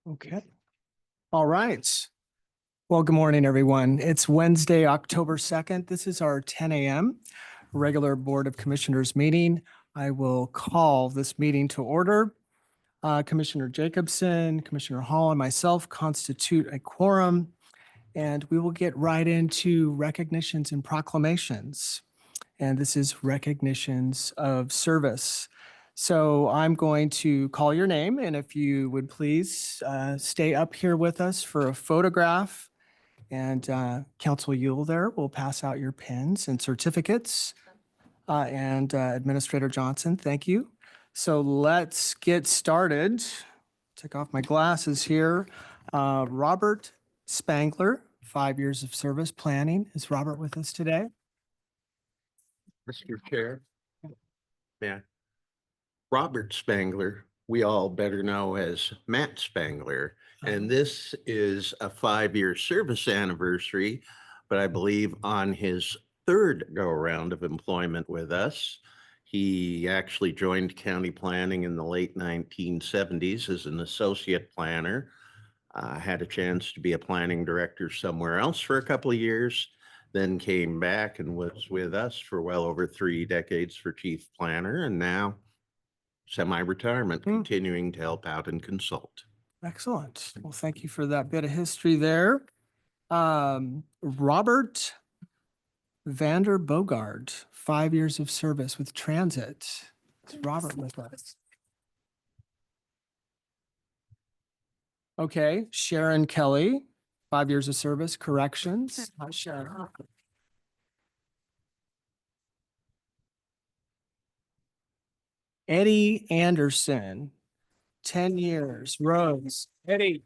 Okay. All right. Well, good morning, everyone. It's Wednesday, October 2nd. This is our 10 a.m. regular Board of Commissioners meeting. I will call this meeting to order. Commissioner Jacobson, Commissioner Hall, and myself constitute a quorum, and we will get right into recognitions and proclamations. And this is recognitions of service. So I'm going to call your name, and if you would please stay up here with us for a photograph. And Council Yule there will pass out your pins and certificates. And Administrator Johnson, thank you. So let's get started. Take off my glasses here. Robert Spangler, 5 years of service planning. Is Robert with us today? Mr. Chair. Yeah. Robert Spangler, we all better know as Matt Spangler. And this is a 5-year service anniversary, but I believe on his third go around of employment with us. He actually joined county planning in the late 1970s as an associate planner. Had a chance to be a planning director somewhere else for a couple of years, then came back and was with us for well over 3 decades for chief planner, and now semi-retirement, continuing to help out and consult. Excellent. Well, thank you for that bit of history there. Robert Vander Bogart, 5 years of service with transit. Is Robert with us? Okay, Sharon Kelly, 5 years of service, corrections. Hi, Sharon. Eddie Anderson, 10 years, roads. Eddie.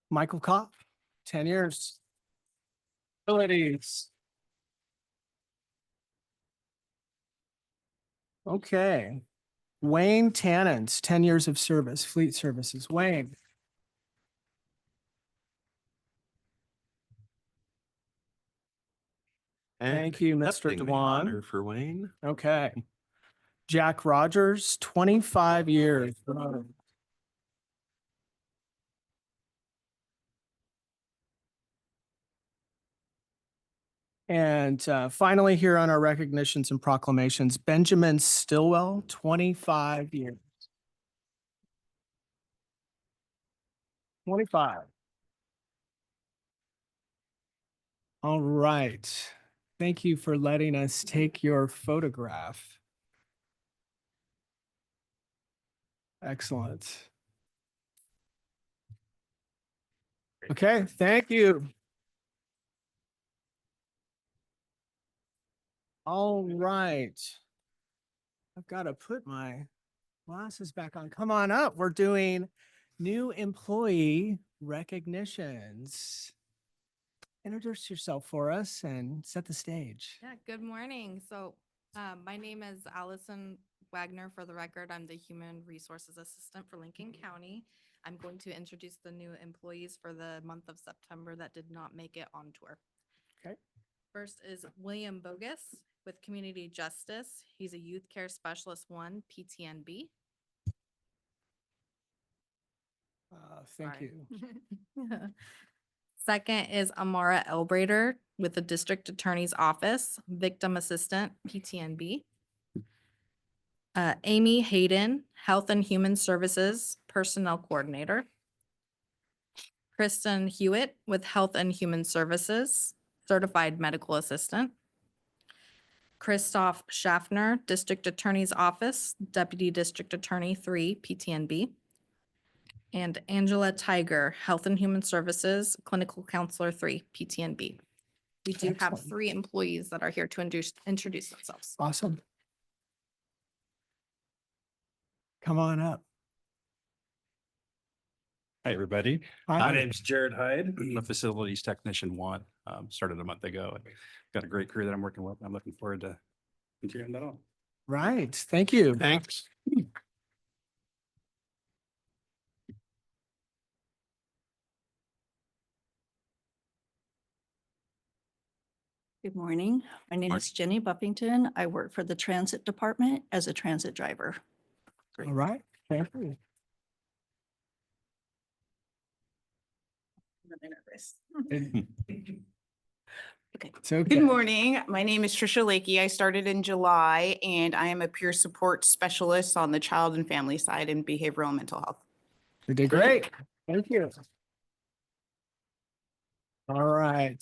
Michael Kopp, 10 years. Abilities. Okay. Wayne Tannins, 10 years of service, fleet services. Wayne. Thank you, Mr. Accepting the Dewan. honor for Wayne. Okay. Jack Rogers, 25 years. And finally, here on our recognitions and proclamations, Benjamin Stillwell, 25 years. 25. All right. Thank you for letting us take your photograph. Excellent. Okay, thank you. All right. I've got to put my glasses back on. Come on up. We're doing new employee recognitions. Introduce yourself for us and set the stage. Yeah, good morning. So my name is Allison Wagner. For the record, I'm the Human Resources Assistant for Lincoln County. I'm going to introduce the new employees for the month of September that did not make it on tour. Okay. First is William Bogus with Community Justice. He's a Youth Care Specialist 1, PTNB. Thank Sorry. you. Second is Amara Elbrader with the District Attorney's Office, Victim Assistant, PTNB. Amy Hayden, Health and Human Services Personnel Coordinator. Kristen Hewitt with Health and Human Services, Certified Medical Assistant. Christoph Schaffner, District Attorney's Office, Deputy District Attorney 3, PTNB. And Angela Tiger, Health and Human Services, Clinical Counselor 3, PTNB. We do have Excellent. 3 employees that are here to introduce themselves. Awesome. Come on up. Hi, everybody. Hi. My name's Jared Hyde. I'm a facilities technician 1. Started a month ago. Got a great crew that I'm working with. I'm looking forward to continuing that on. Right. Thank you. Thanks. Good morning. My name is Jenny Buffington. I work for the Transit Department as a transit driver. All right. Thank you. I'm really nervous. It's okay. Good morning. My name is Trisha Lakey. I started in July and I am a peer support specialist on the child and family side in behavioral and mental health. You did great. Thank you. All right.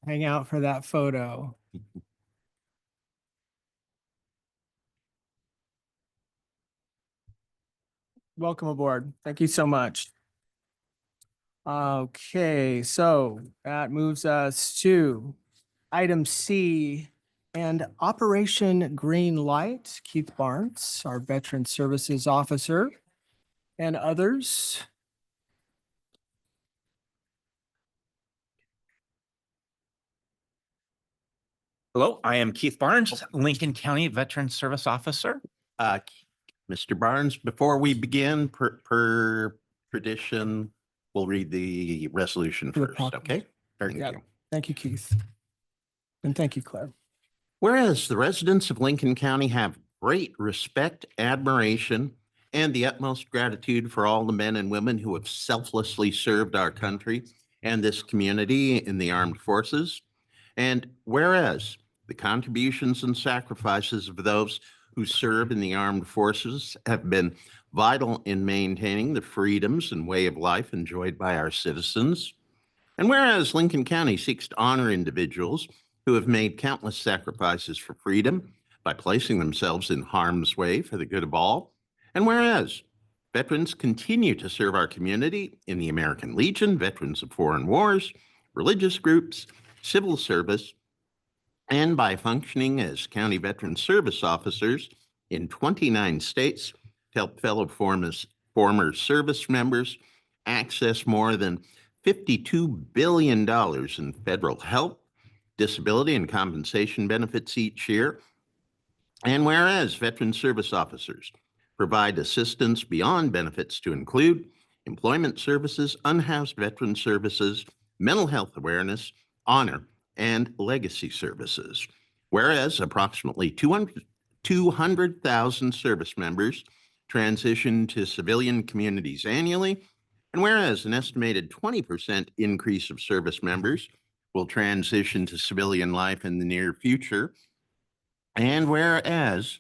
Hang out for that photo. Welcome aboard. Thank you so much. Okay, so that moves us to item C and Operation Green Light. Keith Barnes, our Veteran Services Officer, and others. Hello, I am Keith Barnes, Lincoln County Veteran Service Officer. Mr. Barnes, before we begin, per tradition, we'll read the resolution To the first, proclamation. okay? Thank Yeah. you. Thank you, Keith. And thank you, Claire. Whereas the residents of Lincoln County have great respect, admiration, and the utmost gratitude for all the men and women who have selflessly served our country and this community in the armed forces. And whereas the contributions and sacrifices of those who serve in the armed forces have been vital in maintaining the freedoms and way of life enjoyed by our citizens. And whereas Lincoln County seeks to honor individuals who have made countless sacrifices for freedom by placing themselves in harm's way for the good of all. And whereas veterans continue to serve our community in the American Legion, Veterans of Foreign Wars, religious groups, civil service, and by functioning as county veteran service officers in 29 states to help fellow former service members access more than $52 billion in federal health, disability, and compensation benefits each year. And whereas veteran service officers provide assistance beyond benefits to include employment services, unhoused veteran services, mental health awareness, honor, and legacy services. Whereas approximately 200,000 service members transition to civilian communities annually, and whereas an estimated 20% increase of service members will transition to civilian life in the near future, and whereas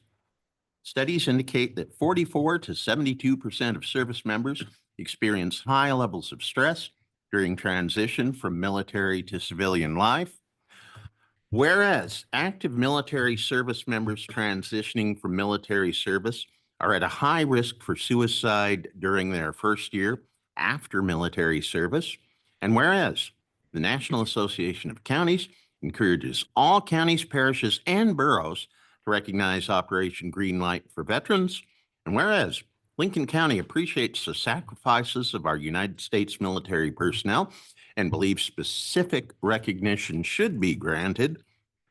studies indicate that 44 to 72% of service members experience high levels of stress during transition from military to civilian life, whereas active military service members transitioning from military service are at a high risk for suicide during their first year after military service, and whereas the National Association of Counties encourages all counties, parishes, and boroughs to recognize Operation Greenlight for veterans, and whereas Lincoln County appreciates the sacrifices of our United States military personnel and believes specific recognition should be granted,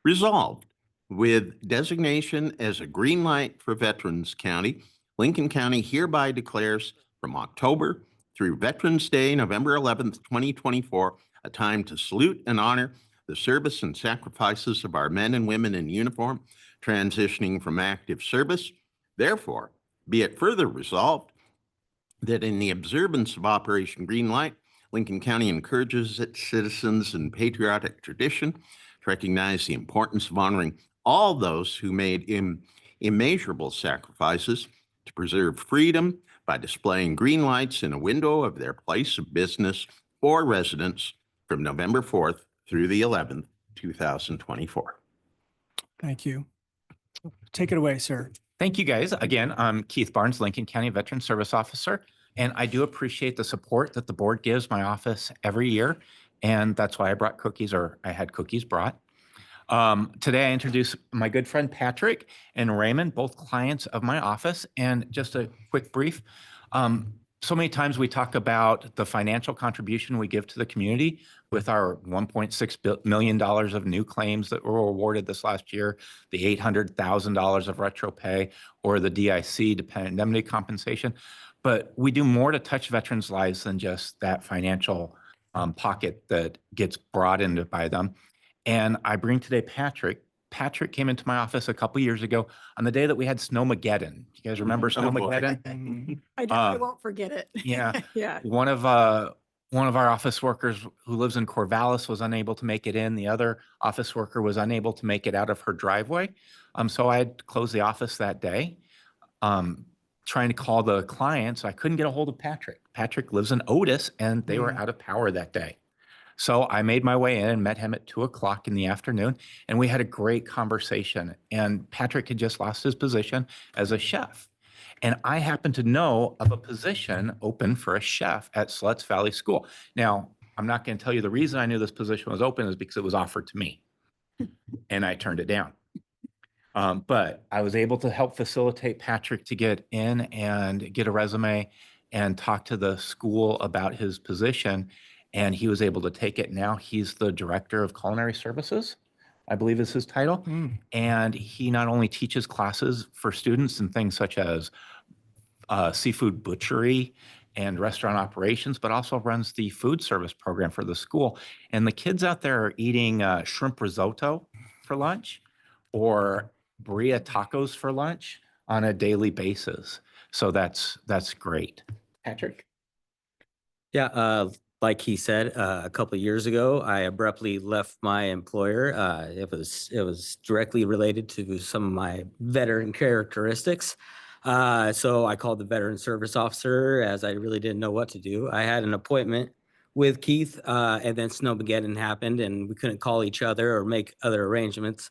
resolved with designation as a green light for Veterans County, Lincoln County hereby declares from October through Veterans Day, November 11th, 2024, a time to salute and honor the service and sacrifices of our men and women in uniform transitioning from active service. Therefore, be it further resolved that in the observance of Operation Greenlight, Lincoln County encourages its citizens in patriotic tradition to recognize the importance of honoring all those who made immeasurable sacrifices to preserve freedom by displaying green lights in a window of their place of business or residence from November 4th through the 11th, 2024. Thank you. Take it away, sir. Thank you, guys. Again, I'm Keith Barnes, Lincoln County Veteran Service Officer, and I do appreciate the support that the board gives my office every year, and that's why I brought cookies, or I had cookies brought. Today, I introduce my good friend Patrick and Raymond, both clients of my office, and just a quick brief. So many times we talk about the financial contribution we give to the community with our $1.6 million of new claims that were awarded this last year, the $800,000 of retro pay, or the DIC, dependent indemnity compensation. But we do more to touch veterans' lives than just that financial pocket that gets brought into by them. And I bring today Patrick. Patrick came into my office a couple years ago on the day that we had Snowmageddon. You guys remember Oh, boy. Snowmageddon? Mhm. I won't forget it. yeah. Yeah. One of our office workers who lives in Corvallis was unable to make it in. The other office worker was unable to make it out of her driveway. So I had to close the office that day. Trying to call the clients, I couldn't get a hold of Patrick. Patrick lives in Otis, and they were out of power that day. So I made my way in and met him at 2 o'clock in the afternoon, and we had a great conversation. And Patrick had just lost his position as a chef. And I happened to know of a position open for a chef at Sluts Valley School. Now, I'm not going to tell you the reason I knew this position was open is because it was offered to me, and I turned it down. But I was able to help facilitate Patrick to get in and get a resume and talk to the school about his position. And he was able to take it. Now he's the director of culinary services, I believe is his title. Mm. And he not only teaches classes for students and things such as seafood butchery and restaurant operations, but also runs the food service program for the school. And the kids out there are eating shrimp risotto for lunch or birria tacos for lunch on a daily basis. So that's great. Patrick? Yeah, like he said, a couple of years ago, I abruptly left my employer. It was directly related to some of my veteran characteristics. So I called the veteran service officer as I really didn't know what to do. I had an appointment with Keith, and then Snowmageddon happened, and we couldn't call each other or make other arrangements.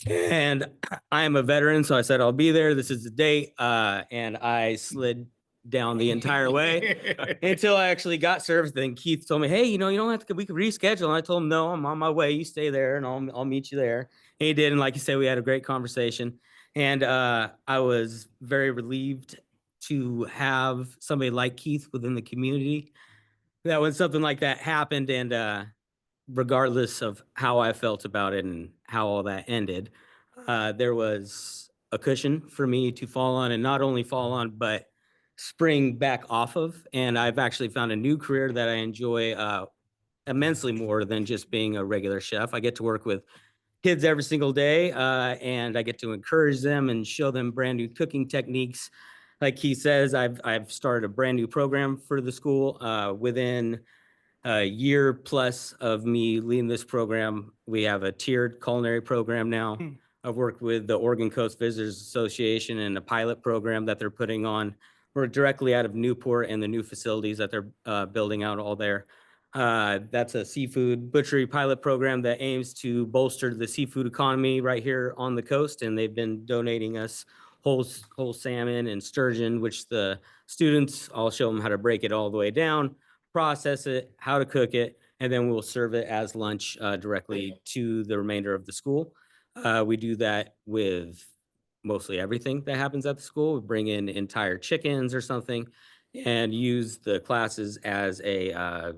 And I am a veteran, so I said I'll be there. This is the date, and I slid down the entire way until I actually got service. Then Keith told me, "Hey, you don't have to. We could reschedule." And I told him, "No, I'm on my way. You stay there, and I'll meet you there." And he did, and like you said, we had a great conversation. And I was very relieved to have somebody like Keith within the community. That when something like that happened, and regardless of how I felt about it and how all that ended, there was a cushion for me to fall on, and not only fall on, but spring back off of. And I've actually found a new career that I enjoy immensely more than just being a regular chef. I get to work with kids every single day, and I get to encourage them and show them brand new cooking techniques. Like he says, I've started a brand new program for the school. Within a year plus of me leading this program, we have a tiered culinary program now. I've worked with the Oregon Coast Visitors Association and a pilot program that they're putting on. We're directly out of Newport and the new facilities that they're building out all there. That's a seafood butchery pilot program that aims to bolster the seafood economy right here on the coast. And they've been donating us whole salmon and sturgeon, which the students, I'll show them how to break it all the way down, process it, how to cook it, and then we'll serve it as lunch directly to the remainder of the school. We do that with mostly everything that happens at the school. We bring in entire chickens or something and use the classes as a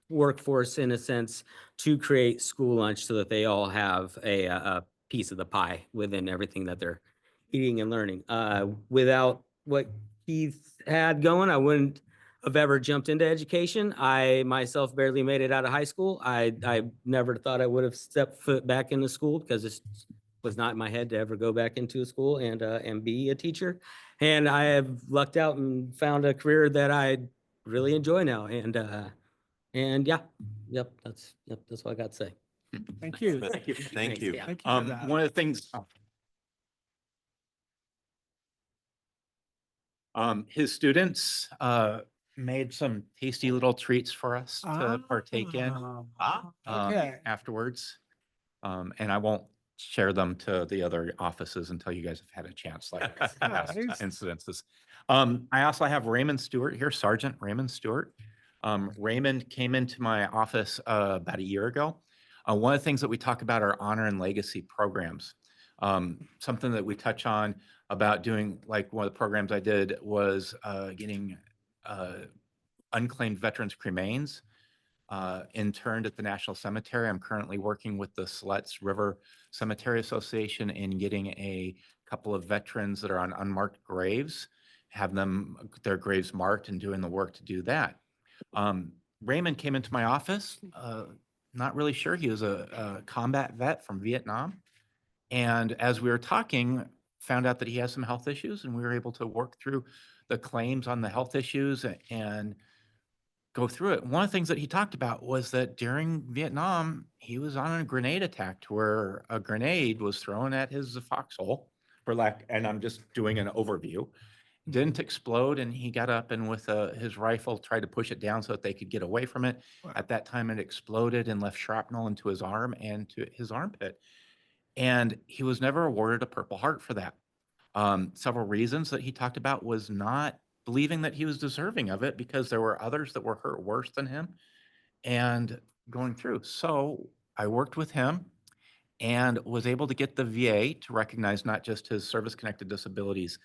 workforce in a sense to create school lunch so that they all have a piece of the pie within everything that they're eating and learning. Without what Keith had going, I wouldn't have ever jumped into education. I myself barely made it out of high school. I never thought I would have stepped foot back into school because it was not in my head to ever go back into a school and be a teacher. And I have lucked out and found a career that I really enjoy now. And yeah, that's what I got to say. Thank you. Thank you. Thank you. Thank you for that. One of the things, his students made some tasty little treats for us to partake in Okay. afterwards. And I won't share them to the other offices until you guys have had a chance, like past Nice. incidences. I also have Raymond Stewart here, Sergeant Raymond Stewart. Raymond came into my office about a year ago. One of the things that we talk about are honor and legacy programs. Something that we touch on about doing, like one of the programs I did was getting unclaimed veterans cremains interned at the National Cemetery. I'm currently working with the Sluts River Cemetery Association in getting a couple of veterans that are on unmarked graves, have them, their graves marked, and doing the work to do that. Raymond came into my office not really sure. He was a combat vet from Vietnam. And as we were talking, found out that he has some health issues, and we were able to work through the claims on the health issues and go through it. One of the things that he talked about was that during Vietnam, he was on a grenade attack to where a grenade was thrown at his foxhole, and I'm just doing an overview, didn't explode, and he got up and with his rifle tried to push it down so that they could get away from it. Wow. At that time, it exploded and left shrapnel into his arm and to his armpit. And he was never awarded a Purple Heart for that. Several reasons that he talked about was not believing that he was deserving of it because there were others that were hurt worse than him and going through. So I worked with him and was able to get the VA to recognize not just his service-connected disabilities,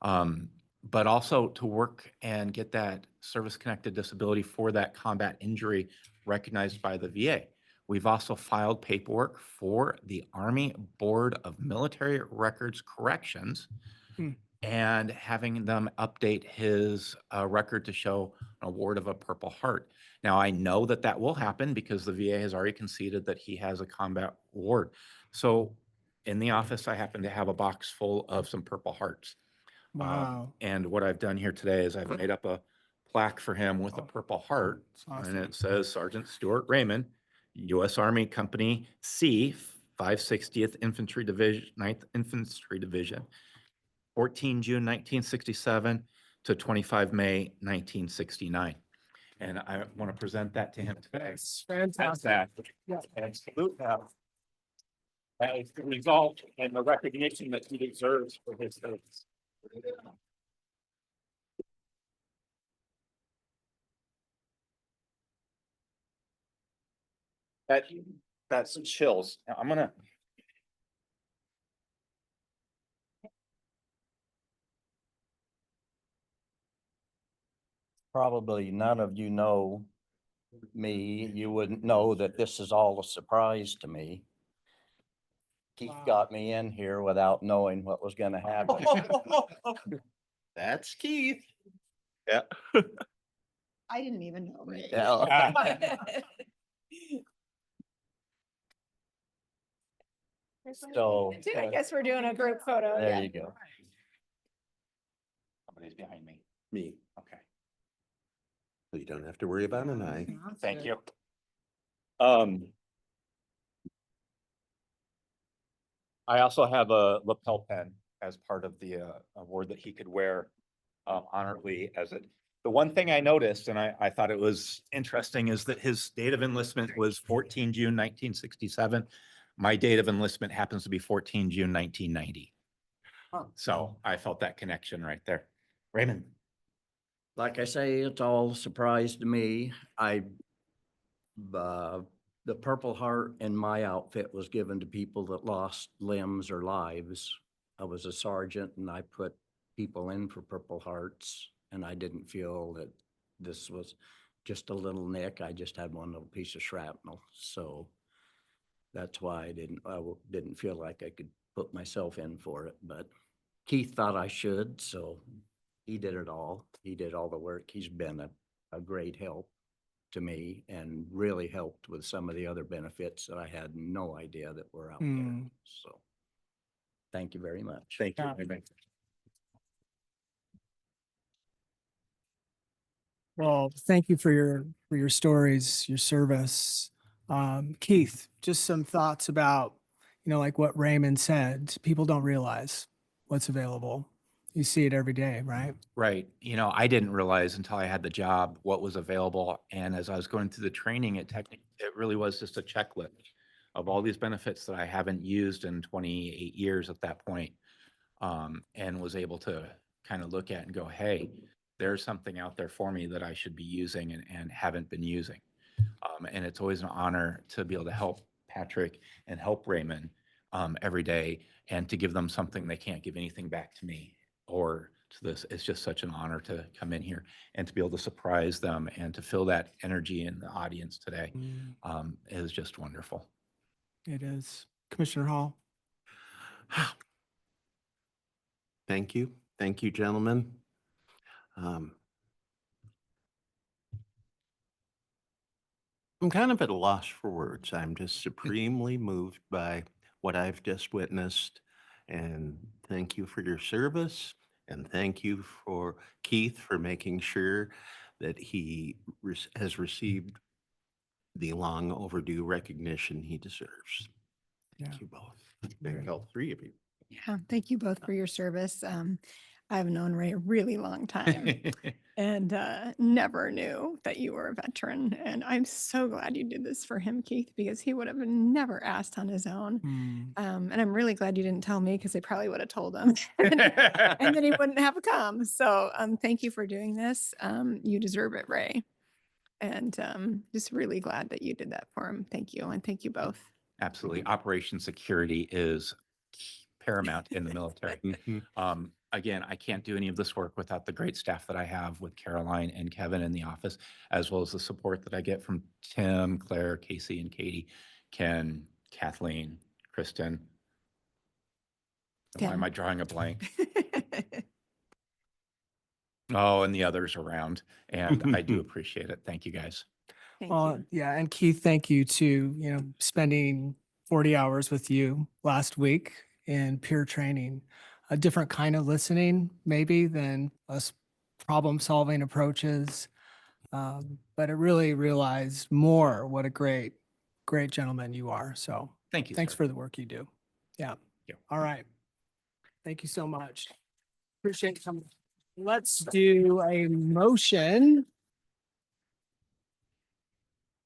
but also to work and get that service-connected disability for that combat injury recognized by the VA. We've also filed paperwork for the Army Board of Military Records Corrections Hmm. and having them update his record to show an award of a Purple Heart. Now, I know that that will happen because the VA has already conceded that he has a combat award. So in the office, I happen to have a box full of some Purple Hearts. Wow. And what I've done here today is I've made up a plaque for him with a Purple Heart. Awesome. And it says Sergeant Stuart Raymond, U.S. Army Company C, 560th Infantry Division, 9th Infantry Division, 14 June 1967 to 25 May 1969. And I want to present that to him today. That's That's fantastic. that. Yeah. And salute him as the result and the recognition that he deserves for his service. That's chills. Now, I'm gonna. Probably none of you know me. You wouldn't know that this is all a surprise to me. Keith Wow. got me in here without knowing what was gonna happen. That's Keith. I didn't even know. Yeah. So, I guess we're doing a group photo. there yeah. you go. Somebody's behind me. Me. Okay, So you don't have to worry about an eye. thank you. I also have a lapel pin as part of the award that he could wear honorably as it. The one thing I noticed, and I thought it was interesting, is that his date of enlistment was 14 June 1967. My date of enlistment happens to be 14 June 1990. So I felt that connection right there. Raymond. Like I say, it's all a surprise to me. The Purple Heart in my outfit was given to people that lost limbs or lives. I was a sergeant and I put people in for Purple Hearts, and I didn't feel that this was just a little nick. I just had one little piece of shrapnel. So that's why I didn't feel like I could put myself in for it, but Keith thought I should, so he did it all. He did all the work. He's been a great help to me and really helped with some of the other benefits that I had no idea that were out there. Hmm. So thank you very much. Thank you. Yeah. Raymond. Well, thank you for your stories, your service. Keith, just some thoughts about, like what Raymond said, people don't realize what's available. You see it every day, right? Right. I didn't realize until I had the job what was available. And as I was going through the training, it really was just a checklist of all these benefits that I haven't used in 28 years at that point. And was able to kind of look at and go, hey, there's something out there for me that I should be using and haven't been using. And it's always an honor to be able to help Patrick and help Raymond every day and to give them something they can't give anything back to me or to this. It's just such an honor to come in here and to be able to surprise them and to feel that energy in the audience today is just wonderful. It is. Commissioner Hall. Thank you. Thank you, gentlemen. I'm kind of at a loss for words. I'm just supremely moved by what I've just witnessed. And thank you for your service. And thank you for Keith for making sure that he has received the long overdue recognition he deserves. Yeah. Thank you both. Thank all three of you. Yeah, thank you both for your service. I've known Ray a really long time and never knew that you were a veteran. And I'm so glad you did this for him, Keith, because he would have never asked on his own. Hmm. And I'm really glad you didn't tell me because they probably would have told him and then he wouldn't have come. So thank you for doing this. You deserve it, Ray. And just really glad that you did that for him. Thank you. And thank you both. Absolutely. Operation security is paramount in the military. Again, I can't do any of this work without the great staff that I have with Caroline and Kevin in the office, as well as the support that I get from Tim, Claire, Casey, and Katie, Ken, Kathleen, Kristen. Why am I drawing a blank? Oh, and the others around. And I do appreciate it. Thank you, guys. Thank Well, you. yeah, and Keith, thank you too, spending 40 hours with you last week in peer training, a different kind of listening maybe than us problem solving approaches. But I really realized more what a great, great gentleman you are. So Thank you, thanks sir. for the work you do. Yeah. Yeah. All right. Thank you so much. Appreciate you coming. Let's do a motion.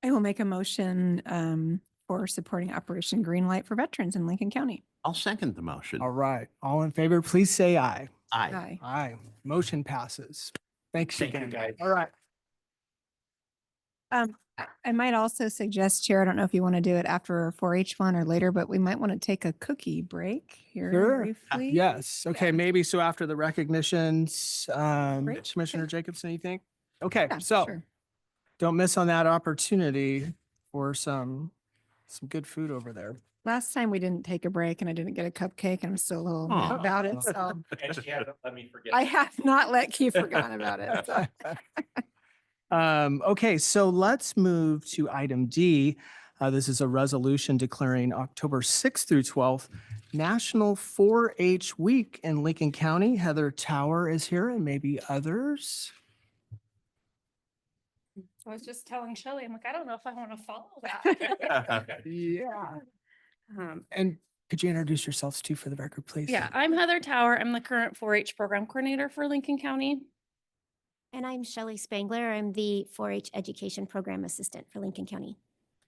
I will make a motion for supporting Operation Greenlight for veterans in Lincoln County. I'll second the motion. All right. All in favor, please say aye. Aye. Aye. Aye. Motion passes. Thanks Thank you, again. guys. All right. I might also suggest, Chair, I don't know if you want to do it after a 4-H one or later, but we might want to take a cookie break here Sure. briefly. Yes. Okay. Yeah. Maybe so after the recognitions, Great. Commissioner Jacobson, you think? Okay. Yeah, So sure. don't miss on that opportunity for some good food over there. Last time we didn't take a break and I didn't get a cupcake and I'm still a little mad Aw. about it. So Let me forget. I have not let Keith forgotten about it. So. Okay, so let's move to item D. This is a resolution declaring October 6th through 12th National 4-H Week in Lincoln County. Heather Tower is here and maybe others. I was just telling Shelley, I'm like, I don't know if I want to follow that. Yeah. Um, And could you introduce yourselves too for the record, please? Yeah, I'm Heather Tower. I'm the current 4-H program coordinator for Lincoln County. And I'm Shelley Spangler. I'm the 4-H Education Program Assistant for Lincoln County.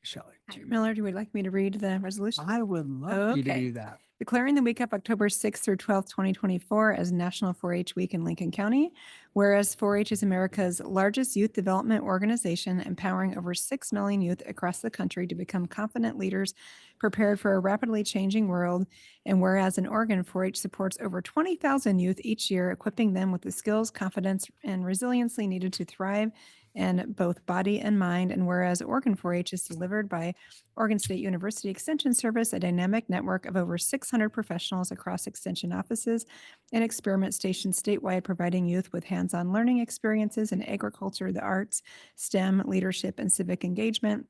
Shelley. Chair Miller, do you like me to read the resolution? I would love you to Okay. do that. Declaring the week of October 6th through 12th, 2024 as National 4-H Week in Lincoln County. Whereas 4-H is America's largest youth development organization, empowering over 6 million youth across the country to become confident leaders prepared for a rapidly changing world. And whereas in Oregon, 4-H supports over 20,000 youth each year, equipping them with the skills, confidence, and resiliency needed to thrive in both body and mind. And whereas Oregon 4-H is delivered by Oregon State University Extension Service, a dynamic network of over 600 professionals across extension offices and experiment stations statewide, providing youth with hands-on learning experiences in agriculture, the arts, STEM, leadership, and civic engagement.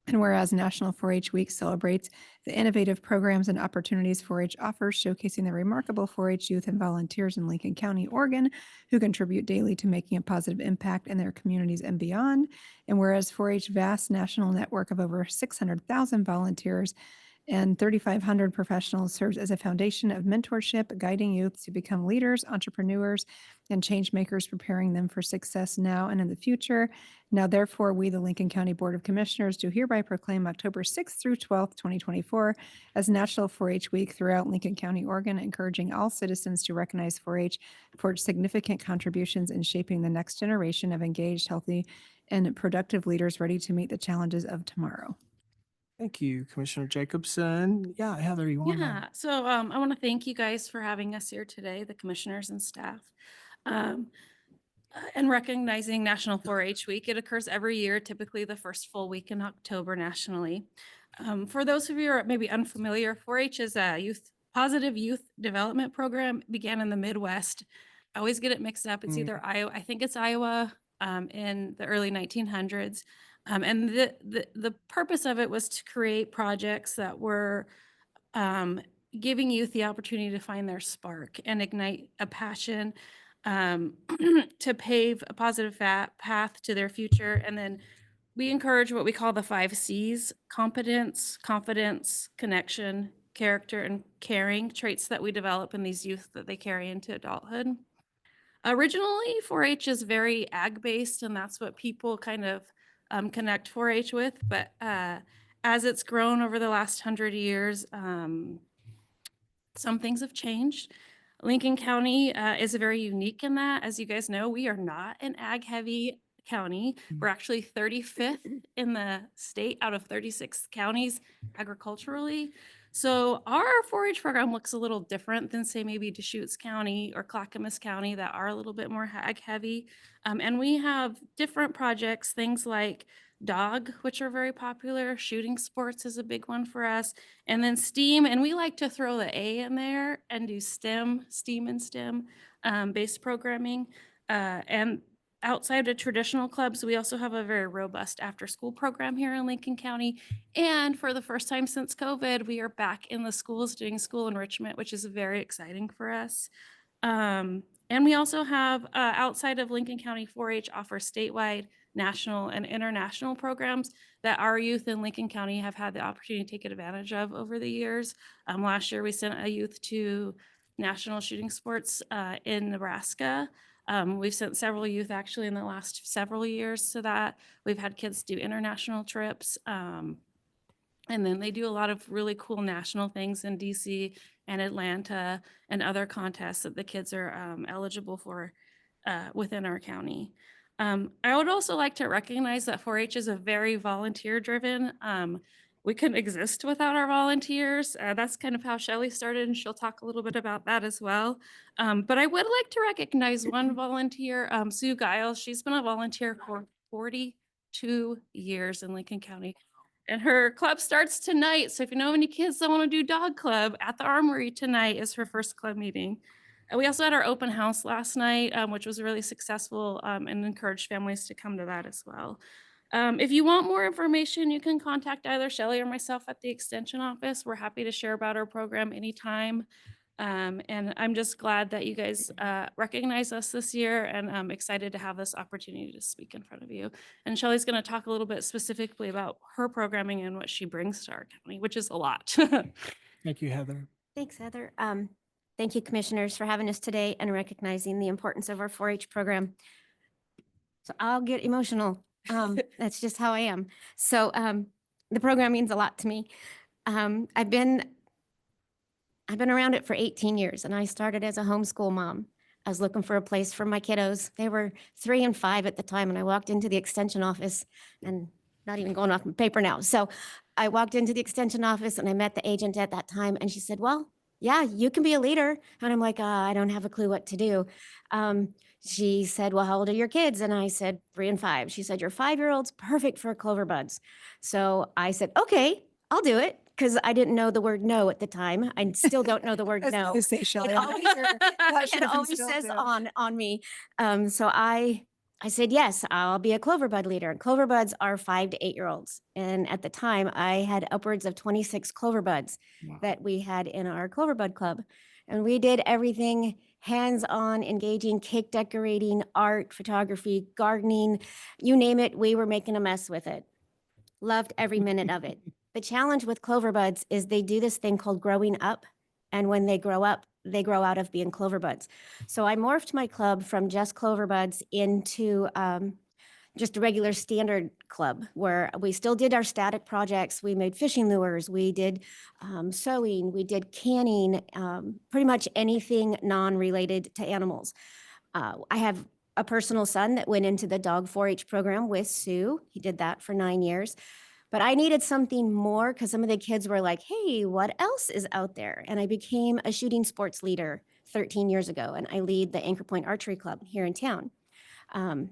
And whereas National 4-H Week celebrates the innovative programs and opportunities 4-H offers, showcasing the remarkable 4-H youth and volunteers in Lincoln County, Oregon, who contribute daily to making a positive impact in their communities and beyond. And whereas 4-H vast national network of over 600,000 volunteers and 3,500 professionals serves as a foundation of mentorship, guiding youth to become leaders, entrepreneurs, and change makers, preparing them for success now and in the future. Now, therefore, we, the Lincoln County Board of Commissioners, do hereby proclaim October 6th through 12th, 2024 as National 4-H Week throughout Lincoln County, Oregon, encouraging all citizens to recognize 4-H for its significant contributions in shaping the next generation of engaged, healthy, and productive leaders ready to meet the challenges of tomorrow. Thank you, Commissioner Jacobson. Yeah, Heather, you want to? Yeah, so I want to thank you guys for having us here today, the commissioners and staff. And recognizing National 4-H Week. It occurs every year, typically the first full week in October nationally. For those of you who are maybe unfamiliar, 4-H is a positive youth development program. It began in the Midwest. I always get it mixed up. It's either Iowa, I think it's Iowa, in the early 1900s. And the purpose of it was to create projects that were giving youth the opportunity to find their spark and ignite a passion, to pave a positive path to their future. And then we encourage what we call the 5 C's: competence, confidence, connection, character, and caring, traits that we develop in these youth that they carry into adulthood. Originally, 4-H is very ag-based, and that's what people kind of connect 4-H with. But as it's grown over the last 100 years, some things have changed. Lincoln County is very unique in that. As you guys know, we are not an ag-heavy county. We're actually 35th in the state out of 36 counties agriculturally. So our 4-H program looks a little different than, say, maybe Deschutes County or Clackamas County that are a little bit more ag-heavy. And we have different projects, things like dog, which are very popular. Shooting sports is a big one for us. And then STEAM, and we like to throw the A in there and do STEM and STEM based programming. And outside of traditional clubs, we also have a very robust after-school program here in Lincoln County. And for the first time since COVID, we are back in the schools doing school enrichment, which is very exciting for us. And we also have, outside of Lincoln County, 4-H offers statewide, national, and international programs that our youth in Lincoln County have had the opportunity to take advantage of over the years. Last year, we sent a youth to national shooting sports in Nebraska. We've sent several youth actually in the last several years to that. We've had kids do international trips. And then they do a lot of really cool national things in DC and Atlanta and other contests that the kids are eligible for within our county. I would also like to recognize that 4-H is a very volunteer driven. We couldn't exist without our volunteers. That's kind of how Shelley started, and she'll talk a little bit about that as well. But I would like to recognize one volunteer, Sue Giles. She's been a volunteer for 42 years in Lincoln County. And her club starts tonight. So if you know any kids that want to do dog club, at the Armory tonight is her first club meeting. And we also had our open house last night, which was really successful, and encouraged families to come to that as well. If you want more information, you can contact either Shelley or myself at the Extension office. We're happy to share about our program anytime. And I'm just glad that you guys recognize us this year, and I'm excited to have this opportunity to speak in front of you. And Shelley's going to talk a little bit specifically about her programming and what she brings to our county, which is a lot. Thank you, Heather. Thanks, Heather. Thank you, commissioners, for having us today and recognizing the importance of our 4-H program. So I'll get emotional. That's just how I am. So the program means a lot to me. I've been around it for 18 years, and I started as a homeschool mom. I was looking for a place for my kiddos. They were 3 and 5 at the time, and I walked into the extension office, and not even going off my paper now. So I walked into the extension office, and I met the agent at that time, and she said, "Well, yeah, you can be a leader." And I'm like, I don't have a clue what to do. She said, "Well, how old are your kids?" And I said, 3 and 5. She said, "Your 5-year-old's perfect for Clover Buds." So I said, "Okay, I'll do it." Because I didn't know the word no at the time. I still don't know the word no. Say, Shelley, It I'm always, not sure. Not sure it if you always still says do. on me. So I said, yes, I'll be a Clover Bud leader. Clover Buds are 5 to 8-year-olds. And at the time I had upwards of 26 Clover Buds that we had in our Clover Bud Club. And we did everything hands-on, engaging, cake decorating, art, photography, gardening, you name it, we were making a mess with it. Loved every minute of it. The challenge with Clover Buds is they do this thing called growing up. And when they grow up, they grow out of being Clover Buds. So I morphed my club from just Clover Buds into just a regular standard club where we still did our static projects. We made fishing lures, we did sewing, we did canning, pretty much anything non-related to animals. I have a personal son that went into the dog 4-H program with Sue. He did that for 9 years. But I needed something more because some of the kids were like, hey, what else is out there? And I became a shooting sports leader 13 years ago, and I lead the Anchor Point Archery Club here in town.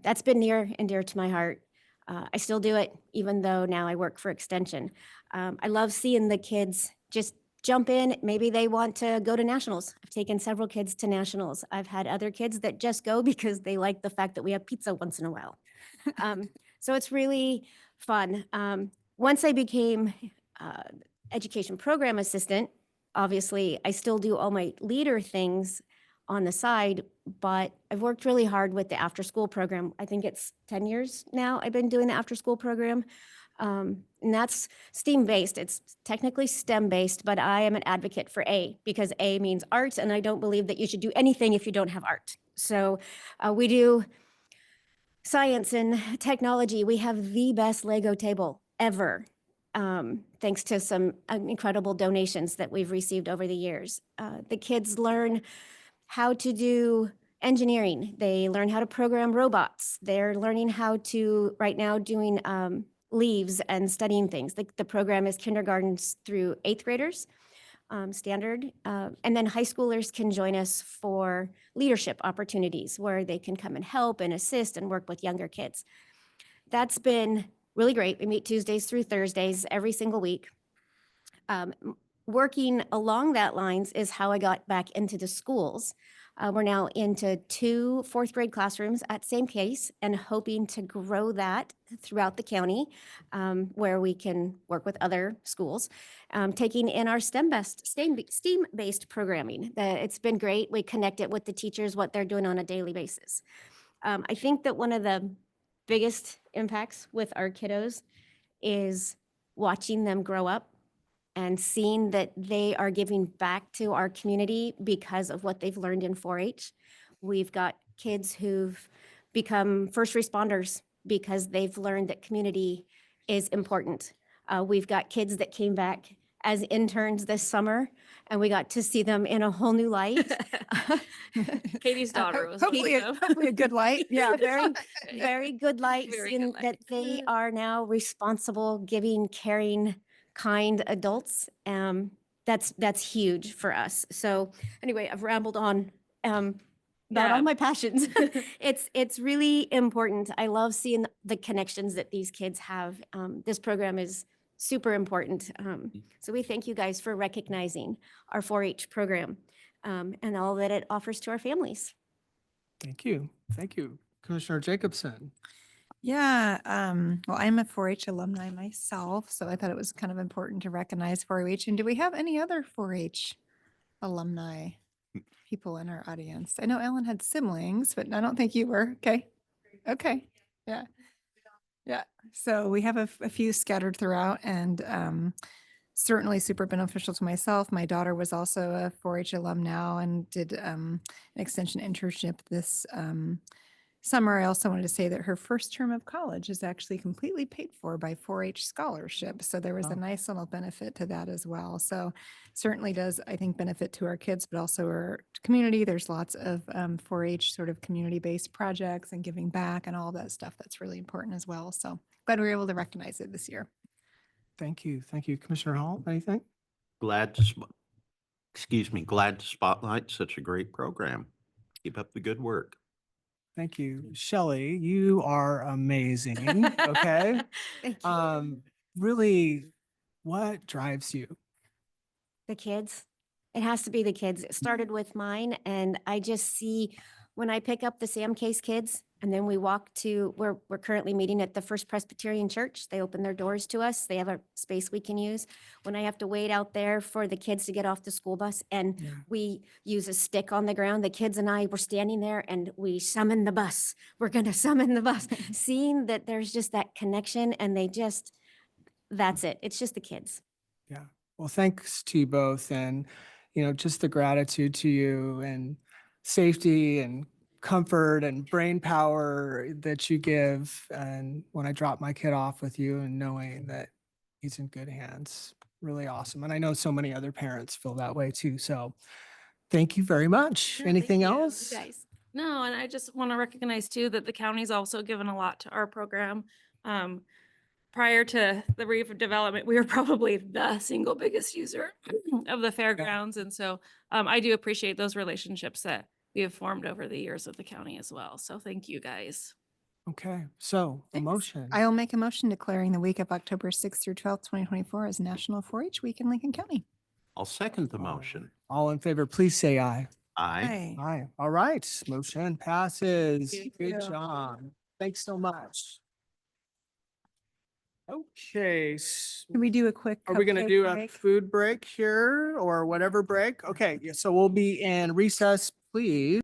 That's been near and dear to my heart. I still do it, even though now I work for Extension. I love seeing the kids just jump in. Maybe they want to go to nationals. I've taken several kids to nationals. I've had other kids that just go because they like the fact that we have pizza once in a while. So it's really fun. Once I became uh, education program assistant, obviously I still do all my leader things on the side, but I've worked really hard with the after-school program. I think it's 10 years now I've been doing the after-school program. And that's STEAM-based. It's technically STEM-based, but I am an advocate for A because A means art, and I don't believe that you should do anything if you don't have art. So we do science and technology. We have the best Lego table ever, thanks to some incredible donations that we've received over the years. The kids learn how to do engineering. They learn how to program robots. They're learning how to, right now, doing leaves and studying things. The program is kindergartens through 8th graders, standard. And then high schoolers can join us for leadership opportunities where they can come and help and assist and work with younger kids. That's been really great. We meet Tuesdays through Thursdays every single week. Working along that lines is how I got back into the schools. We're now into 2 4th grade classrooms at same case and hoping to grow that throughout the county, where we can work with other schools, taking in our STEAM-based programming. It's been great. We connect it with the teachers, what they're doing on a daily basis. I think that one of the biggest impacts with our kiddos is watching them grow up and seeing that they are giving back to our community because of what they've learned in 4-H. We've got kids who've become first responders because they've learned that community is important. We've got kids that came back as interns this summer, and we got to see them in a whole new light. Katie's daughter was. Hopefully, hopefully a good light. Yeah. Very, very good light, Very seeing good light. that they are now responsible, giving, caring, kind adults. That's huge for us. So anyway, I've rambled on about Yeah. all my passions. It's really important. I love seeing the connections that these kids have. This program is super important. So we thank you guys for recognizing our 4-H program and all that it offers to our families. Thank you. Thank you. Commissioner Jacobson. Yeah, well, I'm a 4-H alumni myself, so I thought it was kind of important to recognize 4-H. And do we have any other 4-H alumni people in our audience? I know Ellen had siblings, but I don't think you were. Okay. Okay. Yeah. Yeah. So we have a few scattered throughout, and certainly super beneficial to myself. My daughter was also a 4-H alum now and did an extension internship this summer. I also wanted to say that her first term of college is actually completely paid for by 4-H scholarship. So there was Wow. a nice little benefit to that as well. So certainly does, I think, benefit to our kids, but also our community. There's lots of 4-H sort of community-based projects and giving back and all that stuff that's really important as well. So glad we were able to recognize it this year. Thank you. Thank you. Commissioner Hall, anything? Glad to, glad to spotlight such a great program. Keep up the good work. Thank you. Shelley, you are amazing. Okay. Thank you. Really, what drives you? The kids. It has to be the kids. It started with mine, and I just see when I pick up the Sam Case kids, and then we walk to where we're currently meeting at the First Presbyterian Church. They open their doors to us. They have a space we can use. When I have to wait out there for the kids to get off the school bus, and Yeah. we use a stick on the ground, the kids and I were standing there, and we summon the bus. We're gonna summon the bus. Seeing that there's just that connection, and that's it. It's just the kids. Yeah. Well, thanks to you both, and, just the gratitude to you and safety and comfort and brain power that you give. And when I drop my kid off with you and knowing that he's in good hands, really awesome. And I know so many other parents feel that way too. So thank you very much. Yeah, Anything thank you, you else? Guys. No, and I just want to recognize too that the county's also given a lot to our program. Prior to the redevelopment, we were probably the single biggest user of the fairgrounds. And so I do appreciate those relationships that we have formed over the years with the county as well. So thank you guys. Okay. So a Thanks. motion. I'll make a motion declaring the week of October 6th through 12th, 2024 as National 4-H Week in Lincoln County. I'll second the motion. All in favor, please say aye. Aye. Aye. All right. Motion passes. Thank Good you. job. Thanks so much. Okay. Can we do a quick? Are we going to cupcake do a break? food break here or whatever break? Okay, yeah, so we'll be in recess, please.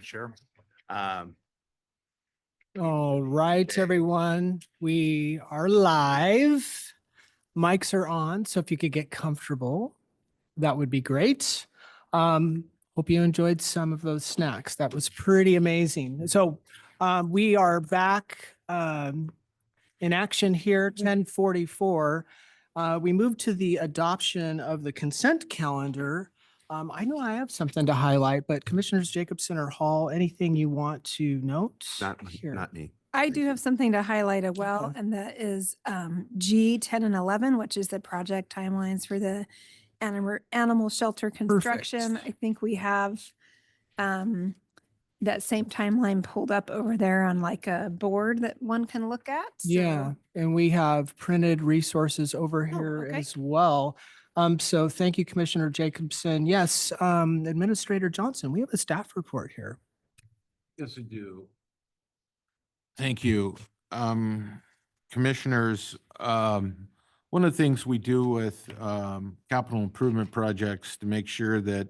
Sure. All right, everyone, we are live. Mics are on, so if you could get comfortable, that would be great. Hope you enjoyed some of those snacks. That was pretty amazing. So we are back in action here, 10:44. We moved to the adoption of the consent calendar. I know I have something to highlight, but Commissioners Jacobson or Hall, anything you want to note? here? Not me. I do have something to highlight as well, Okay. and that is G 10 and 11, which is the project timelines for the animal shelter construction. I think we have that same timeline pulled up over there on like a board that one can look at. Yeah, So- and we have printed resources over here okay. as well. So thank you, Commissioner Jacobson. Yes, Administrator Johnson, we have a staff report here. Yes, I do. Thank you. Commissioners, one of the things we do with capital improvement projects to make sure that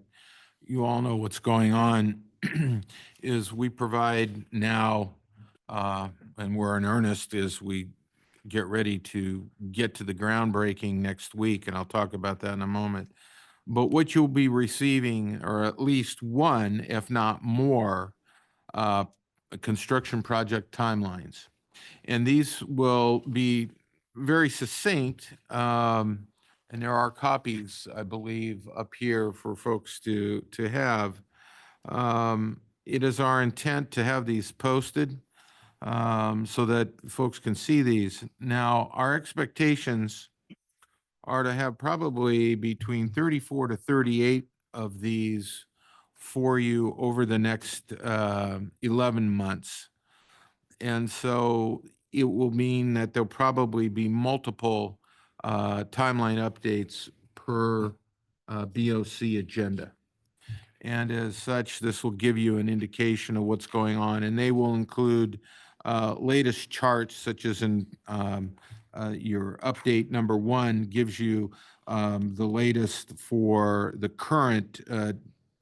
you all know what's going on is we provide now, and we're in earnest as we get ready to get to the groundbreaking next week, and I'll talk about that in a moment. But what you'll be receiving are at least one, if not more, construction project timelines. And these will be very succinct. And there are copies, I believe, up here for folks to have. It is our intent to have these posted so that folks can see these. Now, our expectations are to have probably between 34 to 38 of these for you over the next 11 months. And so it will mean that there'll probably be multiple timeline updates per BOC agenda. And as such, this will give you an indication of what's going on, and they will include latest charts, such as in your update number 1 gives you the latest for the current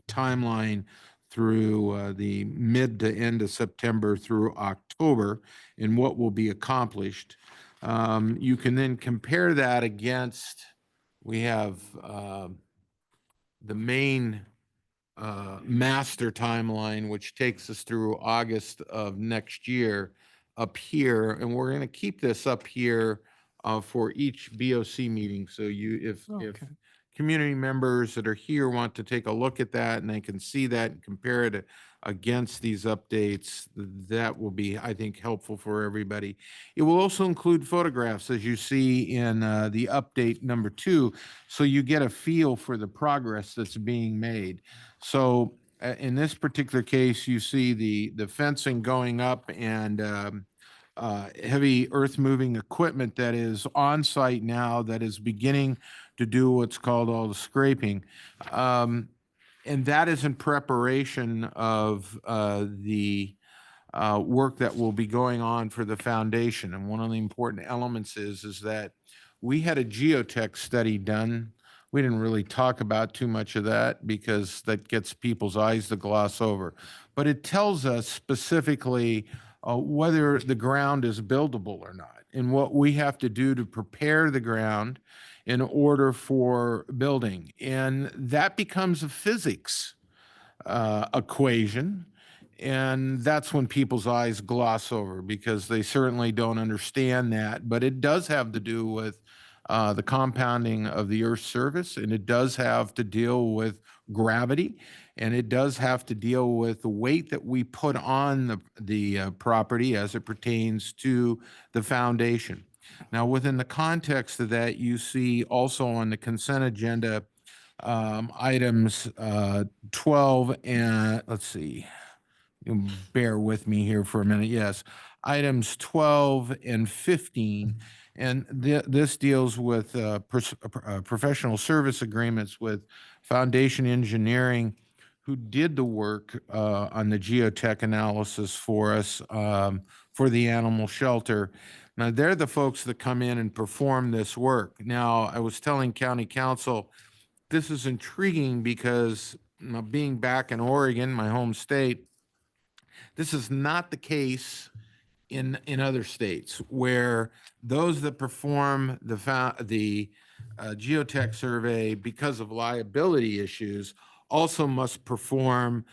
timeline through the mid to end of September through October and what will be accomplished. You can then compare that against, we have the main master timeline, which takes us through August of next year up here. And we're going to keep this up here for each BOC meeting. So if Okay. community members that are here want to take a look at that and they can see that and compare it against these updates, that will be, I think, helpful for everybody. It will also include photographs, as you see in the update number 2, so you get a feel for the progress that's being made. So in this particular case, you see the fencing going up and heavy earth moving equipment that is on site now that is beginning to do what's called all the scraping. And that is in preparation of the work that will be going on for the foundation. And one of the important elements is that we had a geotech study done. We didn't really talk about too much of that because that gets people's eyes to gloss over. But it tells us specifically whether the ground is buildable or not and what we have to do to prepare the ground in order for building. And that becomes a physics equation. And that's when people's eyes gloss over because they certainly don't understand that. But it does have to do with the compounding of the Earth's surface, and it does have to deal with gravity, and it does have to deal with the weight that we put on the property as it pertains to the foundation. Now, within the context of that, you see also on the consent agenda items 12 and let's see, you bear with me here for a minute. Yes, items 12 and 15. And this deals with professional service agreements with Foundation Engineering, who did the work on the geotech analysis for us for the animal shelter. Now, they're the folks that come in and perform this work. Now, I was telling County Council, this is intriguing because being back in Oregon, my home state, this is not the case in other states where those that perform the geotech survey because of liability issues also must perform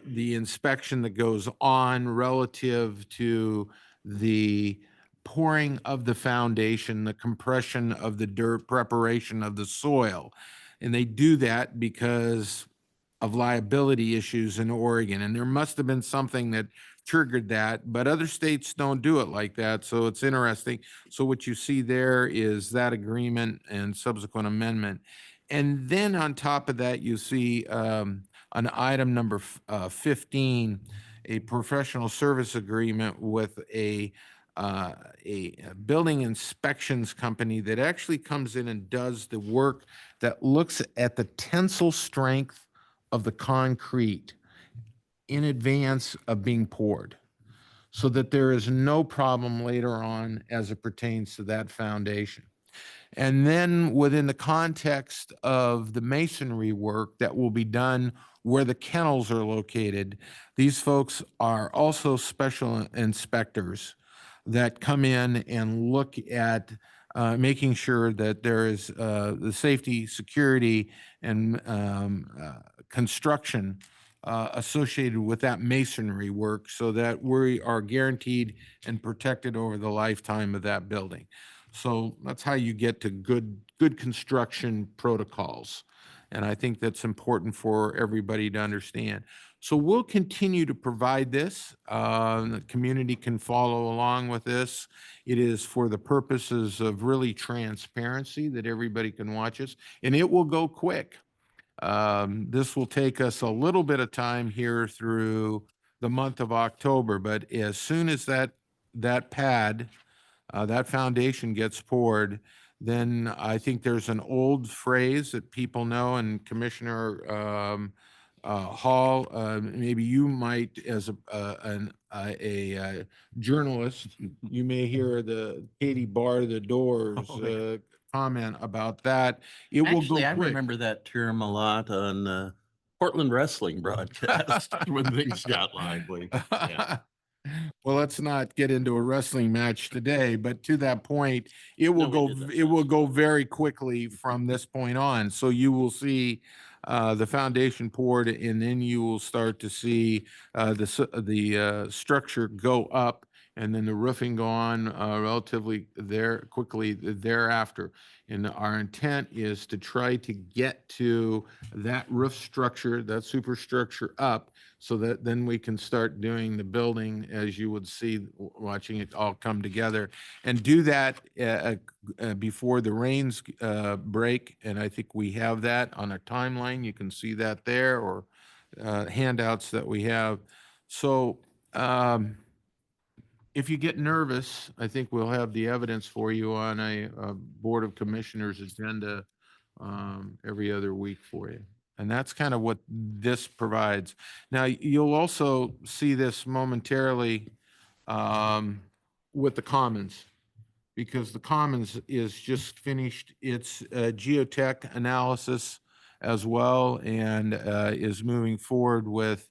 the inspection that goes on relative to the pouring of the foundation, the compression of the dirt, preparation of the soil. And they do that because of liability issues in Oregon. And there must have been something that triggered that, but other states don't do it like that. So it's interesting. So what you see there is that agreement and subsequent amendment. And then on top of that, you see on item number 15, a professional service agreement with a building inspections company that actually comes in and does the work that looks at the tensile strength of the concrete in advance of being poured, so that there is no problem later on as it pertains to that foundation. And then within the context of the masonry work that will be done where the kennels are located, these folks are also special inspectors that come in and look at making sure that there is the safety, security, and construction associated with that masonry work, so that we are guaranteed and protected over the lifetime of that building. So that's how you get to good construction protocols. And I think that's important for everybody to understand. So we'll continue to provide this. The community can follow along with this. It is for the purposes of really transparency that everybody can watch us, and it will go quick. This will take us a little bit of time here through the month of October, but as soon as that pad, that foundation gets poured, then I think there's an old phrase that people know, and Commissioner Hall, maybe you might, as a journalist, you may hear the Katie bar the doors comment about that. It will go Actually, I quick. remember that term a lot on Portland wrestling broadcast when things got lively. Yeah. Well, let's not get into a wrestling match today, but to that point, it will No, we go, did that it will last go very quickly from this point on. So you will see the foundation poured, and then you will start to see the structure go up, and then the roofing go on relatively quickly thereafter. And our intent is to try to get to that roof structure, that superstructure up, so that then we can start doing the building, as you would see, watching it all come together, and do that before the rains break. And I think we have that on a timeline. You can see that there, or handouts that we have. So if you get nervous, I think we'll have the evidence for you on a Board of Commissioners agenda every other week for you. And that's kind of what this provides. Now, you'll also see this momentarily with the Commons, because the Commons is just finished its geotech analysis as well, and is moving forward with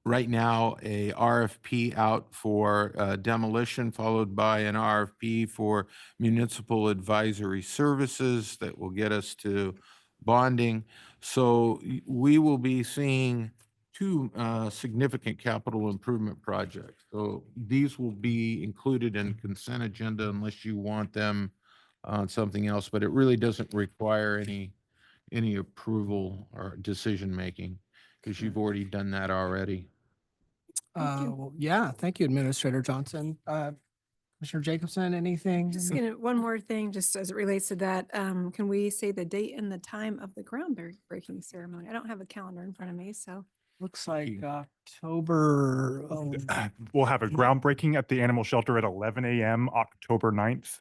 right now a RFP out for demolition, followed by an RFP for municipal advisory services that will get us to bonding. So we will be seeing two significant capital improvement projects. So these will be included in consent agenda unless you want them on something else, but it really doesn't require any approval or decision-making, because you've already done that already. Well, yeah, thank you, Administrator Johnson. Commissioner Jacobson, anything? Just gonna, one more thing, just as it relates to that, can we say the date and the time of the groundbreaking ceremony? I don't have a calendar in front of me, so. Looks like October. We'll have a groundbreaking at the animal shelter at 11 a.m. October 9th.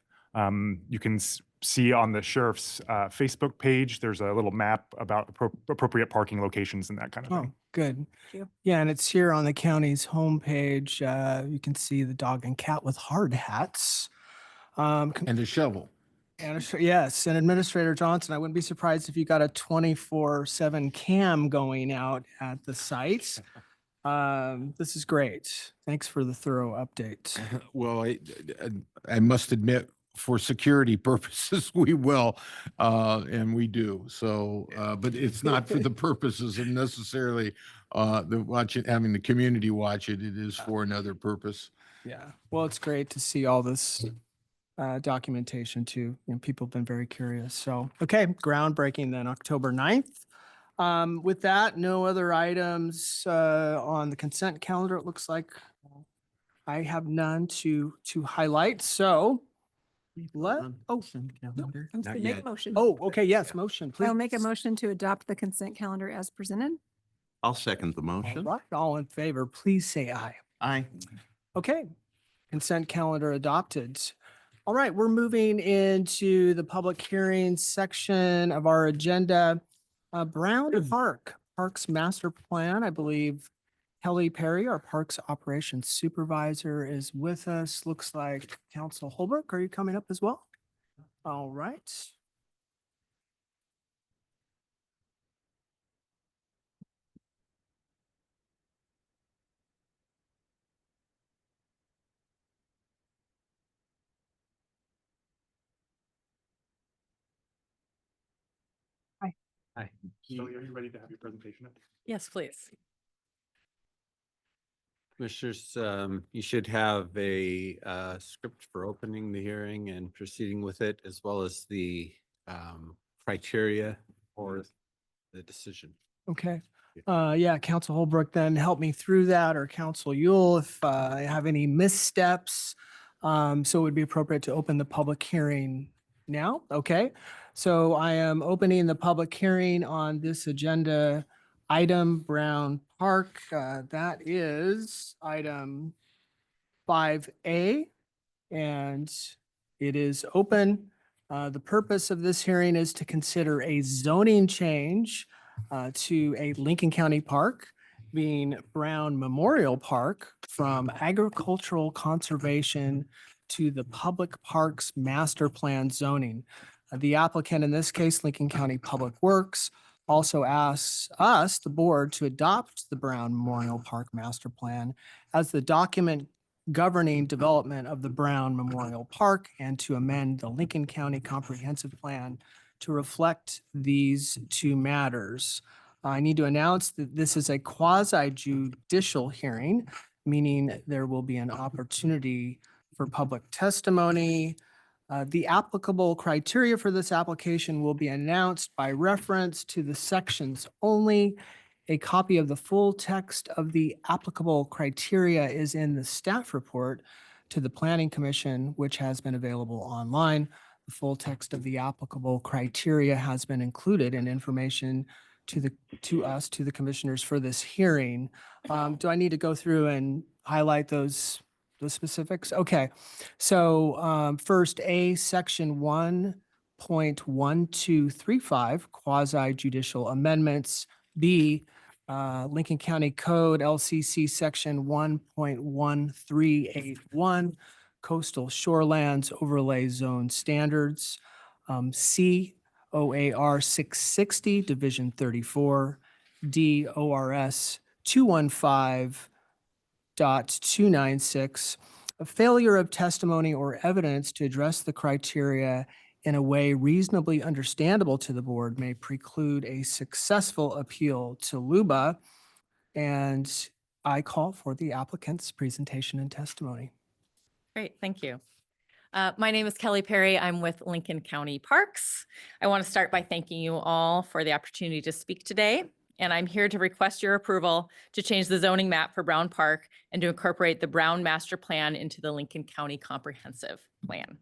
You can see on the sheriff's Facebook page, there's a little map about appropriate parking locations and that kind of thing. Oh, good. Thank you. Yeah, and it's here on the county's homepage. You can see the dog and cat with hard hats. And a shovel. Yes, and Administrator Johnson, I wouldn't be surprised if you got a 24/7 cam going out at the site. This is great. Thanks for the thorough update. Well, I must admit, for security purposes, we will, and we do. So, but it's not for the purposes of necessarily having the community watch it. It is for another purpose. Yeah, well, it's great to see all this documentation too. People have been very curious. So, okay, groundbreaking then, October 9th. With that, no other items on the consent calendar. It looks like I have none to highlight. So let, oh, Make a motion. oh, okay, yes, motion, please. I'll make a motion to adopt the consent calendar as presented. I'll second the All motion. right, all in favor, please say aye. Aye. Okay, consent calendar adopted. All right, we're moving into the public hearing section of our agenda. Brown Parks Master Plan, I believe Kelly Perry, our Parks Operations Supervisor, is with us. Looks like Council Holbrook, are you coming up as well? All right. So are you ready to have your presentation? Yes, please. Commissioners, you should have a script for opening the hearing and proceeding with it, as well as the criteria for the decision. Okay. Yeah, Council Holbrook then help me through that, or Council Yule if I have any missteps. So it would be appropriate to open the public hearing now. Okay. So I am opening the public hearing on this agenda item, Brown Park. That is item 5A, and it is open. The purpose of this hearing is to consider a zoning change to a Lincoln County park, being Brown Memorial Park, from agricultural conservation to the public parks master plan zoning. The applicant, in this case, Lincoln County Public Works, also asks us, the board, to adopt the Brown Memorial Park master plan as the document governing development of the Brown Memorial Park, and to amend the Lincoln County Comprehensive Plan to reflect these two matters. I need to announce that this is a quasi judicial hearing, meaning there will be an opportunity for public testimony. The applicable criteria for this application will be announced by reference to the sections only. A copy of the full text of the applicable criteria is in the staff report to the Planning Commission, which has been available online. The full text of the applicable criteria has been included in information to the commissioners for this hearing. Do I need to go through and highlight those specifics? Okay. So first, A, section 1.1235, quasi judicial amendments. B, Lincoln County Code LCC section 1.1381, coastal shorelands overlay zone standards. C, OAR 660, Division 34. D, ORS 215.296, a failure of testimony or evidence to address the criteria in a way reasonably understandable to the board may preclude a successful appeal to LUBA. And I call for the applicant's presentation and testimony. Great, thank you. My name is Kelly Perry. I'm with Lincoln County Parks. I want to start by thanking you all for the opportunity to speak today. And I'm here to request your approval to change the zoning map for Brown Park and to incorporate the Brown Master Plan into the Lincoln County Comprehensive Plan.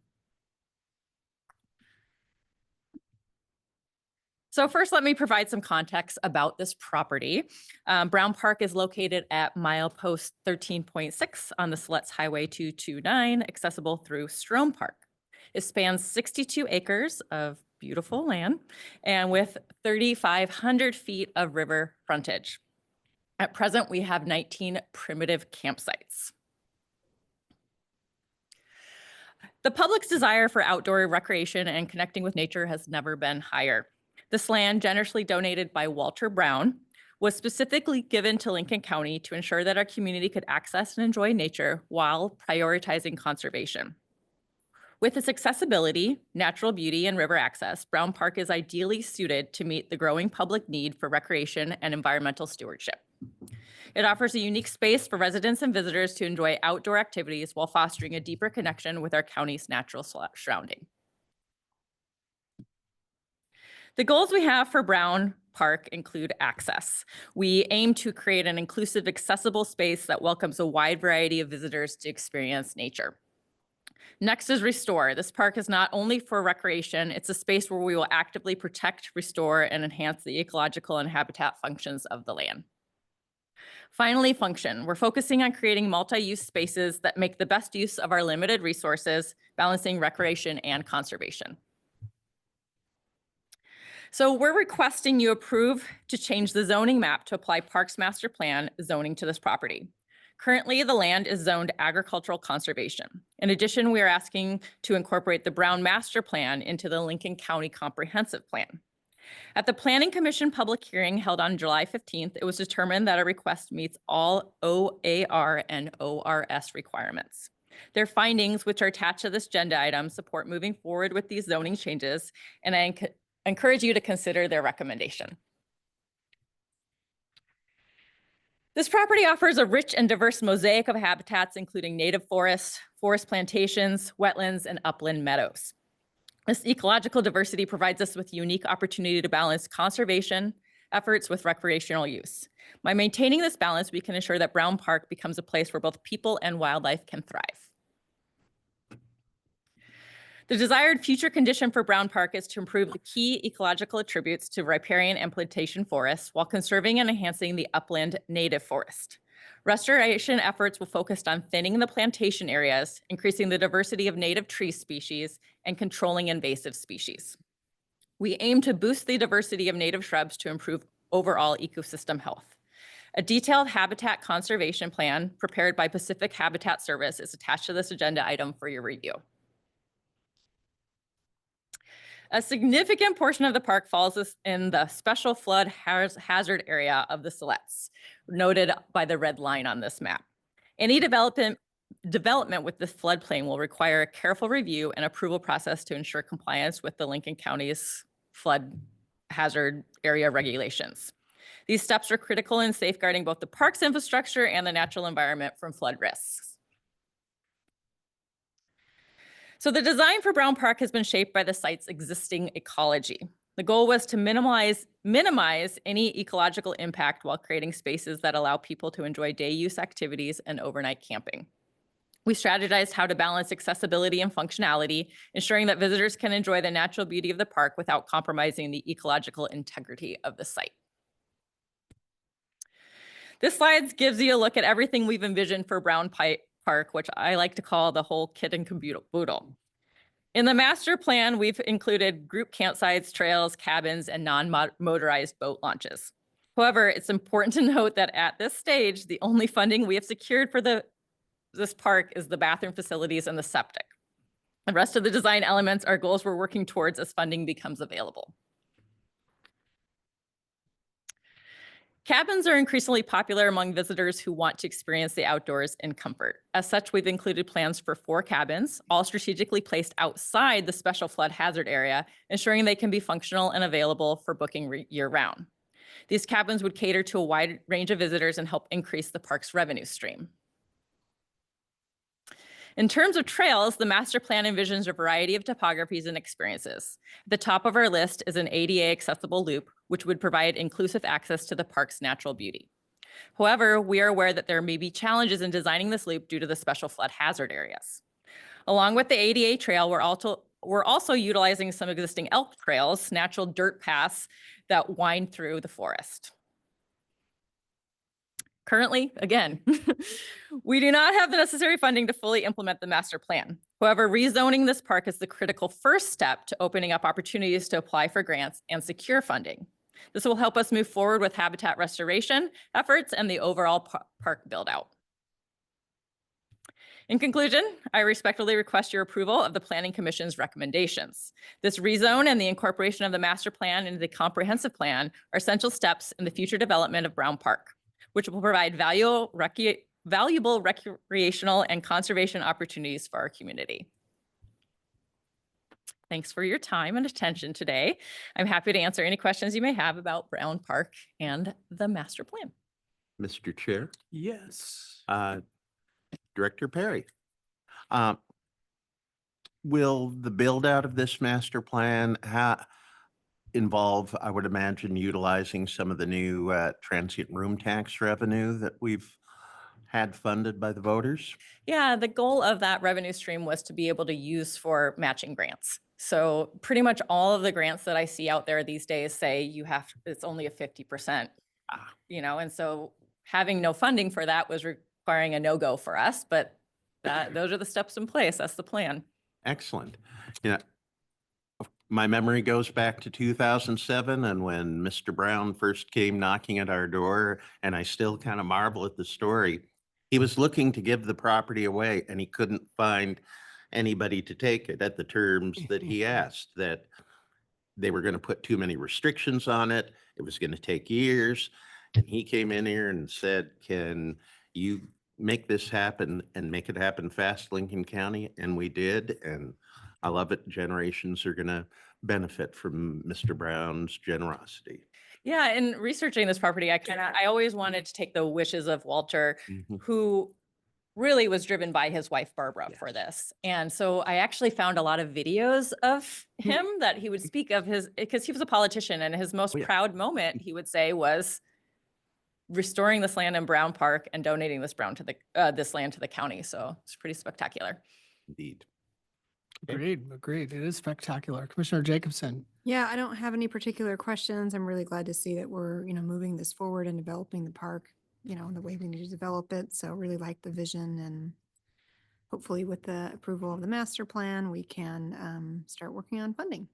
So first, let me provide some context about this property. Brown Park is located at milepost 13.6 on the Siletz Highway 229, accessible through Strome Park. It spans 62 acres of beautiful land and with 3,500 feet of river frontage. At present, we have 19 primitive campsites. The public's desire for outdoor recreation and connecting with nature has never been higher. This land, generously donated by Walter Brown, was specifically given to Lincoln County to ensure that our community could access and enjoy nature while prioritizing conservation. With its accessibility, natural beauty, and river access, Brown Park is ideally suited to meet the growing public need for recreation and environmental stewardship. It offers a unique space for residents and visitors to enjoy outdoor activities while fostering a deeper connection with our county's natural surrounding. The goals we have for Brown Park include access. We aim to create an inclusive, accessible space that welcomes a wide variety of visitors to experience nature. Next is restore. This park is not only for recreation, it's a space where we will actively protect, restore, and enhance the ecological and habitat functions of the land. Finally, function. We're focusing on creating multi-use spaces that make the best use of our limited resources, balancing recreation and conservation. So we're requesting you approve to change the zoning map to apply Parks Master Plan zoning to this property. Currently, the land is zoned agricultural conservation. In addition, we are asking to incorporate the Brown Master Plan into the Lincoln County Comprehensive Plan. At the Planning Commission public hearing held on July 15th, it was determined that a request meets all OAR and ORS requirements. Their findings, which are attached to this agenda item, support moving forward with these zoning changes, and I encourage you to consider their recommendation. This property offers a rich and diverse mosaic of habitats, including native forests, forest plantations, wetlands, and upland meadows. This ecological diversity provides us with a unique opportunity to balance conservation efforts with recreational use. By maintaining this balance, we can ensure that Brown Park becomes a place where both people and wildlife can thrive. The desired future condition for Brown Park is to improve the key ecological attributes to riparian and plantation forests while conserving and enhancing the upland native forest. Restoration efforts will focus on thinning the plantation areas, increasing the diversity of native tree species, and controlling invasive species. We aim to boost the diversity of native shrubs to improve overall ecosystem health. A detailed habitat conservation plan prepared by Pacific Habitat Service is attached to this agenda item for your review. A significant portion of the park falls in the special flood hazard area of the Silettes, noted by the red line on this map. Any development with this floodplain will require a careful review and approval process to ensure compliance with the Lincoln County's flood hazard area regulations. These steps are critical in safeguarding both the park's infrastructure and the natural environment from flood risks. So the design for Brown Park has been shaped by the site's existing ecology. The goal was to minimize any ecological impact while creating spaces that allow people to enjoy day use activities and overnight camping. We strategized how to balance accessibility and functionality, ensuring that visitors can enjoy the natural beauty of the park without compromising the ecological integrity of the site. This slide gives you a look at everything we've envisioned for Brown Park, which I like to call the whole kit and caboodle. In the master plan, we've included group campsites, trails, cabins, and non-motorized boat launches. However, it's important to note that at this stage, the only funding we have secured for this park is the bathroom facilities and the septic. The rest of the design elements are goals we're working towards as funding becomes available. Cabins are increasingly popular among visitors who want to experience the outdoors in comfort. As such, we've included plans for 4 cabins, all strategically placed outside the special flood hazard area, ensuring they can be functional and available for booking year-round. These cabins would cater to a wide range of visitors and help increase the park's revenue stream. In terms of trails, the master plan envisions a variety of topographies and experiences. At the top of our list is an ADA accessible loop, which would provide inclusive access to the park's natural beauty. However, we are aware that there may be challenges in designing this loop due to the special flood hazard areas. Along with the ADA trail, we're also utilizing some existing elk trails, natural dirt paths that wind through the forest. Currently, again, we do not have the necessary funding to fully implement the master plan. However, rezoning this park is the critical first step to opening up opportunities to apply for grants and secure funding. This will help us move forward with habitat restoration efforts and the overall park build out. In conclusion, I respectfully request your approval of the Planning Commission's recommendations. This rezone and the incorporation of the master plan into the comprehensive plan are essential steps in the future development of Brown Park, which will provide valuable recreational and conservation opportunities for our community. Thanks for your time and attention today. I'm happy to answer any questions you may have about Brown Park and the master plan. Mr. Chair, Yes. Director Perry. Will the build out of this master plan involve, I would imagine, utilizing some of the new transient room tax revenue that we've had funded by the voters? Yeah, the goal of that revenue stream was to be able to use for matching grants. So pretty much all of the grants that I see out there these days say it's only a 50%, and so having no funding for that was requiring a no-go for us, but those are the steps in place. That's the plan. Excellent. My memory goes back to 2007 and when Mr. Brown first came knocking at our door, and I still kind of marvel at the story. He was looking to give the property away and he couldn't find anybody to take it at the terms that he asked, that they were going to put too many restrictions on it. It was going to take years. And he came in here and said, can you make this happen and make it happen fast, Lincoln County? And we did. And I love it. Generations are going to benefit from Mr. Brown's generosity. Yeah, in researching this property, I always wanted to take the wishes of Walter, who really was driven by his wife, Barbara, for this. And so I actually found a lot of videos of him that he would speak of because he was a politician, and his most proud moment, he would say, was restoring this land in Brown Park and donating this land to the county. So it's pretty spectacular. Indeed. Agreed. It is spectacular. Commissioner Jacobson. Yeah, I don't have any particular questions. I'm really glad to see that we're, moving this forward and developing the park, in the way we need to develop it. So really like the vision, and hopefully with the approval of the master plan, we can start working on funding.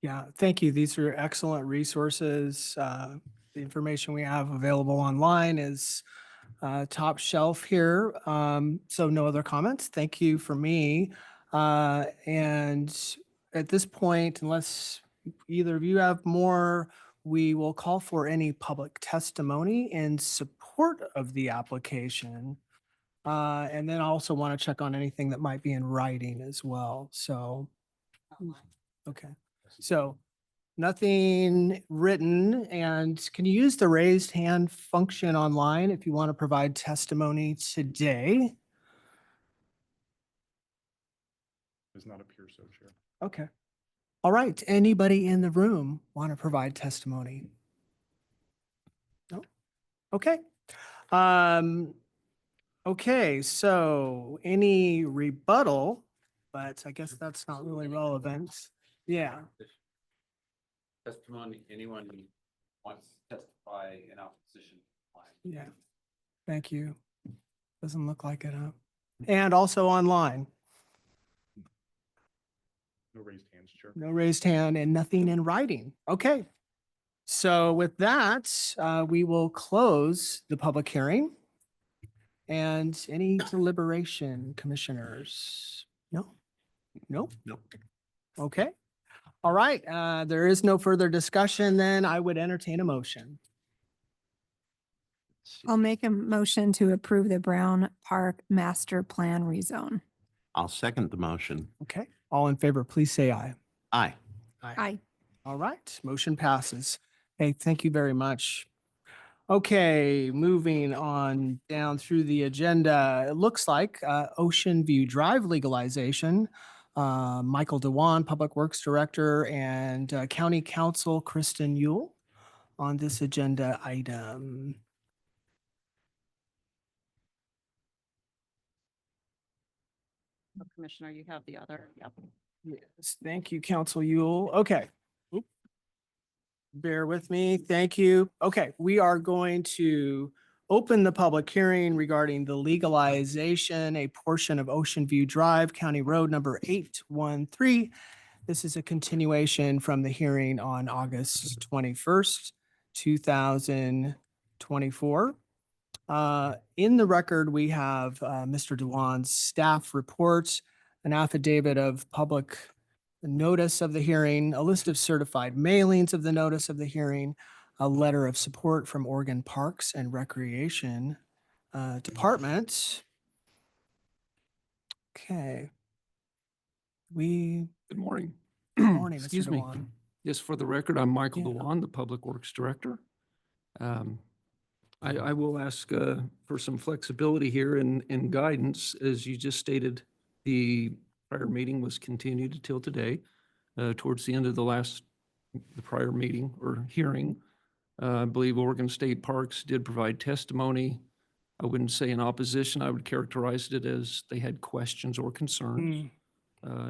Yeah, thank you. These are excellent resources. The information we have available online is top shelf here. So no other comments. Thank you for me. And at this point, unless either of you have more, we will call for any public testimony in support of the application. And then I also want to check on anything that might be in writing as well. So, okay. So nothing written. And can you use the raised hand function online if you want to provide testimony today? Does not appear so, Chair. Okay. All right. Anybody in the room want to provide testimony? No? Okay. Okay, so any rebuttal, but I guess that's not really relevant. Yeah. Testimony, anyone who wants to testify in opposition. Yeah. Thank you. Doesn't look like it, huh? And also online. No raised hands, Chair. No raised hand and nothing in writing. Okay. So with that, we will close the public hearing. And any deliberation, commissioners? No? No? Nope. Okay. All right. There is no further discussion. Then I would entertain a motion. I'll make a motion to approve the Brown Park Master Plan rezone. I'll second the motion. Okay. All in favor, please say aye. Aye. Aye. All right. Motion passes. Hey, thank you very much. Okay, moving on down through the agenda. It looks like Ocean View Drive legalization. Michael Dewan, Public Works Director, and County Counsel Kristen Yule on this agenda item. Commissioner, you have the other. Yep. Yes, thank you, Counsel Yule. Okay. Oop. Bear with me. Thank you. Okay, we are going to open the public hearing regarding the legalization, a portion of Ocean View Drive, County Road number 813. This is a continuation from the hearing on August 21st, 2024. In the record, we have Mr. Dewan's staff report, an affidavit of public notice of the hearing, a list of certified mailings of the notice of the hearing, a letter of support from Oregon Parks and Recreation Department. Okay. Good morning. Morning, Mr. Excuse me. Dewan. Just for the record, I'm Michael Yeah. Dewan, the Public Works Director. I will ask for some flexibility here and guidance. As you just stated, the prior meeting was continued until today. Towards the end of the prior meeting or hearing, I believe Oregon State Parks did provide testimony. I wouldn't say in opposition. I would characterize it as they had questions or concerns.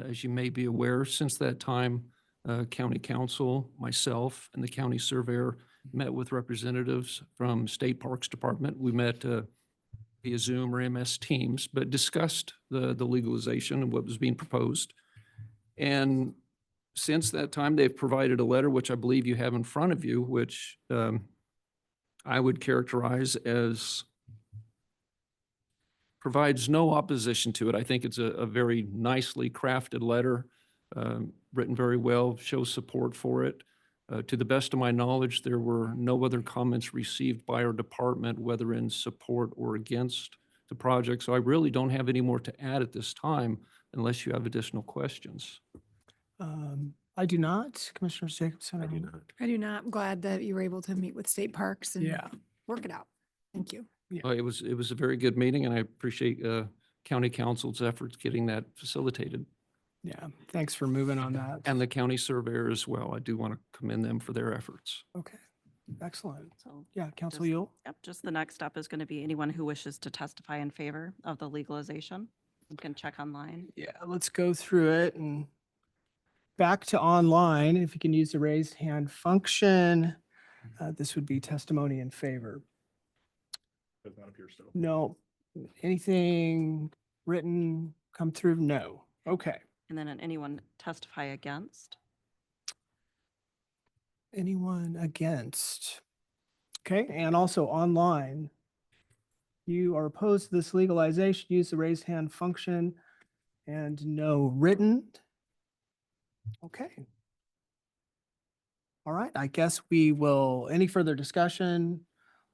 As you may be aware, since that time, County Council, myself, and the county surveyor met with representatives from State Parks Department. We met via Zoom or MS Teams, but discussed the legalization and what was being proposed. And since that time, they've provided a letter, which I believe you have in front of you, which I would characterize as provides no opposition to it. I think it's a very nicely crafted letter, written very well, shows support for it. To the best of my knowledge, there were no other comments received by our department, whether in support or against the project. So I really don't have any more to add at this time unless you have additional questions. I do not, Commissioner Jacobson. I do not. I do not. I'm glad that you were able to meet with state parks and Yeah. work it out. Thank you. It was a very good meeting, and I appreciate county council's efforts getting that facilitated. Yeah, thanks for moving on that. And the county surveyor as well. I do want to commend them for their efforts. Okay, excellent. So Yeah, Council just- Yule? Yep, just the next step is going to be anyone who wishes to testify in favor of the legalization. You can check online. Yeah, let's go through it and back to online. If you can use the raised hand function, this would be testimony in favor. Does not appear so. No. Anything written come through? No. Okay. And then anyone testify against. Anyone against? Okay, and also online. You are opposed to this legalization, use the raised hand function, and no written. Okay. All right, I guess we will, any further discussion?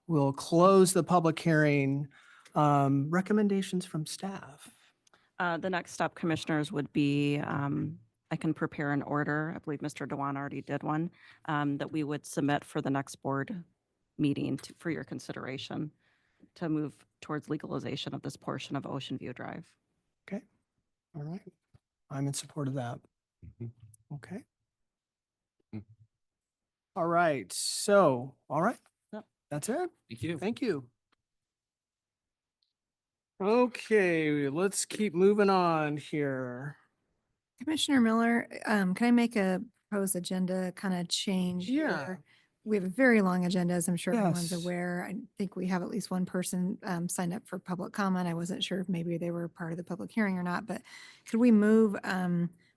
We'll close the public hearing. Recommendations from staff. The next step, commissioners, would be, I can prepare an order. I believe Mr. Dewan already did one, that we would submit for the next board meeting for your consideration to move towards legalization of this portion of Ocean View Drive. Okay, all right. I'm in support of that. Okay. All right, so, all right. Yep. That's it. Thank you. Thank you. Okay, let's keep moving on here. Commissioner Miller, can I make a proposed agenda kind of change? Yeah. here? We have a very long agenda, as I'm sure everyone's Yes. aware. I think we have at least one person signed up for public comment. I wasn't sure if maybe they were part of the public hearing or not, but could we move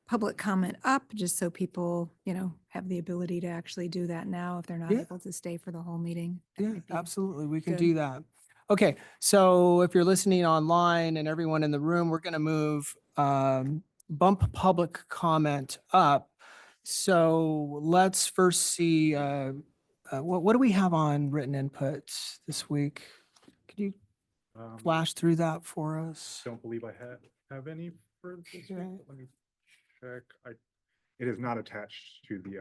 public comment up just so people, have the ability to actually do that now if they're not Yeah. able to stay for the whole meeting? That Yeah, might be absolutely. We can good. do that. Okay, so if you're listening online and everyone in the room, we're going to move bump public comment up. So let's first see, what do we have on written inputs this week? Could you flash through that for us? Don't believe I have any for this week, Okay. but let me check. It is not attached to the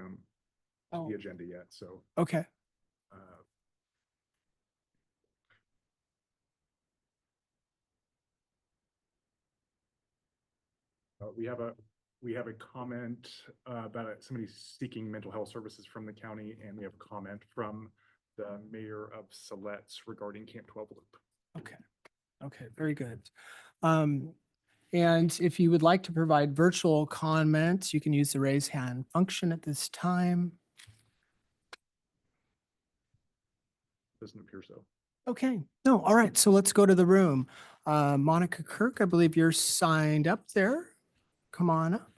Oh. agenda yet, so. Okay, uh, we have a comment about somebody seeking mental health services from the county, and we have a comment from the mayor of Siletz regarding Camp 12 Loop. okay, very good. And if you would like to provide virtual comments, you can use the raise hand function at this time. Doesn't appear so. Okay, no, all right, so let's go to the room. Monica Kirk, I believe you're signed up there. Come on up.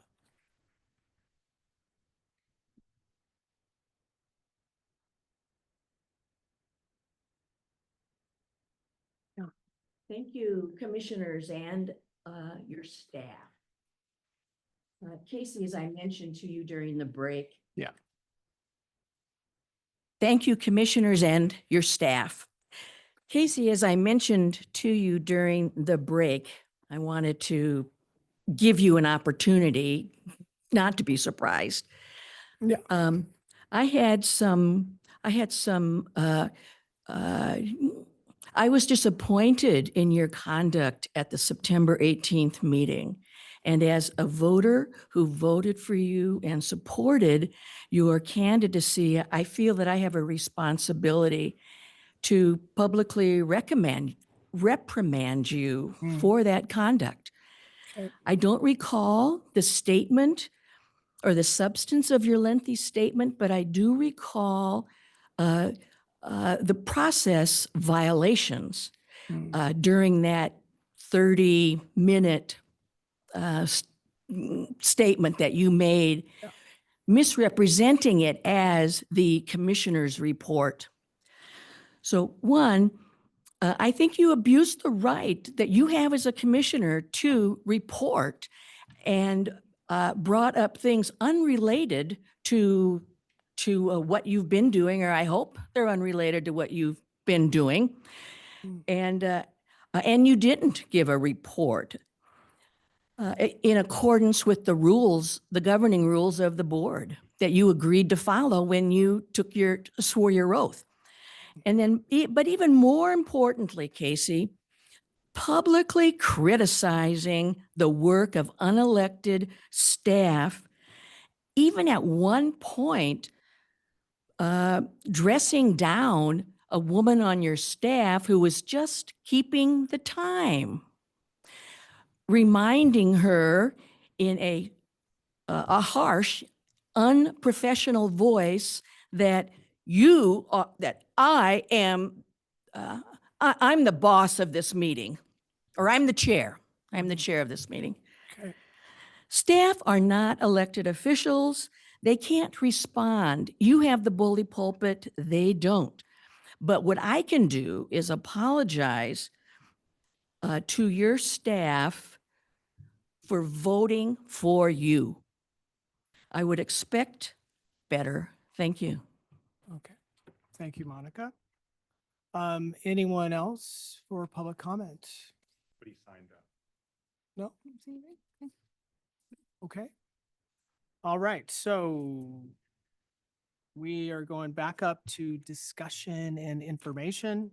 Thank you, commissioners and your staff. Casey, as I mentioned to you during the break. Yeah. Thank you, commissioners and your staff. Casey, as I mentioned to you during the break, I wanted to give you an opportunity not to be surprised. Yeah. I was disappointed in your conduct at the September 18th meeting. And as a voter who voted for you and supported your candidacy, I feel that I have a responsibility to publicly reprimand you for that conduct. Okay. I don't recall the statement or the substance of your lengthy statement, but I do recall the process violations during that 30-minute statement that you made, misrepresenting it as the commissioner's report. So one, I think you abused the right that you have as a commissioner to report and brought up things unrelated to what you've been doing, or I hope they're unrelated to what you've been doing. And you didn't give a report in accordance with the rules, the governing rules of the board that you agreed to follow when you swore your oath. And then, but even more importantly, Casey, publicly criticizing the work of unelected staff, even at one point, dressing down a woman on your staff who was just keeping the time, reminding her in a harsh, unprofessional voice that I'm the boss of this meeting, or I'm the chair. I'm the chair of this meeting. Okay. Staff are not elected officials. They can't respond. You have the bully pulpit, they don't. But what I can do is apologize to your staff for voting for you. I would expect better. Thank you. Okay. Thank you, Monica. Anyone else for public comment? But he signed up. No? Okay. All right, so we are going back up to discussion and information.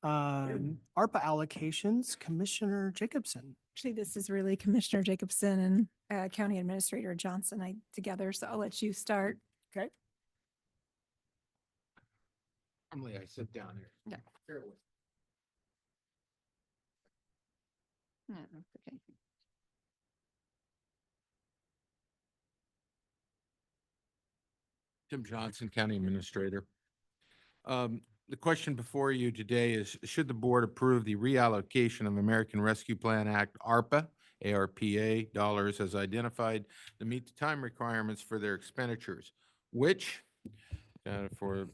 ARPA allocations, Commissioner Jacobson. Actually, this is really Commissioner Jacobson and County Administrator Johnson together, so I'll let you start. Okay. Normally I sit down here. Yeah. Bear with me. Okay. Tim Johnson, County Administrator. The question before you today is, should the board approve the reallocation of American Rescue Plan Act, ARPA dollars as identified to meet the time requirements for their expenditures, which, for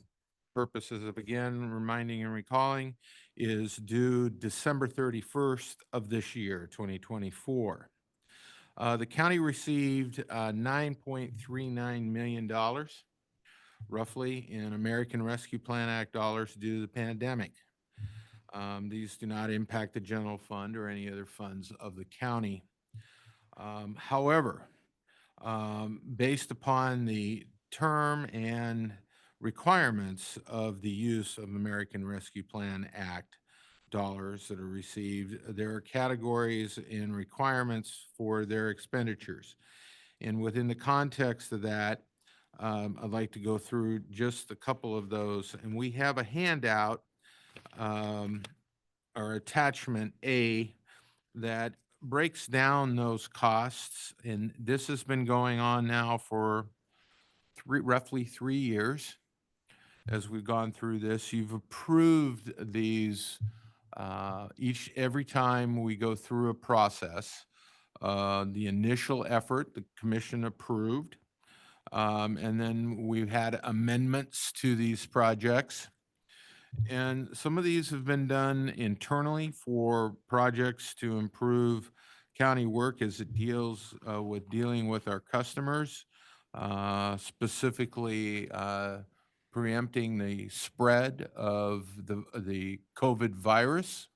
purposes of again reminding and recalling, is due December 31st of this year, 2024. The county received $9.39 million roughly in American Rescue Plan Act dollars due to the pandemic. These do not impact the general fund or any other funds of the county. However, based upon the term and requirements of the use of American Rescue Plan Act dollars that are received, there are categories and requirements for their expenditures. And within the context of that, I'd like to go through just a couple of those. And we have a handout or attachment A that breaks down those costs. And this has been going on now for roughly 3 years. As we've gone through this, you've approved these every time we go through a process. The initial effort, the commission approved. And then we've had amendments to these projects. And some of these have been done internally for projects to improve county work as it deals with dealing with our customers, specifically preempting the spread of the COVID virus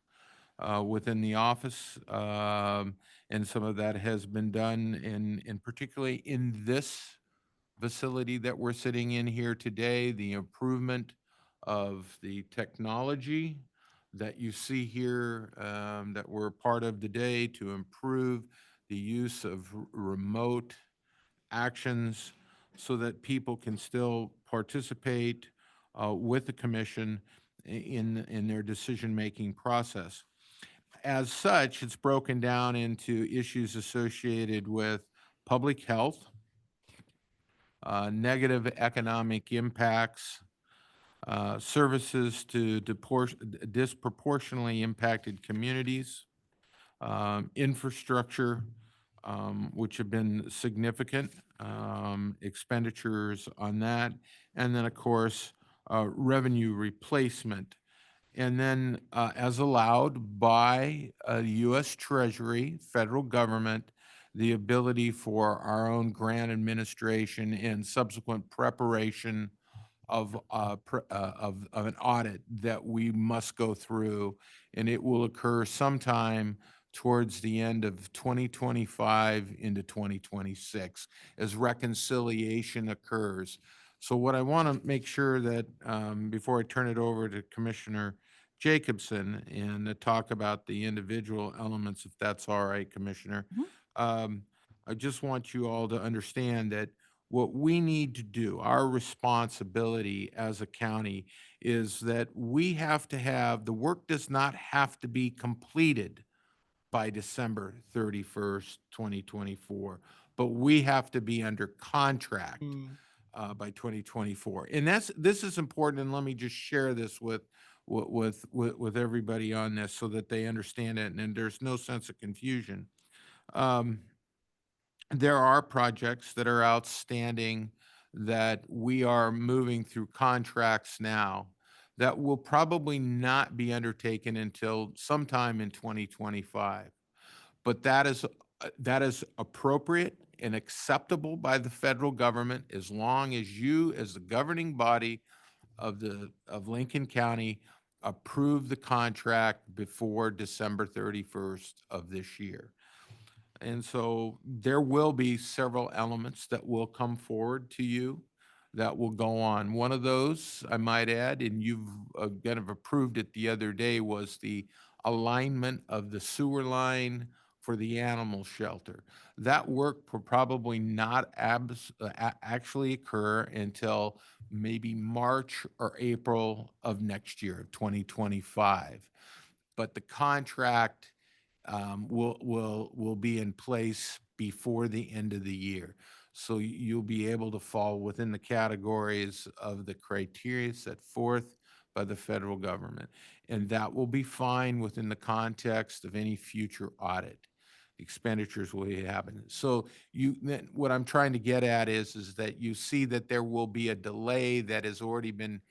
within the office. And some of that has been done in particularly in this facility that we're sitting in here today, the improvement of the technology that you see here that we're part of today to improve the use of remote actions so that people can still participate with the commission in their decision-making process. As such, it's broken down into issues associated with public health, negative economic impacts, services to disproportionately impacted communities, infrastructure, which have been significant expenditures on that, and then, of course, revenue replacement. And then, as allowed by the U.S. Treasury, federal government, the ability for our own grant administration and subsequent preparation of an audit that we must go through, and it will occur sometime towards the end of 2025 into 2026 as reconciliation occurs. So what I want to make sure that before I turn it over to Commissioner Jacobson and to talk about the individual elements, if that's all right, Commissioner, I just want you all to understand that what we need to do, our responsibility as a county, is that we have to have, the work does not have to be completed by December 31st, 2024, but we have to be under contract by 2024. And this is important, and let me just share this with everybody on this so that they understand it, and there's no sense of confusion. There are projects that are outstanding that we are moving through contracts now that will probably not be undertaken until sometime in 2025. But that is appropriate and acceptable by the federal government as long as you, as the governing body of Lincoln County, approve the contract before December 31st of this year. And so there will be several elements that will come forward to you that will go on. One of those, I might add, and you've kind of approved it the other day, was the alignment of the sewer line for the animal shelter. That work will probably not actually occur until maybe March or April of next year, 2025. But the contract will be in place before the end of the year. So you'll be able to fall within the categories of the criteria set forth by the federal government. And that will be fine within the context of any future audit. Expenditures will happen. So what I'm trying to get at is that you see that there will be a delay that has already been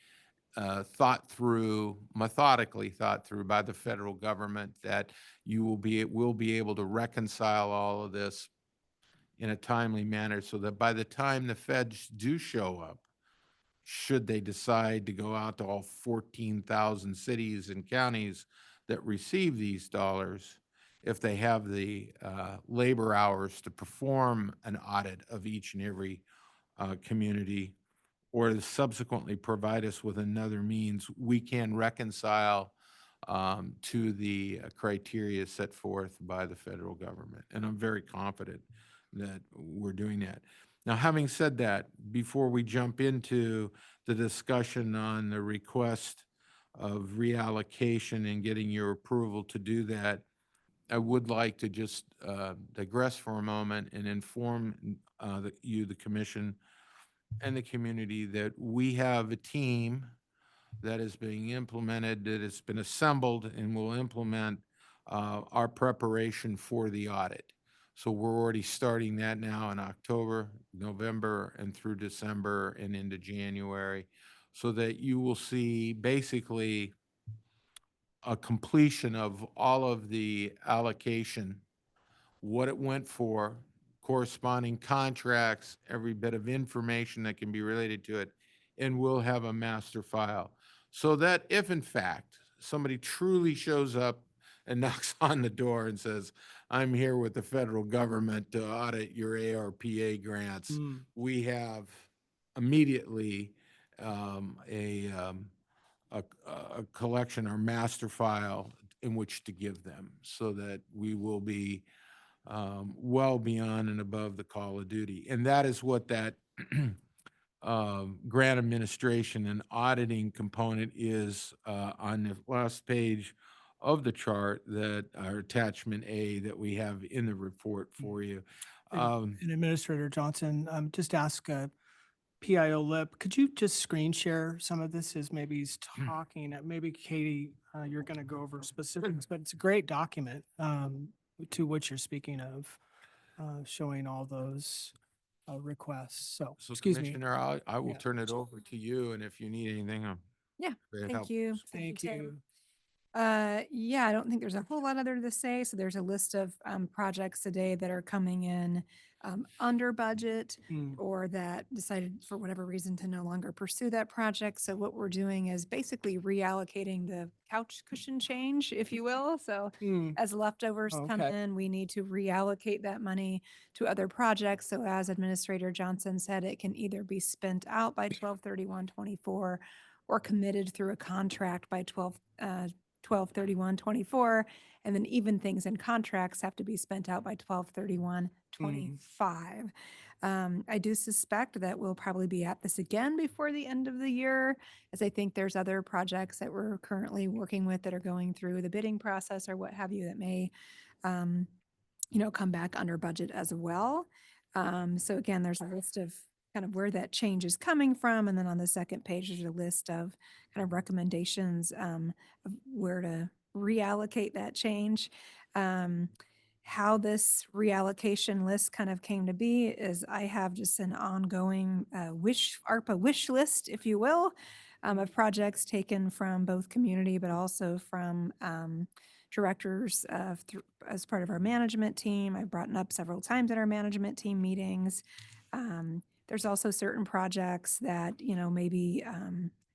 methodically thought through by the federal government, that will be able to reconcile all of this in a timely manner so that by the time the feds do show up, should they decide to go out to all 14,000 cities and counties that receive these dollars, if they have the labor hours to perform an audit of each and every community, or to subsequently provide us with another means, we can reconcile to the criteria set forth by the federal government. And I'm very confident that we're doing that. Now, having said that, before we jump into the discussion on the request of reallocation and getting your approval to do that, I would like to just digress for a moment and inform the commission, and the community, that we have a team that is being implemented, that has been assembled and will implement our preparation for the audit. So we're already starting that now in October, November, and through December and into January. so that you will see basically a completion of all of the allocation, what it went for, corresponding contracts, every bit of information that can be related to it, and we'll have a master file. So that if in fact somebody truly shows up and knocks on the door and says, I'm here with the federal government to audit your ARPA grants, Mm. we have immediately a collection or master file in which to give them, so that we will be well beyond and above the call of duty. And that is what that grant administration and auditing component is on the last page of the chart, that our attachment A that we have in the report for you. And Administrator Johnson, just ask PIO Lip, could you just screen share some of this as maybe he's talking? Maybe Katie, you're going to go over specifics, but it's a great document to what you're speaking of, showing all those requests. So, So excuse me. Commissioner, I will Yeah. turn it over to you, and if you need anything, I'm Yeah, very thank helpful. you. Thank Tim. you. Yeah, I don't think there's a whole lot other to say. So there's a list of projects today that are coming in under budget Mm. or that decided for whatever reason to no longer pursue that project. So what we're doing is basically reallocating the couch cushion change, if you will. So Mm. as leftovers come Okay. in, we need to reallocate that money to other projects. So as Administrator Johnson said, it can either be spent out by 12/31/24 or committed through a contract by 12/31/24, and then even things in contracts have to be spent out by 12/31/25. I do suspect that we'll probably be at this again before the end of the year, as I think there's other projects that we're currently working with that are going through the bidding process or what have you that may, come back under budget as well. So again, there's a list of kind of where that change is coming from. And then on the second page, there's a list of kind of recommendations of where to reallocate that change. How this reallocation list kind of came to be is I have just an ongoing ARPA wish list, if you will, of projects taken from both community, but also from directors as part of our management team. I've brought it up several times at our management team meetings. There's also certain projects that, maybe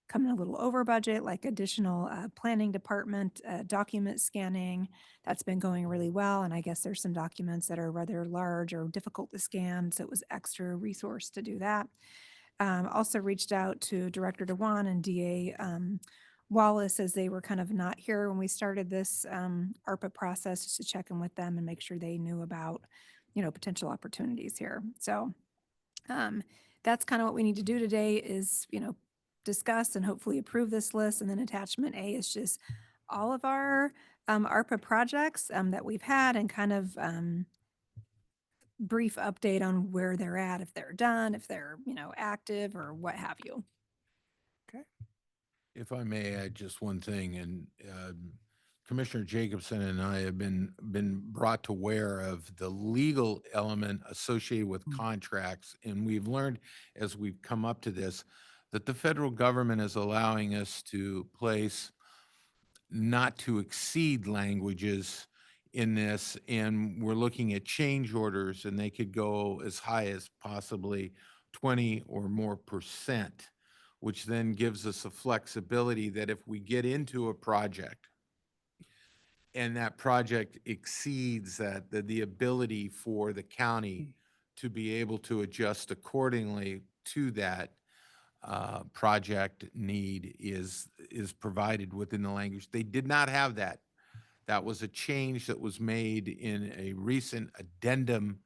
come in a little over budget, like additional planning department document scanning. That's been going really well. And I guess there's some documents that are rather large or difficult to scan. So it was extra resource to do that. Also reached out to Director Dewan and DA Wallace, as they were kind of not here when we started this ARPA process, just to check in with them and make sure they knew about, potential opportunities here. So that's kind of what we need to do today is, discuss and hopefully approve this list. And then attachment A is just all of our ARPA projects that we've had and kind of brief update on where they're at, if they're done, if they're, active or what have you. If I may add just one thing, and Commissioner Jacobson and I have been brought to aware of the legal element associated with contracts, and we've learned as we've come up to this that the federal government is allowing us to place not to exceed languages in this, and we're looking at change orders, and they could go as high as possibly 20 or more percent, which then gives us a flexibility that if we get into a project and that project exceeds that, the ability for the county to be able to adjust accordingly to that project need is provided within the language. They did not have that. That was a change that was made in a recent addendum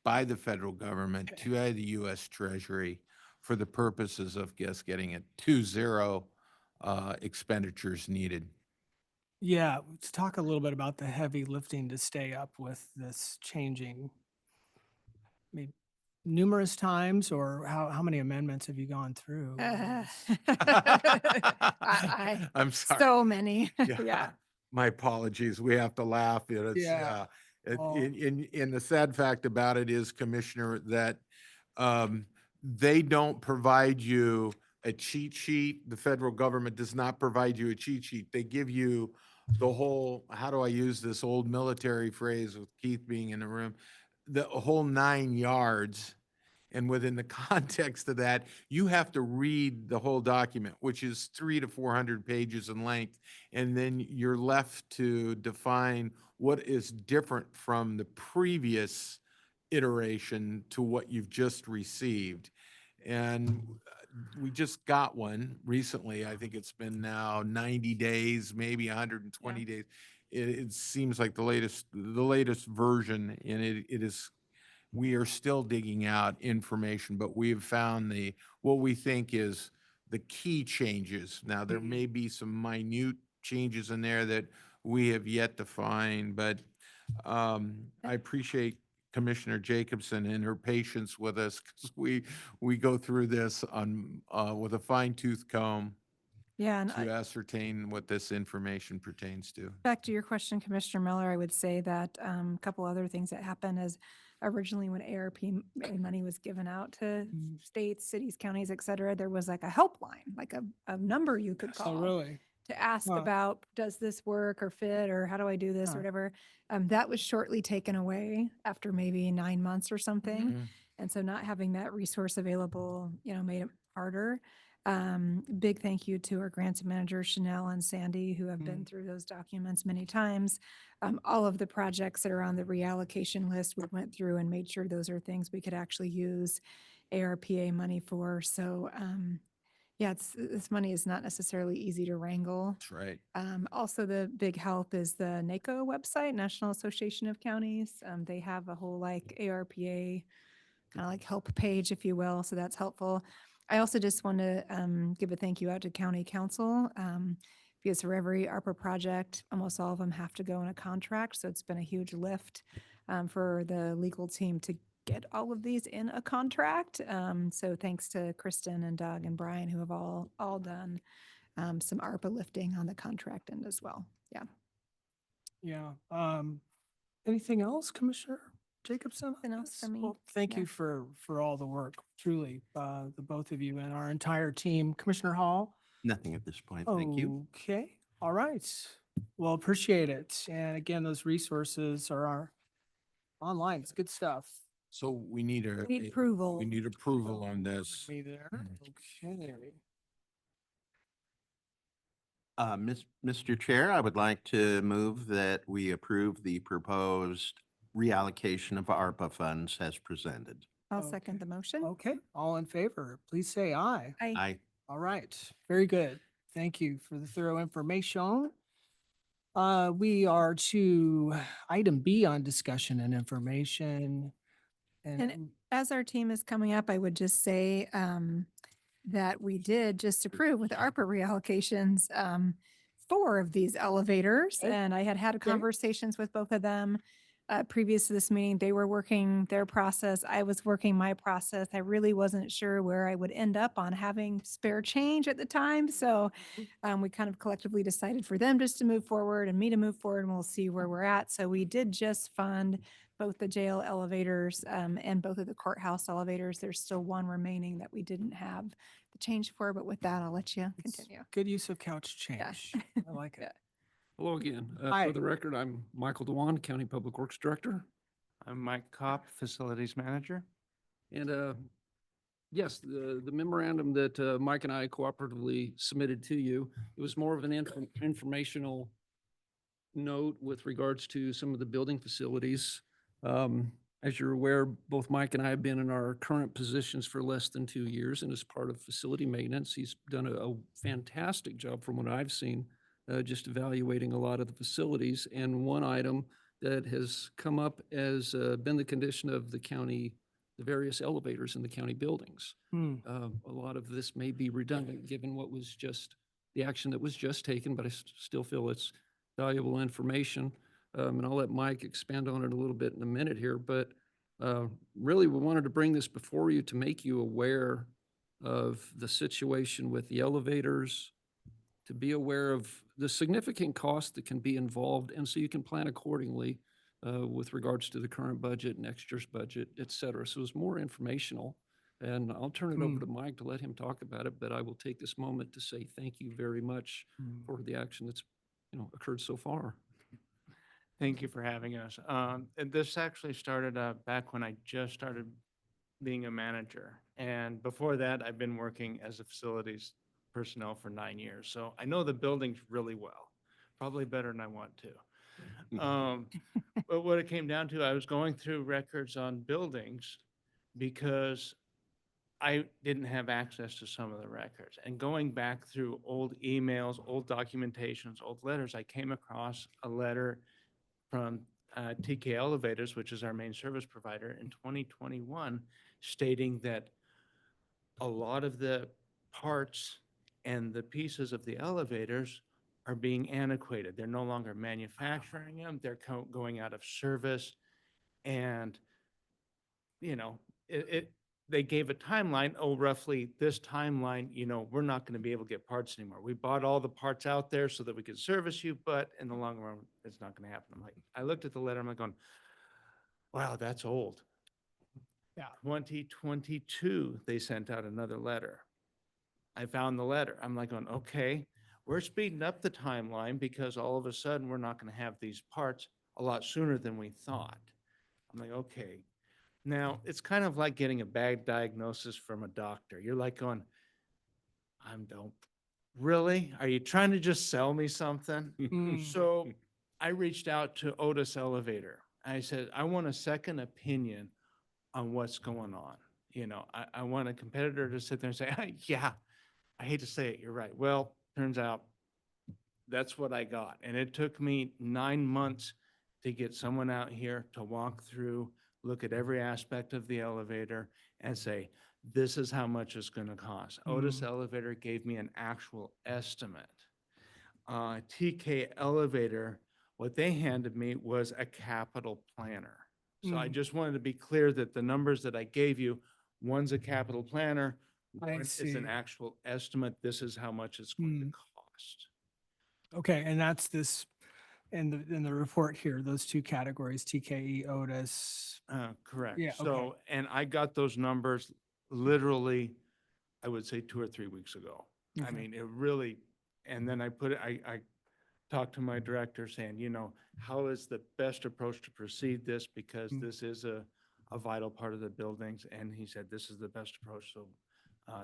by the federal government to the U.S. Treasury for the purposes of getting it to zero expenditures needed. Yeah, let's talk a little bit about the heavy lifting to stay up with this changing. I mean, numerous times, or how many amendments have you gone through? I'm sorry. So many. Yeah. My apologies. We have to laugh. Yeah. In the sad fact about it is, Commissioner, that they don't provide you a cheat sheet. The federal government does not provide you a cheat sheet. They give you the whole, how do I use this old military phrase with Keith being in the room? The whole 9 yards. And within the context of that, you have to read the whole document, which is 300 to 400 pages in length. And then you're left to define what is different from the previous iteration to what you've just received. And we just got one recently. I think it's been now 90 days, maybe 120 days. It seems like the latest version, and it is, we are still digging out information, but we have found what we think is the key changes. Now, there may be some minute changes in there that we have yet to find, but I appreciate Commissioner Jacobson and her patience with us, because we go through this on with a fine tooth comb Yeah, and to ascertain what this information pertains to. back to your question, Commissioner Miller, I would say that a couple other things that happened is originally when money was given out to states, cities, counties, et cetera, there was like a helpline, like a number you could Oh, call really? to ask Huh. about, does this work or fit, or how do I do this Huh. or whatever. That was shortly taken away after maybe 9 months or something. Mhm. And so not having that resource available, made it harder. Big thank you to our grants manager, Chanel and Sandy, who have been through those documents many times. All of the projects that are on the reallocation list, we went through and made sure those are things we could actually use ARPA money for. So, yeah, this money is not necessarily easy to wrangle. That's right. Also, the big help is the NACO website, National Association of Counties. They have a whole like ARPA kind of like help page, if you will. So that's helpful. I also just want to give a thank you out to County Council because for every ARPA project, almost all of them have to go in a contract. So it's been a huge lift for the legal team to get all of these in a contract. So thanks to Kristen and Doug and Brian, who have all done some ARPA lifting on the contract end as well. Yeah. Yeah. Anything else, Commissioner Jacobson? Nothing else from me. Well, thank Yeah. you for all the work, truly, the both of you and our entire team. Commissioner Hall? Nothing at this point. Thank you. Okay, all right. Well, appreciate it. And again, those resources are online. It's good stuff. So we need We need approval. We need approval on this. Me there. Okay. Mr. Chair, I would like to move that we approve the proposed reallocation of ARPA funds as presented. I'll second the motion. Okay, all in favor, please say aye. Aye. Aye. All right, very good. Thank you for the thorough information. We are to item B on discussion and information. And as our team is coming up, I would just say that we did just approve with ARPA reallocations 4 of these elevators. Okay. And I had conversations with both of them previous to this meeting. They were working their process. I was working my process. I really wasn't sure where I would end up on having spare change at the time. So we kind of collectively decided for them just to move forward and me to move forward, and we'll see where we're at. So we did just fund both the jail elevators and both of the courthouse elevators. There's still one remaining that we didn't have the change for, but with that, I'll let you continue. Good use of couch change. I like it. Hello again. Hi. For the record, I'm Michael Dewan, County Public Works Director. I'm Mike Kopp, Facilities Manager. And yes, the memorandum that Mike and I cooperatively submitted to you, it was more of an informational note with regards to some of the building facilities. As you're aware, both Mike and I have been in our current positions for less than 2 years, and as part of facility maintenance, he's done a fantastic job from what I've seen, just evaluating a lot of the facilities. And one item that has come up as been the condition of the county, the various elevators in the county buildings. A lot of this may be redundant given what was just the action that was just taken, but I still feel it's valuable information. And I'll let Mike expand on it a little bit in a minute here, but really we wanted to bring this before you to make you aware of the situation with the elevators, to be aware of the significant cost that can be involved, and so you can plan accordingly with regards to the current budget, next year's budget, et cetera. So it's more informational And I'll turn it over Hmm. to Mike to let him talk about it, but I will take this moment to say thank you very much for the action that's, occurred so far. Thank you for having us. And this actually started back when I just started being a manager. And before that, I've been working as a facilities personnel for 9 years. So I know the buildings really well, probably better than I want to. But what it came down to, I was going through records on buildings because I didn't have access to some of the records. And going back through old emails, old documentations, old letters, I came across a letter from TK Elevators, which is our main service provider, in 2021, stating that a lot of the parts and the pieces of the elevators are being antiquated. They're no longer manufacturing them. They're going out of service. And, they gave a timeline, roughly this timeline, we're not going to be able to get parts anymore. We bought all the parts out there so that we could service you, but in the long run, it's not going to happen. I looked at the letter, I'm like going, wow, that's old. Yeah. 2022, they sent out another letter. I found the letter. I'm like going, okay, we're speeding up the timeline because all of a sudden we're not going to have these parts a lot sooner than we thought. I'm like, okay. Now, it's kind of like getting a bad diagnosis from a doctor. You're like going, really? Are you trying to just sell me something? So I reached out to Otis Elevator. I said, I want a second opinion on what's going on. I want a competitor to sit there and say, yeah, I hate to say it, you're right. Well, turns out that's what I got. And it took me 9 months to get someone out here to walk through, look at every aspect of the elevator and say, this is how much it's going to cost. Otis Elevator gave me an actual estimate. TK Elevator, what they handed me was a capital planner. So I just wanted to be clear that the numbers that I gave you, one's a capital planner, one is see. an actual estimate. This is how much it's going to cost. Okay, and that's this, in the report here, those two categories, TKE, Otis. Correct. Yeah, So, okay. and I got those numbers literally, I would say 2 or 3 weeks ago. I Okay. mean, it really, and then I talked to my director saying, how is the best approach to proceed this? Because this is a vital part of the buildings. And he said, this is the best approach. So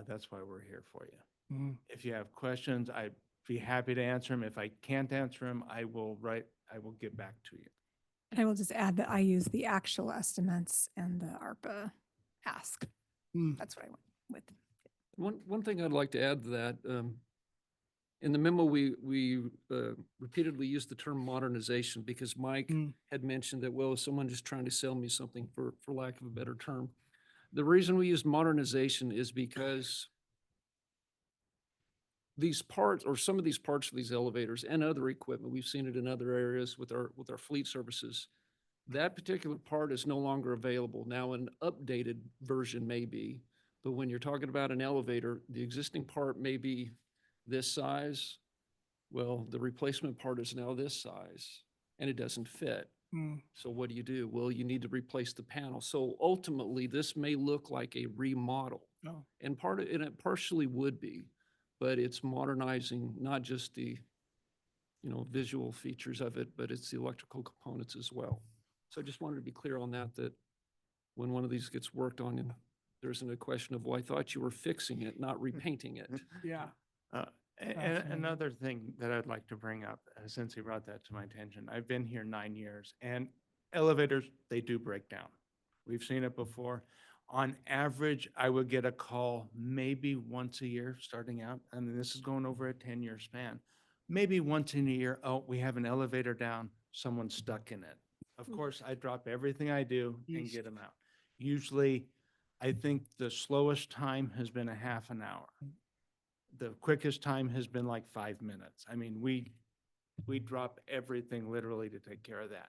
that's why we're here for you. If you have questions, I'd be happy to answer them. If I can't answer them, I will get back to you. And I will just add that I use the actual estimates and the ARPA ask. That's what I went with. One thing I'd like to add to that, in the memo, we repeatedly used the term modernization because Mike had mentioned that, well, is someone just trying to sell me something for lack of a better term. The reason we use modernization is because these parts, or some of these parts of these elevators and other equipment, we've seen it in other areas with our fleet services. That particular part is no longer available. Now, an updated version may be, but when you're talking about an elevator, the existing part may be this size. Well, the replacement part is now this size and it doesn't fit. So what do? Well, you need to replace the panel. So ultimately, this may look like a remodel. Oh. And it partially would be, but it's modernizing not just the, visual features of it, but it's the electrical components as well. So I just wanted to be clear on that when one of these gets worked on, and there isn't a question of, well, I thought you were fixing it, not repainting it. Yeah. And another thing that I'd like to bring up, since he brought that to my attention, I've been here 9 years, and elevators, they do break down. We've seen it before. On average, I would get a call maybe once a year starting out. I mean, this is going over a 10-year span. Maybe once in a year, oh, we have an elevator down, someone's stuck in it. Of course, I drop everything I do and get them out. Usually, I think the slowest time has been a half an hour. The quickest time has been like 5 minutes. I mean, we drop everything literally to take care of that.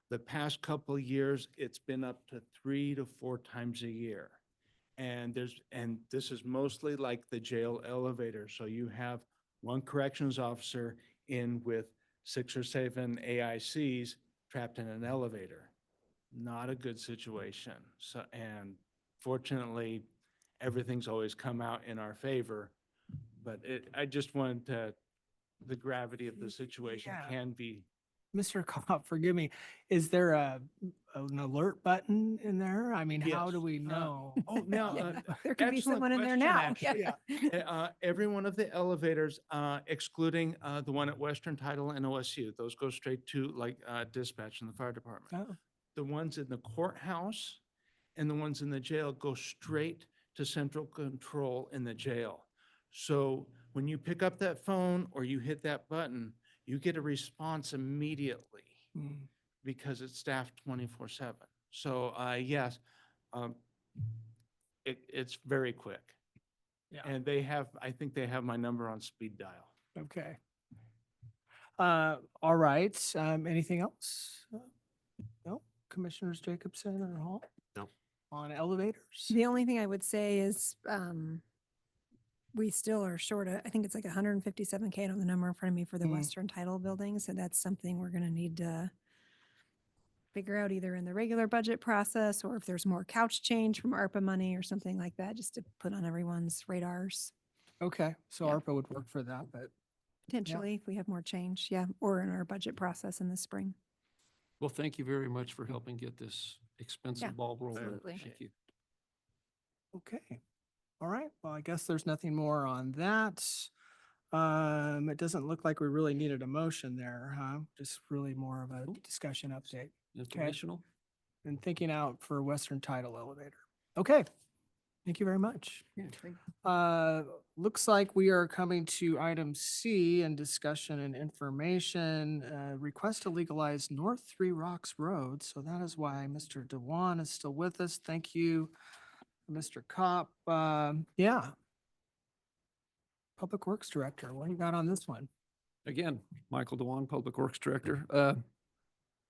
The past couple of years, it's been up to 3 to 4 times a year. And this is mostly like the jail elevator. So you have one corrections officer in with 6 or 7 AICs trapped in an elevator. Not a good situation. So, and fortunately, everything's always come out in our favor. But I just wanted to, the gravity of the situation Yeah. can be. Mr. Cobb, forgive me, is there an alert button in there? I mean, how Yes. do we know? Oh, now, There could be excellent someone in there question, now. actually. Every one of the elevators, excluding the one at Western Title and OSU, those go straight to like dispatch in the fire department. Oh, The ones in the courthouse and the ones in the jail go straight to central control in the jail. So when you pick up that phone or you hit that button, you get a response immediately mm, because it's staffed 24/7. So yes, um, it's very quick. yeah, And I think they have my number on speed dial. okay. All right, anything else? No, Commissioners Jacobson or Hall? No. On elevators? The only thing I would say is, we still are short of, I think it's like 157K, I don't have the number in front of me for the Mm. Western Title building. So that's something we're gonna need to figure out either in the regular budget process or if there's more couch change from ARPA money or something like that, just to put on everyone's radars. Okay, so Yeah. ARPA would work for that, but Potentially, if we have more change, yeah, or in our budget process in the spring. Well, thank you very much for helping get this expensive ball rolling. absolutely. Thank you. okay. All right, well, I guess there's nothing more on that. It doesn't look like we really needed a motion there, huh? Just really more of a discussion update. Informational? And thinking out for Western Title Elevator. Okay, thank you very much. Looks like we are coming to item C in discussion and information, request to legalize North Three Rocks Road. So that is why Mr. Dewan is still with us. Thank you, Mr. Kopp. Yeah. Public Works Director, what do you got on this one? Again, Michael Dewan, Public Works Director.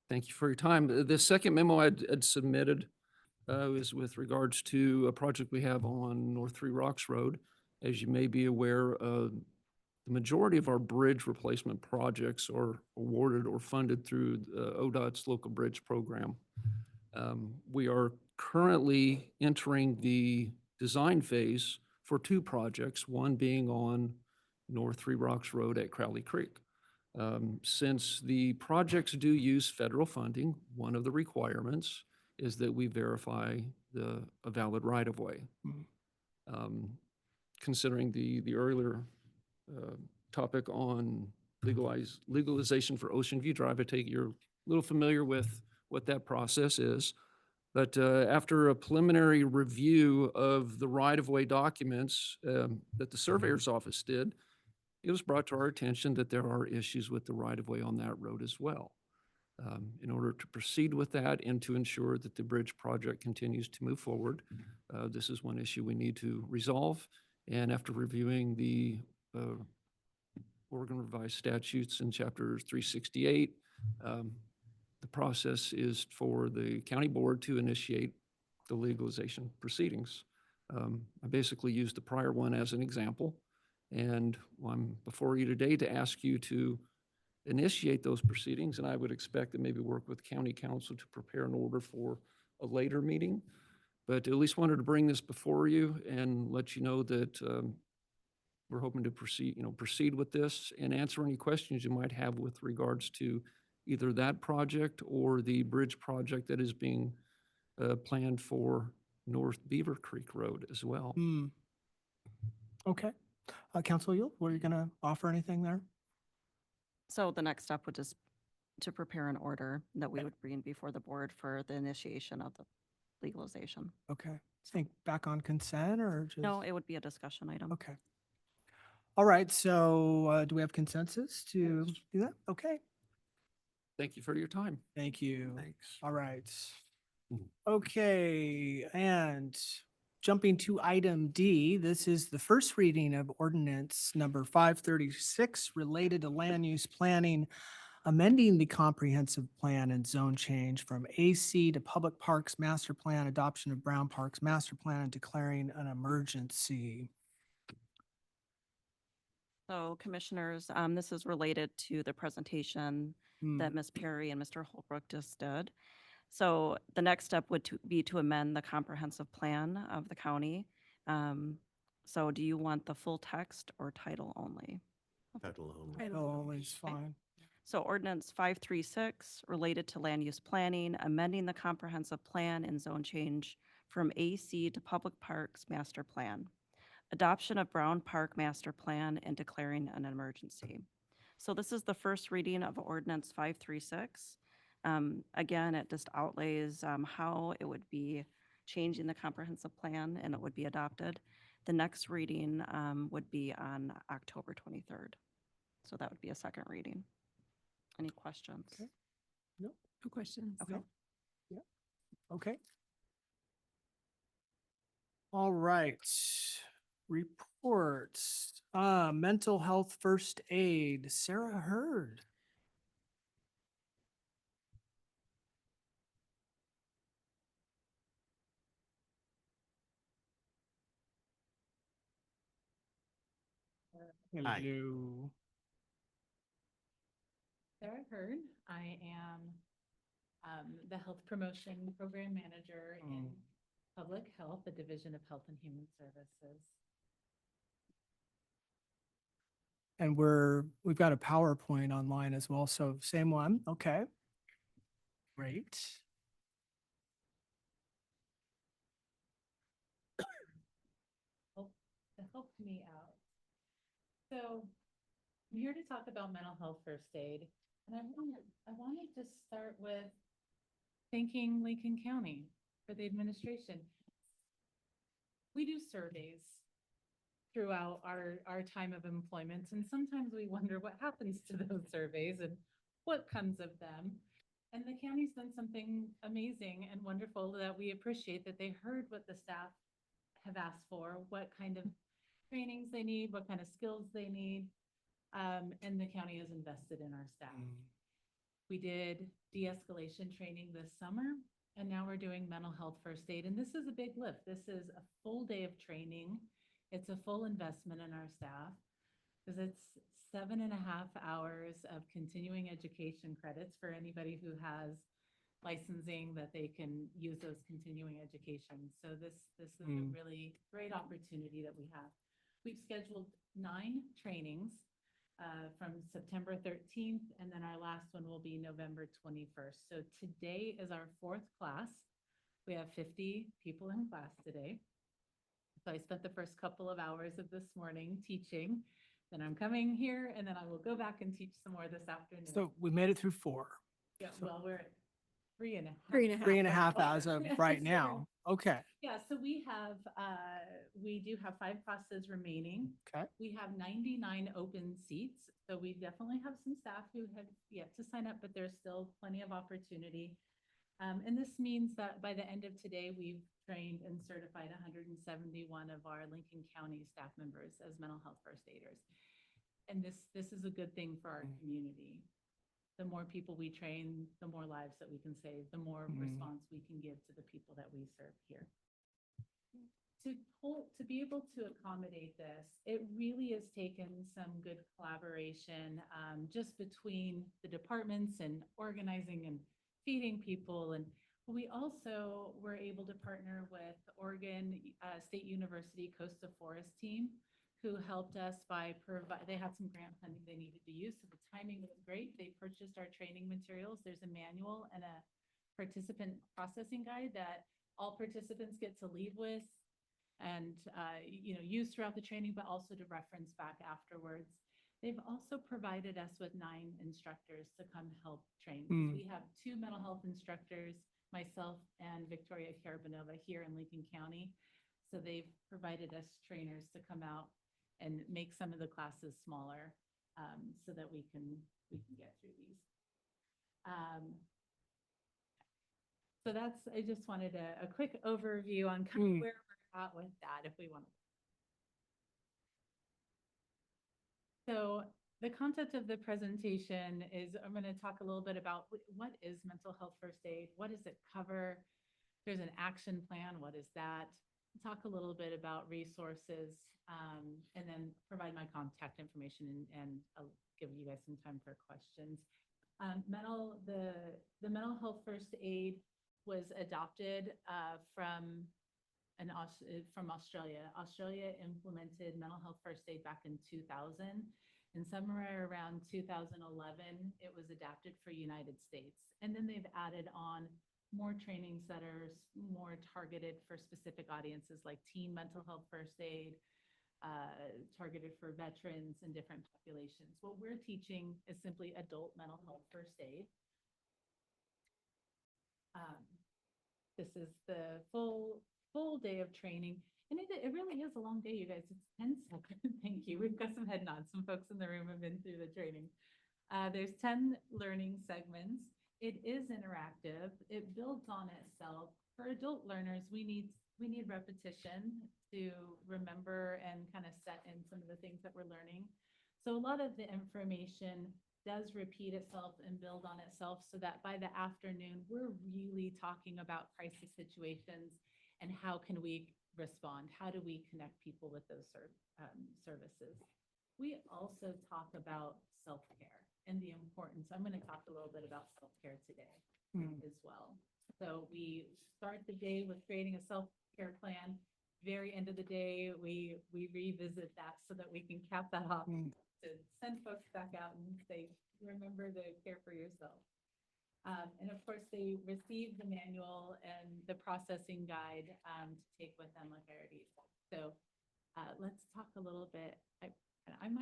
Thank you for your time. The second memo I'd submitted is with regards to a project we have on North Three Rocks Road. As you may be aware, the majority of our bridge replacement projects are awarded or funded through ODOT's local bridge program. We are currently entering the design phase for two projects, one being on North Three Rocks Road at Crowley Creek. Since the projects do use federal funding, one of the requirements is that we verify a valid right-of-way. Considering the earlier topic on legalization for Ocean View Drive, I take you're a little familiar with what that process is. But after a preliminary review of the right-of-way documents that the surveyor's office did, it was brought to our attention that there are issues with the right-of-way on that road as well. In order to proceed with that and to ensure that the bridge project continues to move forward, this is one issue we need to resolve. And after reviewing the Oregon Revised Statutes in Chapter 368, the process is for the county board to initiate the legalization proceedings. I basically used the prior one as an example, and I'm before you today to ask you to initiate those proceedings, and I would expect that maybe work with county council to prepare an order for a later meeting. But at least wanted to bring this before you and let you know that we're hoping to proceed with this and answer any questions you might have with regards to either that project or the bridge project that is being planned for North Beaver Creek Road as well. Okay. Council Yule, were you gonna offer anything there? So the next step would just to prepare an order that we would bring before the board for the initiation of the legalization. Okay. Think back on consent or just? No, it would be a discussion item. Okay. All right, so do we have consensus to do that? Okay. Thank you for your time. Thank you. Thanks. All right. Okay, and jumping to item D, this is the first reading of ordinance number 536 related to land use planning, amending the comprehensive plan and zone change from AC to Public Parks Master Plan, adoption of Brown Parks Master Plan, and declaring an emergency. So commissioners, this is related to the presentation that Ms. Perry and Mr. Holbrook just did. So the next step would be to amend the comprehensive plan of the county So do you want the full text or title only? Title only. Title only is fine. So ordinance 536 related to land use planning, amending the comprehensive plan and zone change from AC to public parks master plan. Adoption of Brown Park master plan and declaring an emergency. So this is the first reading of ordinance 536. Again, it just outlays how it would be changing the comprehensive plan and it would be adopted. The next reading would be on October 23rd. So that would be a second reading. Any questions? Okay. No. No questions. Okay. Yeah. Okay. All right. Reports. Mental health first aid. Sarah Hurd. Hi. Hello. Sarah Hurd. I am the Health Promotion Program Manager in Public Health, the Division of Health and Human Services. And we've got a PowerPoint online as well. So same one. Okay. Great. To help me out. So I'm here to talk about mental health first aid. And I wanted to start with thanking Lincoln County for the administration. We do surveys throughout our time of employment, and sometimes we wonder what happens to those surveys and what comes of them. And the county's done something amazing and wonderful that we appreciate, that they heard what the staff have asked for, what kind of trainings they need, what kind of skills they need. And the county has invested in our staff. We did de-escalation training this summer, and now we're doing mental health first aid. And this is a big lift. This is a full day of training. It's a full investment in our staff because it's 7.5 hours of continuing education credits for anybody who has licensing that they can use those continuing education. So this is a really great opportunity that we have. We've scheduled 9 trainings from September 13th, and then our last one will be November 21st. So today is our 4th class. We have 50 people in class today. So I spent the first couple of hours of this morning teaching. Then I'm coming here, and then I will go back and teach some more this afternoon. So we made it through 4. Yeah, well, we're at 3.5. 3.5 as of right now. Okay. Yeah, so we do have 5 classes remaining. Okay. We have 99 open seats. So we definitely have some staff who have yet to sign up, but there's still plenty of opportunity. And this means that by the end of today, we've trained and certified 171 of our Lincoln County staff members as mental health first aiders. And this is a good thing for our community. The more people we train, the more lives that we can save, the more response we can give to the people that we serve here. To be able to accommodate this, it really has taken some good collaboration just between the departments and organizing and feeding people. And we also were able to partner with Oregon State University Coastal Forest team, who helped us by they had some grant funding they needed to use. So the timing was great. They purchased our training materials. There's a manual and a participant processing guide that all participants get to leave with and use throughout the training, but also to reference back afterwards. They've also provided us with 9 instructors to come help train. We have 2 mental health instructors, myself and Victoria Karabanova here in Lincoln County. So they've provided us trainers to come out and make some of the classes smaller so that we can get through these. So I just wanted a quick overview on kind of where we're at with that, if we want to. So the content of the presentation is I'm going to talk a little bit about what is mental health first aid, what does it cover? There's an action plan, what is that? Talk a little bit about resources, and then provide my contact information and I'll give you guys some time for questions. The mental health first aid was adopted from from Australia. Australia implemented mental health first aid back in 2000. And somewhere around 2011, it was adapted for United States. And then they've added on more trainings that are more targeted for specific audiences like teen mental health first aid, targeted for veterans and different populations. What we're teaching is simply adult mental health first aid. This is the full day of training. And it really is a long day, you guys. It's 10 seconds. Thank you. We've got some head nods. Some folks in the room have been through the training. There's 10 learning segments. It is interactive. It builds on itself. For adult learners, we need repetition to remember and kind of set in some of the things that we're learning. So a lot of the information does repeat itself and build on itself so that by the afternoon, we're really talking about crisis situations and how can we respond? How do we connect people with those services? We also talk about self-care and the importance. I'm going to talk a little bit about self-care today as well. So we start the day with creating a self-care plan. Very end of the day, we revisit that so that we can cap that off to send folks back out and say, remember to care for yourself. And of course, they receive the manual and the processing guide to take with them, like I already said. So let's talk a little bit. I'm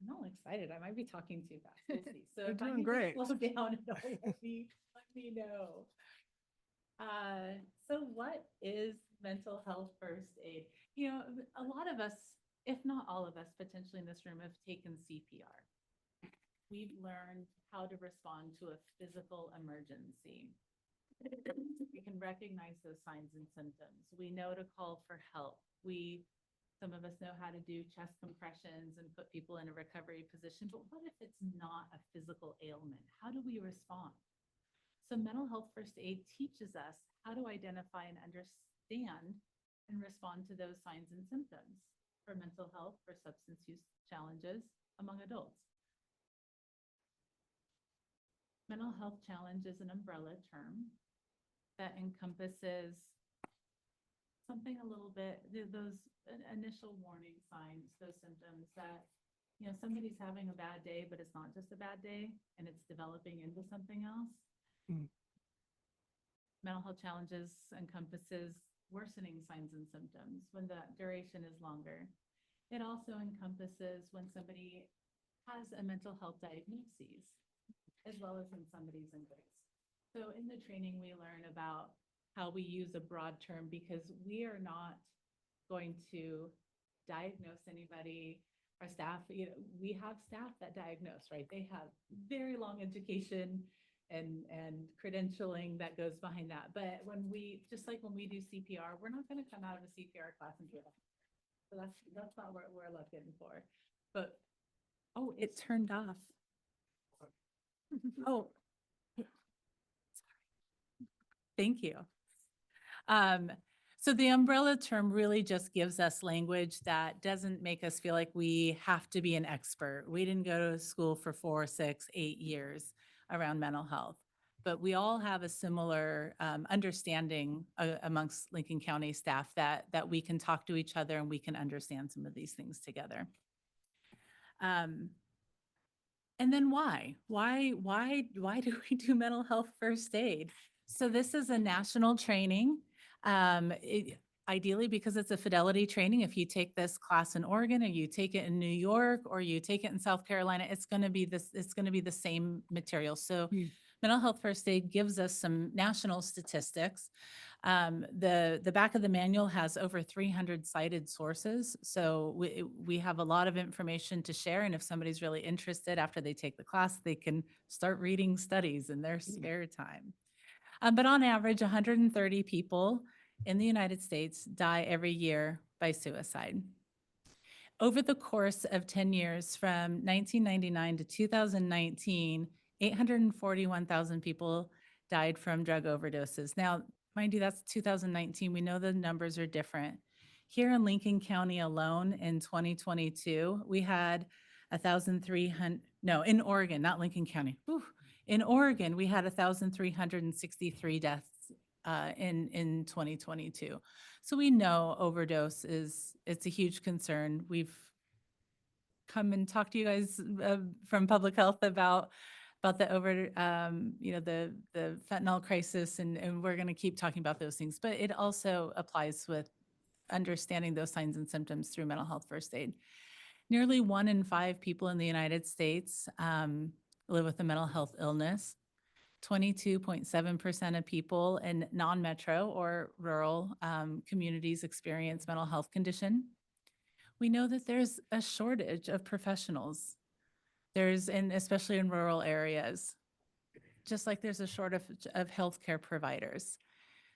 not excited. I might be talking too fast. We'll see. So You're if I doing need to great. slow down, let me know. So what is mental health first aid? You know, a lot of us, if not all of us, potentially in this room have taken CPR. We've learned how to respond to a physical emergency. We can recognize those signs and symptoms. We know to call for help. Some of us know how to do chest compressions and put people in a recovery position, but what if it's not a physical ailment? How do we respond? So mental health first aid teaches us how to identify and understand and respond to those signs and symptoms for mental health, for substance use challenges among adults. Mental health challenge is an umbrella term that encompasses something a little bit, those initial warning signs, those symptoms that, you know, somebody's having a bad day, but it's not just a bad day and it's developing into something else. Mental health challenges encompasses worsening signs and symptoms when the duration is longer. It also encompasses when somebody has a mental health diagnosis, as well as when somebody's in grace. So in the training, we learn about how we use a broad term because we are not going to diagnose anybody. Our staff, you know, we have staff that diagnose, right? They have very long education and credentialing that goes behind that. But just like when we do CPR, we're not going to come out of a CPR class and do that. So that's not what we're looking for. But, oh, it turned off. Oh, thank you. So the umbrella term really just gives us language that doesn't make us feel like we have to be an expert. We didn't go to school for 4, 6, 8 years around mental health, but we all have a similar understanding amongst Lincoln County staff that we can talk to each other and we can understand some of these things together. And then why? Why do we do mental health first aid? So this is a national training. Ideally, because it's a fidelity training, if you take this class in Oregon or you take it in New York or you take it in South Carolina, it's going to be the same material. So mental health first aid gives us some national statistics. The back of the manual has over 300 cited sources. So we have a lot of information to share. And if somebody's really interested after they take the class, they can start reading studies in their spare time. But on average, 130 people in the United States die every year by suicide. Over the course of 10 years, from 1999 to 2019, 841,000 people died from drug overdoses. Now, mind you, that's 2019. We know the numbers are different. Here in Lincoln County alone in 2022, we had 1,300, no, in Oregon, not Lincoln County. Whew. In Oregon, we had 1,363 deaths in 2022. So we know overdose it's a huge concern. We've come and talked to you guys from public health about the the fentanyl crisis, and we're going to keep talking about those things. But it also applies with understanding those signs and symptoms through mental health first aid. Nearly 1 in 5 people in the United States live with a mental health illness. 22.7% of people in non-metro or rural communities experience mental health condition. We know that there's a shortage of professionals. Especially in rural areas, just like there's a shortage of healthcare providers.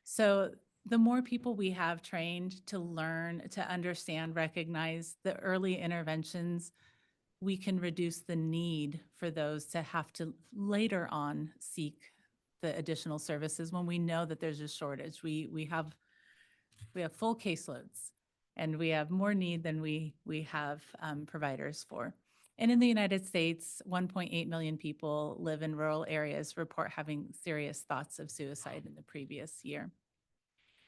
So the more people we have trained to learn, to understand, recognize the early interventions, we can reduce the need for those to have to later on seek the additional services when we know that there's a shortage. We have full caseloads, and we have more need than we have providers for. And in the United States, 1.8 million people live in rural areas, report having serious thoughts of suicide in the previous year.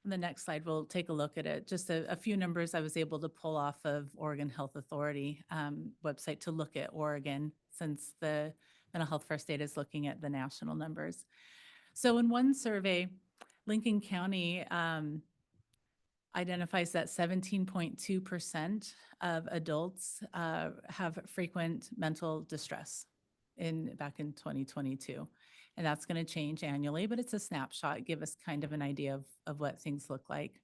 On the next slide, we'll take a look at it. Just a few numbers I was able to pull off of Oregon Health Authority website to look at Oregon, since the mental health first aid is looking at the national numbers. So in one survey, Lincoln County identifies that 17.2% of adults have frequent mental distress back in 2022. And that's going to change annually, but it's a snapshot, give us kind of an idea of what things look like.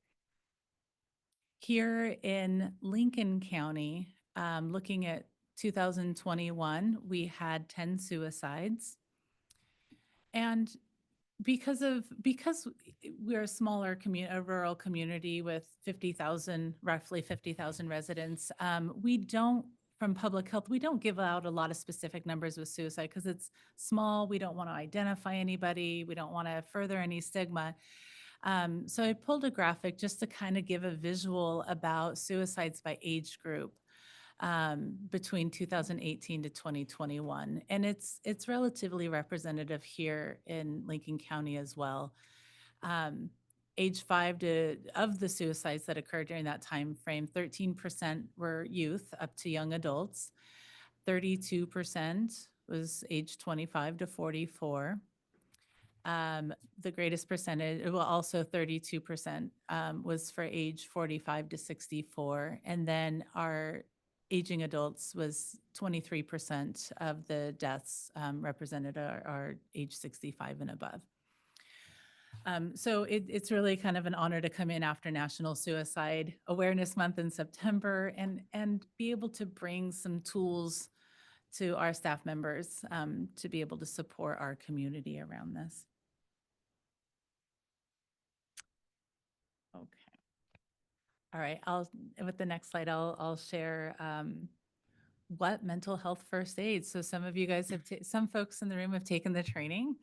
Here in Lincoln County, looking at 2021, we had 10 suicides. And because we're a smaller community, a rural community with roughly 50,000 residents, from public health, we don't give out a lot of specific numbers with suicide because it's small. We don't want to identify anybody. We don't want to further any stigma. So I pulled a graphic just to kind of give a visual about suicides by age group between 2018 to 2021. And it's relatively representative here in Lincoln County as well. Age 5 of the suicides that occurred during that time frame, 13% were youth up to young adults. 32% was age 25 to 44. The greatest percentage, well, also 32% was for age 45 to 64. And then our aging adults was 23% of the deaths represented are age 65 and above. So it's really kind of an honor to come in after National Suicide Awareness Month in September and be able to bring some tools to our staff members to be able to support our community around this. Okay. All right. With the next slide, I'll share what mental health first aid. So some of you guys some folks in the room have taken the training.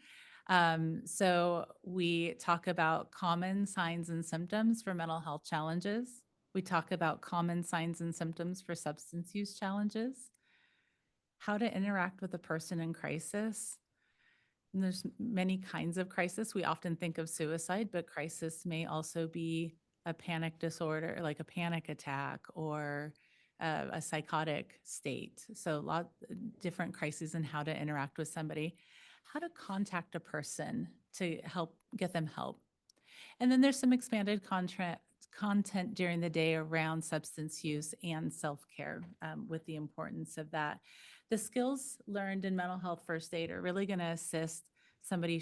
So we talk about common signs and symptoms for mental health challenges. We talk about common signs and symptoms for substance use challenges, how to interact with a person in crisis. And there's many kinds of crisis. We often think of suicide, but crisis may also be a panic disorder, like a panic attack or a psychotic state. So a lot different crises and how to interact with somebody, how to contact a person to help get them help. And then there's some expanded content during the day around substance use and self-care with the importance of that. The skills learned in mental health first aid are really going to assist somebody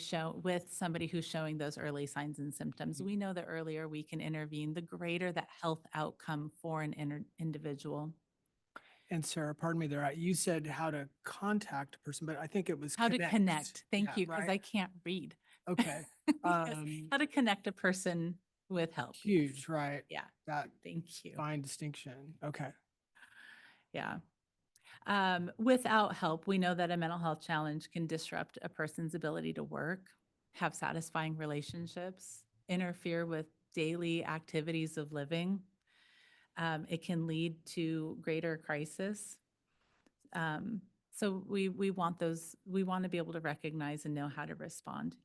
who's showing those early signs and symptoms. We know the earlier we can intervene, the greater that health outcome for an individual. And Sarah, pardon me there, you said how to contact a person, but I think it was how to connect. Thank you, because right? I can't read. Okay. Yes, how to connect a person with help. Huge, Yes. right? Yeah. That Thank you. fine distinction. Okay. Yeah. Without help, we know that a mental health challenge can disrupt a person's ability to work, have satisfying relationships, interfere with daily activities of living. It can lead to greater crisis. So we want to be able to recognize and know how to respond.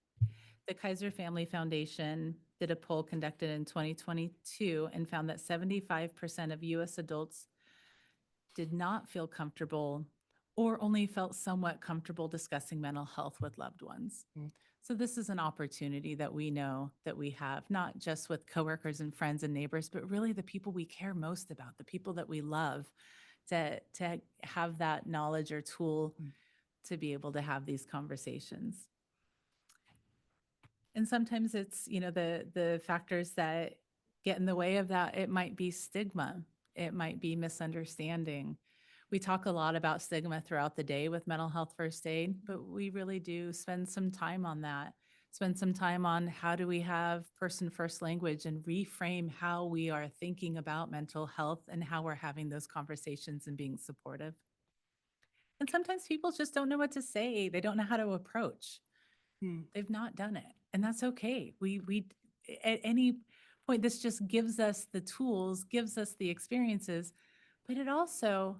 the Kaiser Family Foundation did a poll conducted in 2022 and found that 75% of US adults did not feel comfortable or only felt somewhat comfortable discussing mental health with loved ones. So this is an opportunity that we know that we have, not just with coworkers and friends and neighbors, but really the people we care most about, the people that we love, to have that knowledge or tool to be able to have these conversations. And sometimes it's, you know, the factors that get in the way of that. It might be stigma. It might be misunderstanding. We talk a lot about stigma throughout the day with mental health first aid, but we really do spend some time on that. Spend some time on how do we have person first language and reframe how we are thinking about mental health and how we're having those conversations and being supportive. And sometimes people just don't know what to say. They don't know how to approach. They've not done it, and that's okay. We at any point, this just gives us the tools, gives us the experiences, but it also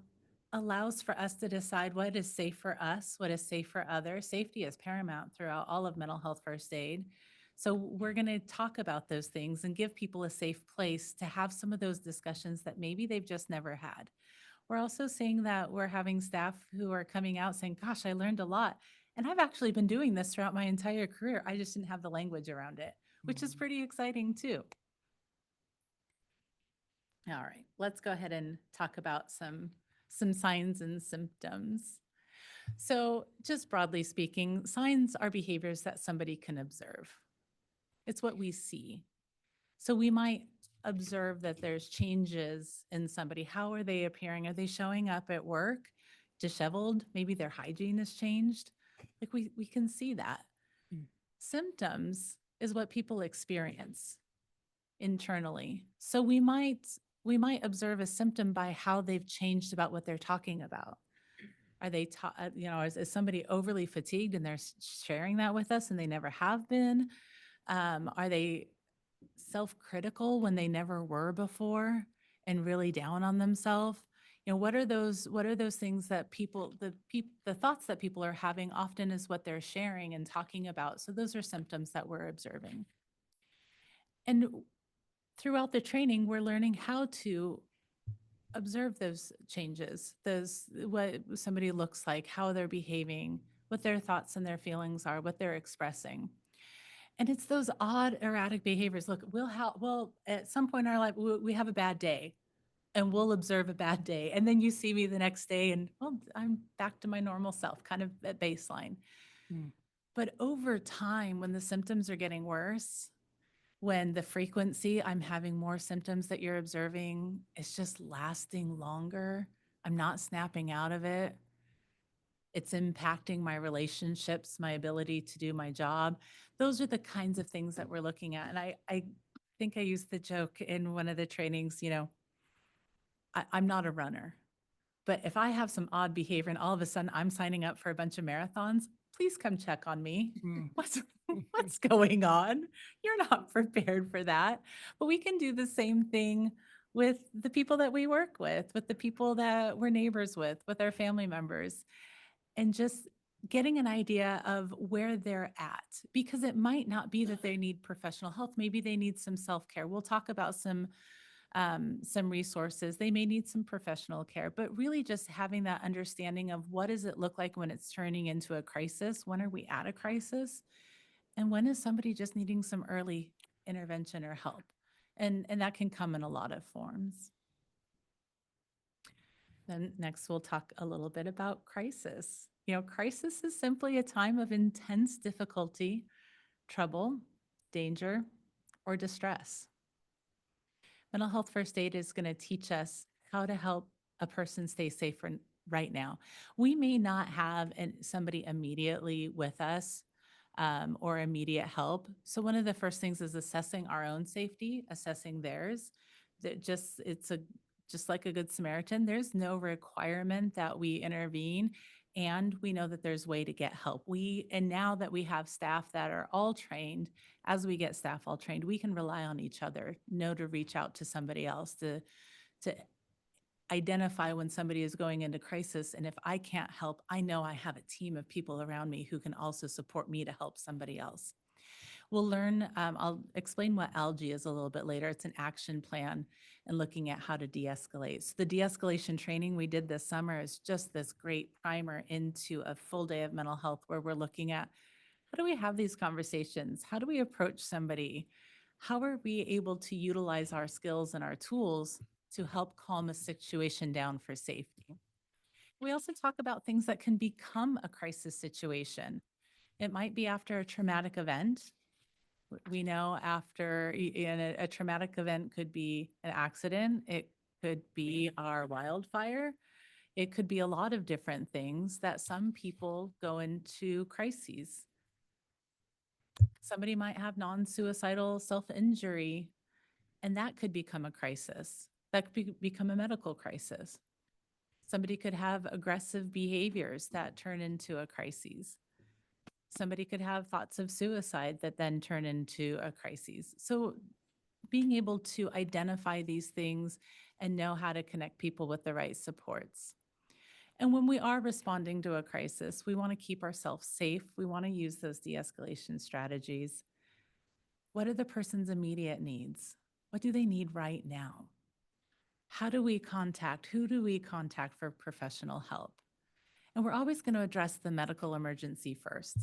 allows for us to decide what is safe for us, what is safe for others. Safety is paramount throughout all of mental health first aid. So we're going to talk about those things and give people a safe place to have some of those discussions that maybe they've just never had. We're also seeing that we're having staff who are coming out saying, gosh, I learned a lot. And I've actually been doing this throughout my entire career. I just didn't have the language around it, which is pretty exciting too. All right, let's go ahead and talk about some signs and symptoms. So just broadly speaking, signs are behaviors that somebody can observe. It's what we see. So we might observe that there's changes in somebody. How are they appearing? Are they showing up at work disheveled? Maybe their hygiene has changed. Like we can see that. Symptoms is what people experience internally. So we might observe a symptom by how they've changed about what they're talking about. Are they, is somebody overly fatigued and they're sharing that with us and they never have been? Are they self-critical when they never were before and really down on themselves? You know, what are those things that the thoughts that people are having often is what they're sharing and talking about. So those are symptoms that we're observing. And throughout the training, we're learning how to observe those changes, what somebody looks like, how they're behaving, what their thoughts and their feelings are, what they're expressing. And it's those odd, erratic behaviors. Look, we'll at some point in our life, we have a bad day and we'll observe a bad day. And then you see me the next day and, well, I'm back to my normal self, kind of at baseline. But over time, when the symptoms are getting worse, when the frequency, I'm having more symptoms that you're observing, it's just lasting longer. I'm not snapping out of it. It's impacting my relationships, my ability to do my job. Those are the kinds of things that we're looking at. And I think I used the joke in one of the trainings, you know, I'm not a runner, but if I have some odd behavior and all of a sudden I'm signing up for a bunch of marathons, please come check on me. What's going on? You're not prepared for that. But we can do the same thing with the people that we work with the people that we're neighbors with our family members, and just getting an idea of where they're at, because it might not be that they need professional help. Maybe they need some self-care. We'll talk about some resources. They may need some professional care, but really just having that understanding of what does it look like when it's turning into a crisis? When are we at a crisis? And when is somebody just needing some early intervention or help? And that can come in a lot of forms. Then next, we'll talk a little bit about crisis. You know, crisis is simply a time of intense difficulty, trouble, danger, or distress. Mental health first aid is going to teach us how to help a person stay safe right now. We may not have somebody immediately with us or immediate help. So one of the first things is assessing our own safety, assessing theirs. Just like a good Samaritan, there's no requirement that we intervene, and we know that there's a way to get help. And now that we have staff that are all trained, as we get staff all trained, we can rely on each other, know to reach out to somebody else, to identify when somebody is going into crisis. And if I can't help, I know I have a team of people around me who can also support me to help somebody else. We'll learn, I'll explain what algae is a little bit later. It's an action plan and looking at how to de-escalate. So the de-escalation training we did this summer is just this great primer into a full day of mental health where we're looking at how do we have these conversations? How do we approach somebody? How are we able to utilize our skills and our tools to help calm a situation down for safety? We also talk about things that can become a crisis situation. It might be after a traumatic event. We know after in a traumatic event could be an accident. It could be our wildfire. It could be a lot of different things that some people go into crises. Somebody might have non-suicidal self-injury, and that could become a crisis. That could become a medical crisis. Somebody could have aggressive behaviors that turn into a crisis. Somebody could have thoughts of suicide that then turn into a crisis. So being able to identify these things and know how to connect people with the right supports. And when we are responding to a crisis, we want to keep ourselves safe. We want to use those de-escalation strategies. What are the person's immediate needs? What do they need right now? How do we contact? Who do we contact for professional help? And we're always going to address the medical emergency first.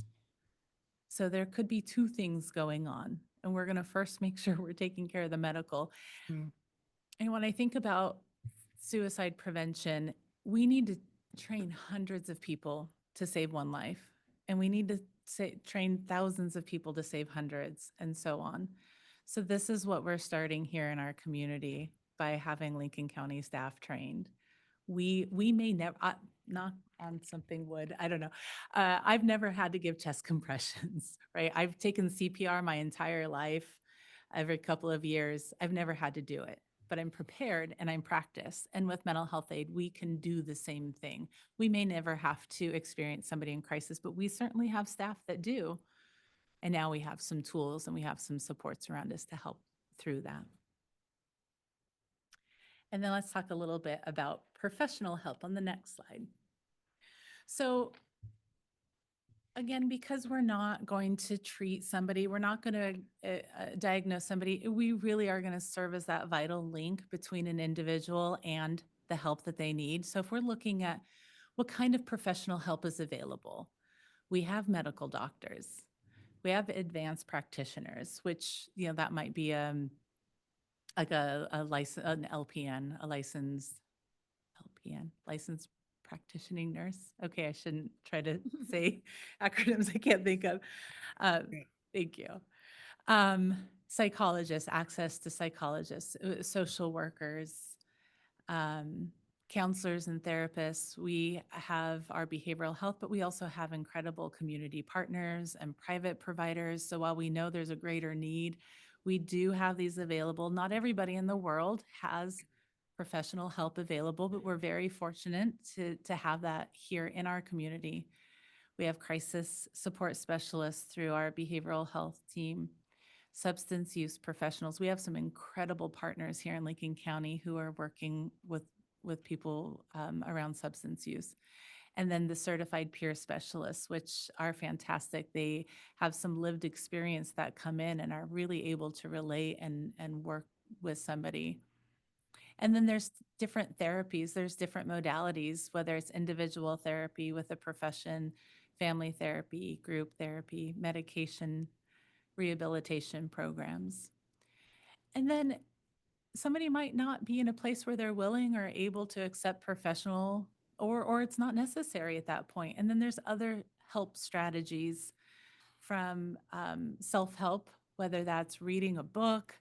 So there could be two things going on, and we're going to first make sure we're taking care of the medical. And when I think about suicide prevention, we need to train hundreds of people to save one life, and we need to train thousands of people to save hundreds, and so on. So this is what we're starting here in our community by having Lincoln County staff trained. We may never, knock on something wood, I don't know. I've never had to give chest compressions, right? I've taken CPR my entire life, every couple of years. I've never had to do it, but I'm prepared and I'm practiced. And with mental health aid, we can do the same thing. We may never have to experience somebody in crisis, but we certainly have staff that do. And now we have some tools and we have some supports around us to help through that. And then let's talk a little bit about professional help on the next slide. So again, because we're not going to treat somebody, we're not going to diagnose somebody, we really are going to serve as that vital link between an individual and the help that they need. So if we're looking at what kind of professional help is available, we have medical doctors, we have advanced practitioners, which, you know, that might be like a license, an LPN, a licensed practicing nurse. Okay, I shouldn't try to say acronyms I can't think of. Thank you. Psychologists, access to psychologists, social workers, counselors and therapists. We have our behavioral health, but we also have incredible community partners and private providers. So while we know there's a greater need, we do have these available. Not everybody in the world has professional help available, but we're very fortunate to have that here in our community. We have crisis support specialists through our behavioral health team, substance use professionals. We have some incredible partners here in Lincoln County who are working with people around substance use. And then the certified peer specialists, which are fantastic. They have some lived experience that come in and are really able to relate and work with somebody. And then there's different therapies, there's different modalities, whether it's individual therapy with a profession, family therapy, group therapy, medication, rehabilitation programs. And then somebody might not be in a place where they're willing or able to accept professional, or it's not necessary at that point. And then there's other help strategies from self-help, whether that's reading a book,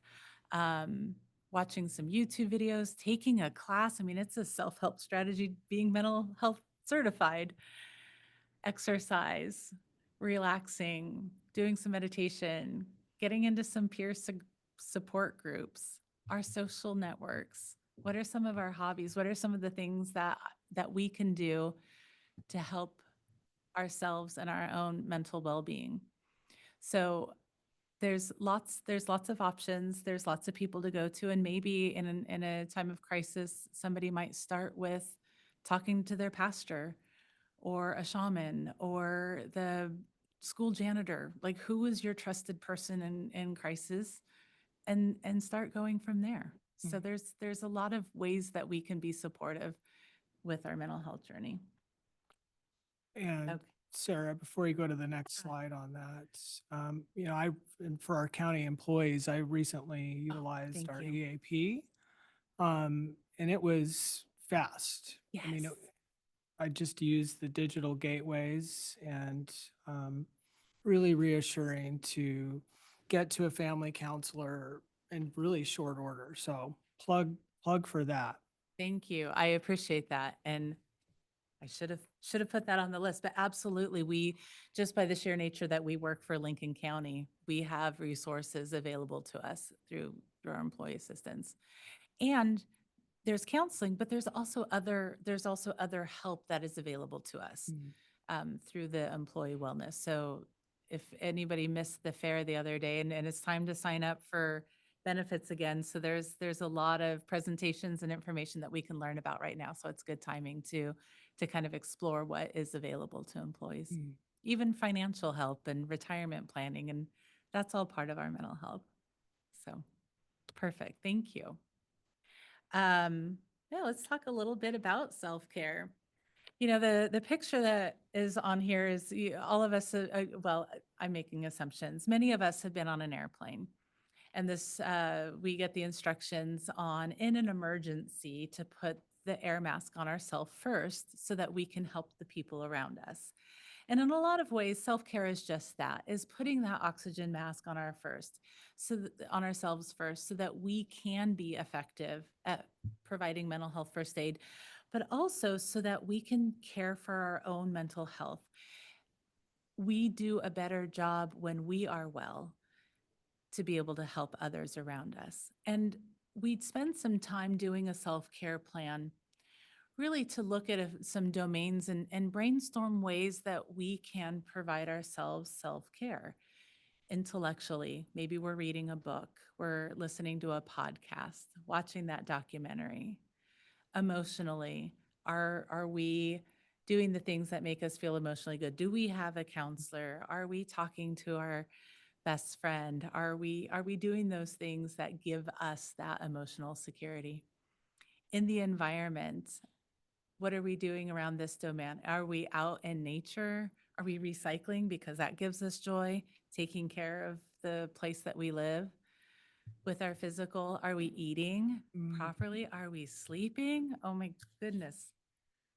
watching some YouTube videos, taking a class. I mean, it's a self-help strategy, being mental health certified, exercise, relaxing, doing some meditation, getting into some peer support groups, our social networks. What are some of our hobbies? What are some of the things that we can do to help ourselves and our own mental well-being? So there's lots of options. There's lots of people to go to, and maybe in a time of crisis, somebody might start with talking to their pastor or a shaman or the school janitor, like who is your trusted person in crisis? And start going from there. So there's a lot of ways that we can be supportive with our mental health journey. And Okay. Sarah, before you go to the next slide on that, and for our county employees, I recently utilized thank our you. EAP. And it was fast. I mean, Yes. I just used the digital gateways and really reassuring to get to a family counselor in really short order. So plug for that. Thank you. I appreciate that. And I should have put that on the list, but absolutely, we, just by the sheer nature that we work for Lincoln County, we have resources available to us through our employee assistance. And there's counseling, but there's also other help that is available to us through the employee wellness. So if anybody missed the fair the other day, and it's time to sign up for benefits again. So there's a lot of presentations and information that we can learn about right now. So it's good timing to kind of explore what is available to employees, even financial help and retirement planning. And that's all part of our mental health. So perfect. Thank you. Yeah, let's talk a little bit about self-care. You know, the picture that is on here is all of us, well, I'm making assumptions. Many of us have been on an airplane. And this, we get the instructions on, in an emergency, to put the air mask on ourselves first so that we can help the people around us. And in a lot of ways, self-care is just that, is putting that oxygen mask on on ourselves first, so that we can be effective at providing mental health first aid, but also so that we can care for our own mental health. We do a better job when we are well to be able to help others around us. And we'd spend some time doing a self-care plan, really to look at some domains and brainstorm ways that we can provide ourselves self-care intellectually. Maybe we're reading a book, we're listening to a podcast, watching that documentary. Emotionally, are we doing the things that make us feel emotionally good? Do we have a counselor? Are we talking to our best friend? Are we doing those things that give us that emotional security? In the environment, what are we doing around this domain? Are we out in nature? Are we recycling because that gives us joy? Taking care of the place that we live with our physical? Are we eating properly? Are we sleeping? Oh my goodness.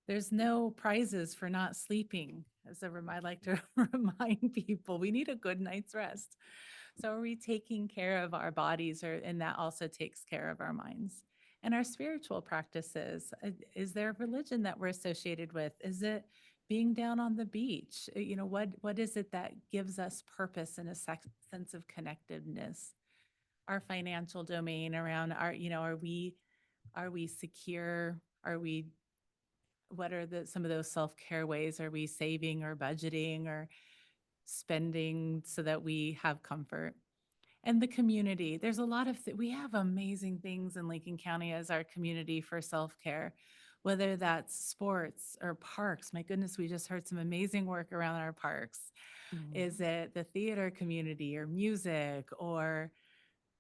There's no prizes for not sleeping. I like to remind people, we need a good night's rest. So are we taking care of our bodies, and that also takes care of our minds? And our spiritual practices, is there a religion that we're associated with? Is it being down on the beach? What is it that gives us purpose and a sense of connectedness? Our financial domain around are we secure? What are some of those self-care ways? Are we saving or budgeting or spending so that we have comfort? And the community, there's a lot of, we have amazing things in Lincoln County as our community for self-care, whether that's sports or parks. My goodness, we just heard some amazing work around our parks. Is it the theater community or music or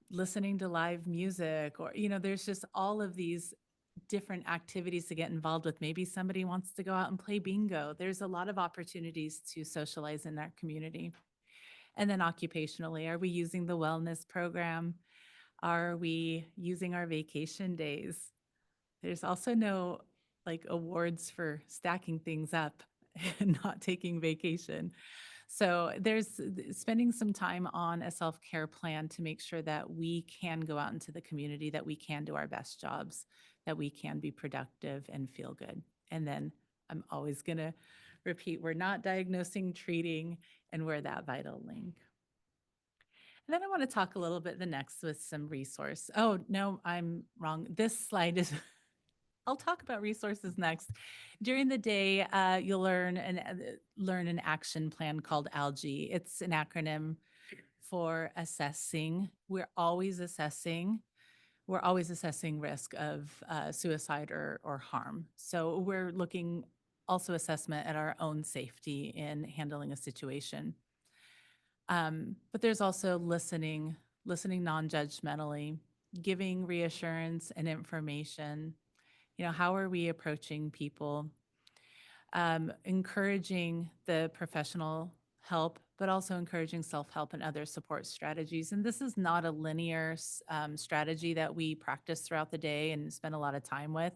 listening to live music? Or, there's just all of these different activities to get involved with. Maybe somebody wants to go out and play bingo. There's a lot of opportunities to socialize in our community. And then occupationally, are we using the wellness program? Are we using our vacation days? There's also no awards for stacking things up and not taking vacation. So there's spending some time on a self-care plan to make sure that we can go out into the community, that we can do our best jobs, that we can be productive and feel good. And then I'm always going to repeat, we're not diagnosing, treating, and we're that vital link. And then I want to talk a little bit the next with some resource. Oh, no, I'm wrong. This slide is, I'll talk about resources next. During the day, you'll learn an action plan called ALGE. It's an acronym for assessing. We're always assessing risk of suicide or harm. So we're looking also assessment at our own safety in handling a situation. But there's also listening non-judgmentally, giving reassurance and information. How are we approaching people? Encouraging the professional help, but also encouraging self-help and other support strategies. And this is not a linear strategy that we practice throughout the day and spend a lot of time with.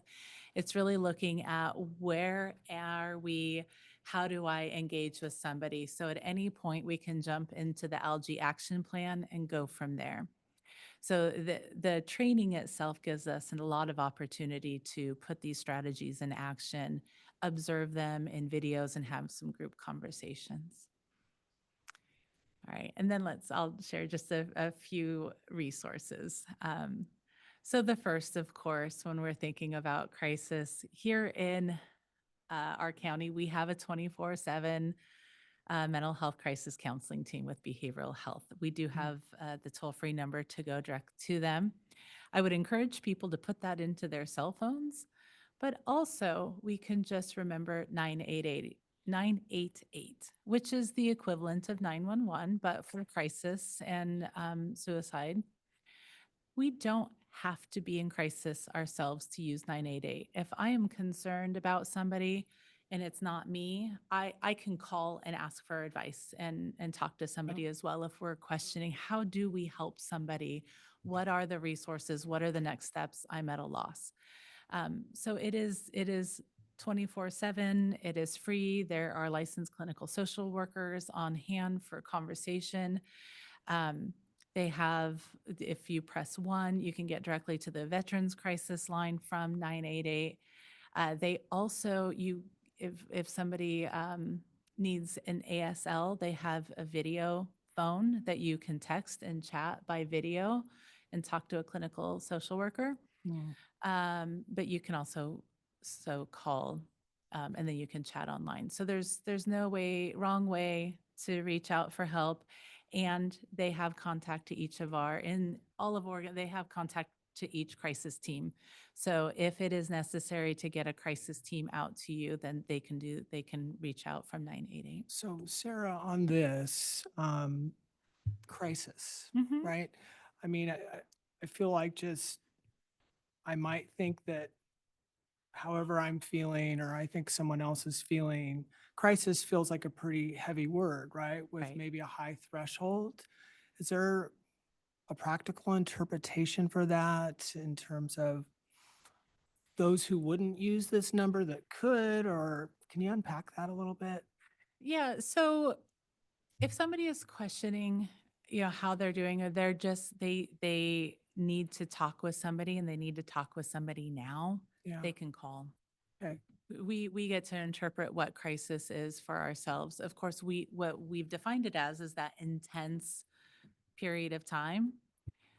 It's really looking at where are we, how do I engage with somebody? So at any point we can jump into the algae action plan and go from there. So the training itself gives us a lot of opportunity to put these strategies in action, observe them in videos, and have some group conversations. All right, and then I'll share just a few resources. So the first, of course, when we're thinking about crisis, here in our county, we have a 24/7 mental health crisis counseling team with behavioral health. We do have the toll-free number to go direct to them. I would encourage people to put that into their cell phones, but also we can just remember 988, which is the equivalent of 911, but for crisis and suicide. We don't have to be in crisis ourselves to use 988. If I am concerned about somebody and it's not me, I can call and ask for advice and talk to somebody as well if we're questioning how do we help somebody? What are the resources? What are the next steps? I'm at a loss. So it is 24/7. It is free. There are licensed clinical social workers on hand for conversation. They have, if you press 1, you can get directly to the Veterans Crisis Line from 988. They also, if somebody needs an ASL, they have a video phone that you can text and chat by video and talk to a clinical social worker. But you can also call and then you can chat online. So there's no wrong way to reach out for help. And they have contact to each of in all of Oregon, they have contact to each crisis team. So if it is necessary to get a crisis team out to you, then they can reach out from 988. So Sarah, on this crisis, right? I mean, I feel like I might think that however I'm feeling, or I think someone else is feeling, crisis feels like a pretty heavy word, right? With maybe a high threshold. Is there a practical interpretation for that in terms of those who wouldn't use this number that could, or can you unpack that a little bit? Yeah. So if somebody is questioning, how they're doing, or they need to talk with somebody and they need to talk with somebody now, Yeah. they can call. Okay. We get to interpret what crisis is for ourselves. Of course, what we've defined it as is that intense period of time.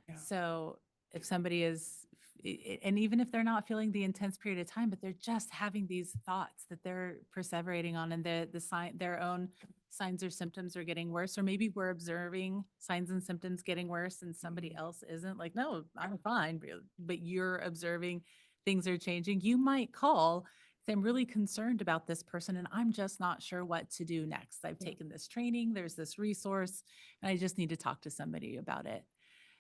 Yeah. So if somebody is, and even if they're not feeling the intense period of time, but they're just having these thoughts that they're perseverating on, and their own signs or symptoms are getting worse, or maybe we're observing signs and symptoms getting worse and somebody else isn't, like, no, I'm fine, but you're observing things are changing, you might call, say, I'm really concerned about this person and I'm just not sure what to do next. I've taken this training, there's this resource, and I just need to talk to somebody about it.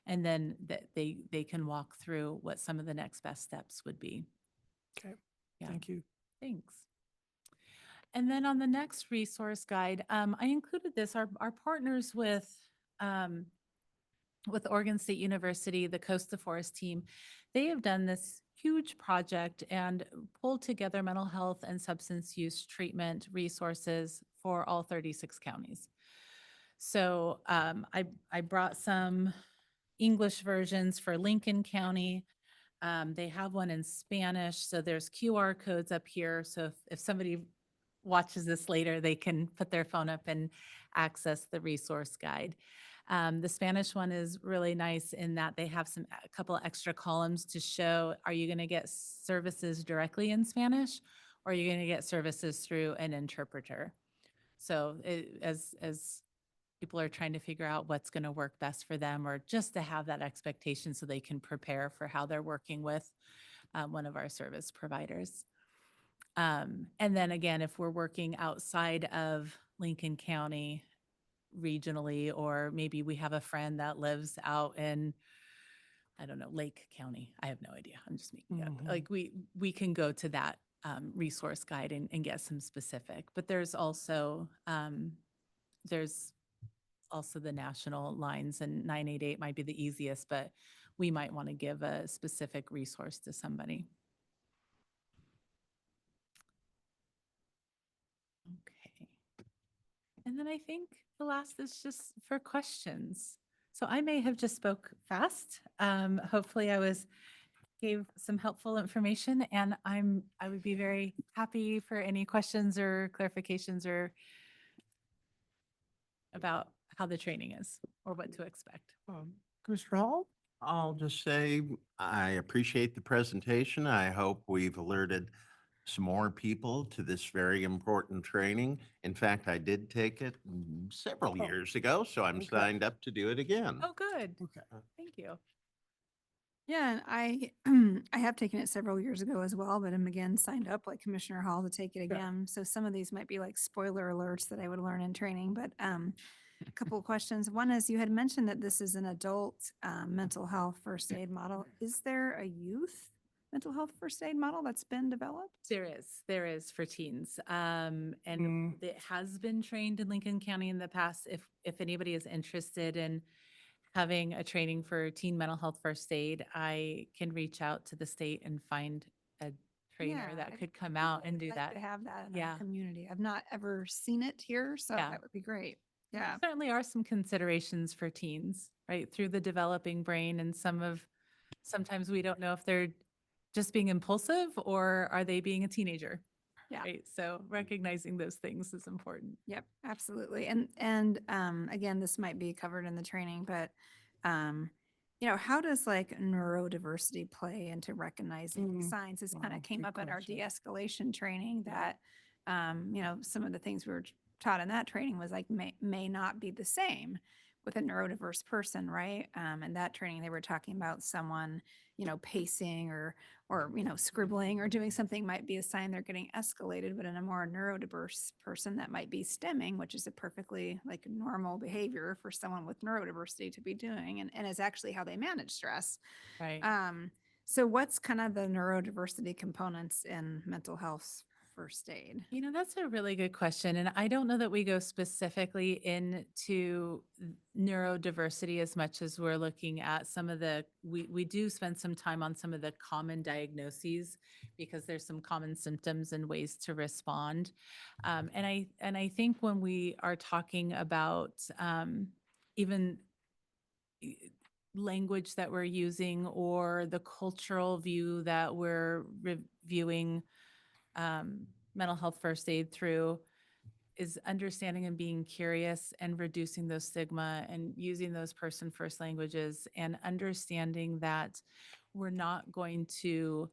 And then that they can walk through what some of the next best steps would be. Okay. Yeah. Thank you. Thanks. And then on the next resource guide, I included this, our partners with Oregon State University, the Coast to Forest team. They have done this huge project and pulled together mental health and substance use treatment resources for all 36 counties. So I brought some English versions for Lincoln County. They have one in Spanish, so there's QR codes up here. So if somebody watches this later, they can put their phone up and access the resource guide. The Spanish one is really nice in that they have a couple of extra columns to show, are you going to get services directly in Spanish, or are you going to get services through an interpreter? So as people are trying to figure out what's going to work best for them, or just to have that expectation so they can prepare for how they're working with one of our service providers. And then again, if we're working outside of Lincoln County, regionally, or maybe we have a friend that lives out in, I don't know, Lake County. I have no idea. I'm just making it up. Like we can go to that resource guide and get some specific, but there's also the national lines, and 988 might be the easiest, but we might want to give a specific resource to somebody. Okay. And then I think the last is just for questions. So I may have just spoke fast. Hopefully I gave some helpful information, and I would be very happy for any questions or clarifications or about how the training is or what to expect. Commissioner Hall? I'll just say, I appreciate the presentation. I hope we've alerted some more people to this very important training. In fact, I did take it several years ago, so I'm signed up to do it again. Oh, good. Okay. Thank you. Yeah, and I I have taken it several years ago as well, but I'm again signed up like Commissioner Hall to take it again. So some of these might be like spoiler alerts that I would learn in training, but a couple of questions. One is you had mentioned that this is an adult mental health first aid model. Is there a youth mental health first aid model that's been developed? There is for teens. And it has been trained in Lincoln County in the past. If anybody is interested in having a training for teen mental health first aid, I can reach out to the state and find a trainer Yeah, that I'd could come out and do like that. to have that in Yeah. our community. I've not ever seen it here, so Yeah. that would be great. Yeah. There certainly are some considerations for teens, right? Through the developing brain, and sometimes we don't know if they're just being impulsive or are they being a teenager. Yeah. Right. So recognizing those things is important. Yep, absolutely. And again, this might be covered in the training, but how does like neurodiversity play into recognizing signs? This kind of came up at our de-escalation training that some of the things we were taught in that training was like may not be the same with a neurodiverse person, right? And that training, they were talking about someone, pacing or scribbling or doing something might be a sign they're getting escalated, but in a more neurodiverse person, that might be stimming, which is a perfectly like normal behavior for someone with neurodiversity to be doing, and is actually how they manage stress. Right. So what's kind of the neurodiversity components in mental health first aid? That's a really good question. And I don't know that we go specifically into neurodiversity as much as we're looking at we do spend some time on some of the common diagnoses because there's some common symptoms and ways to respond. And I think when we are talking about even language that we're using or the cultural view that we're reviewing mental health first aid through, is understanding and being curious and reducing those stigma and using those person first languages and understanding that we're not going to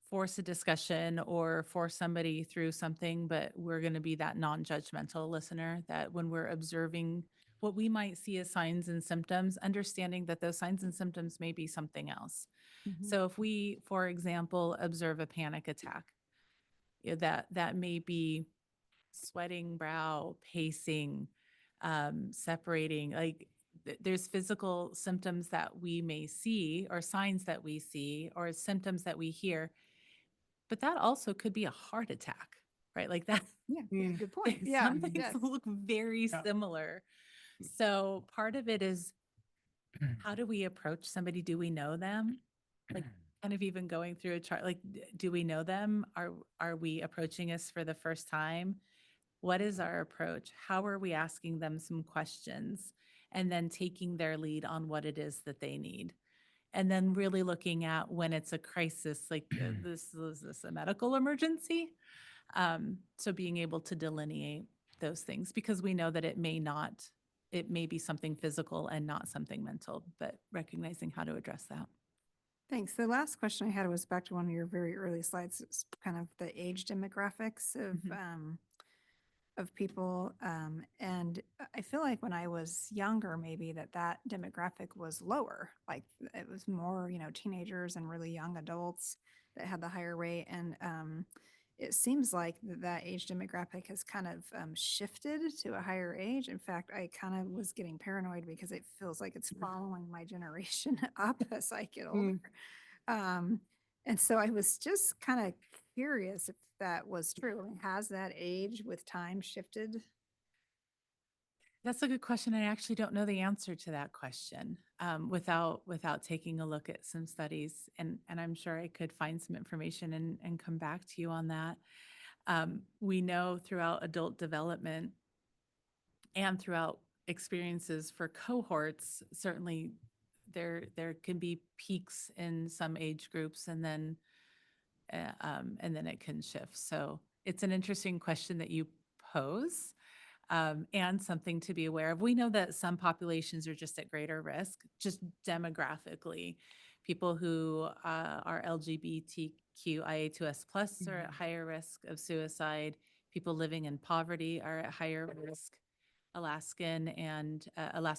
force a discussion or force somebody through something, but we're going to be that non-judgmental listener, that when we're observing what we might see as signs and symptoms, understanding that those signs and symptoms may be something else. So if we, for example, observe a panic attack, that may be sweating brow, pacing, separating, like there's physical symptoms that we may see or signs that we see or symptoms that we hear, but that also could be a heart attack, right? Like that. Yeah, good point. Yeah. Some things look very similar. So part of it is how do we approach somebody? Do we know them? Like kind of even going through a chart, like, do we know them? Are we approaching us for the first time? What is our approach? How are we asking them some questions and then taking their lead on what it is that they need? And then really looking at when it's a crisis, like is this a medical emergency? So being able to delineate those things, because we know that it may be something physical and not something mental, but recognizing how to address that. Thanks. The last question I had was back to one of your very early slides. It's kind of the age demographics of people. And I feel like when I was younger, maybe that demographic was lower. Like it was more, teenagers and really young adults that had the higher rate. And it seems like that age demographic has kind of shifted to a higher age. In fact, I kind of was getting paranoid because it feels like it's following my generation up as I get older. And so I was just kind of curious if that was true. I mean, has that age with time shifted? That's a good question. I actually don't know the answer to that question without taking a look at some studies, and I'm sure I could find some information and come back to you on that. We know throughout adult development and throughout experiences for cohorts, certainly there can be peaks in some age groups, and then it can shift. So it's an interesting question that you pose, and something to be aware of. We know that some populations are just at greater risk, just demographically. People who are LGBTQIA2S plus are at higher risk of suicide. People living in poverty are at higher risk. Alaskan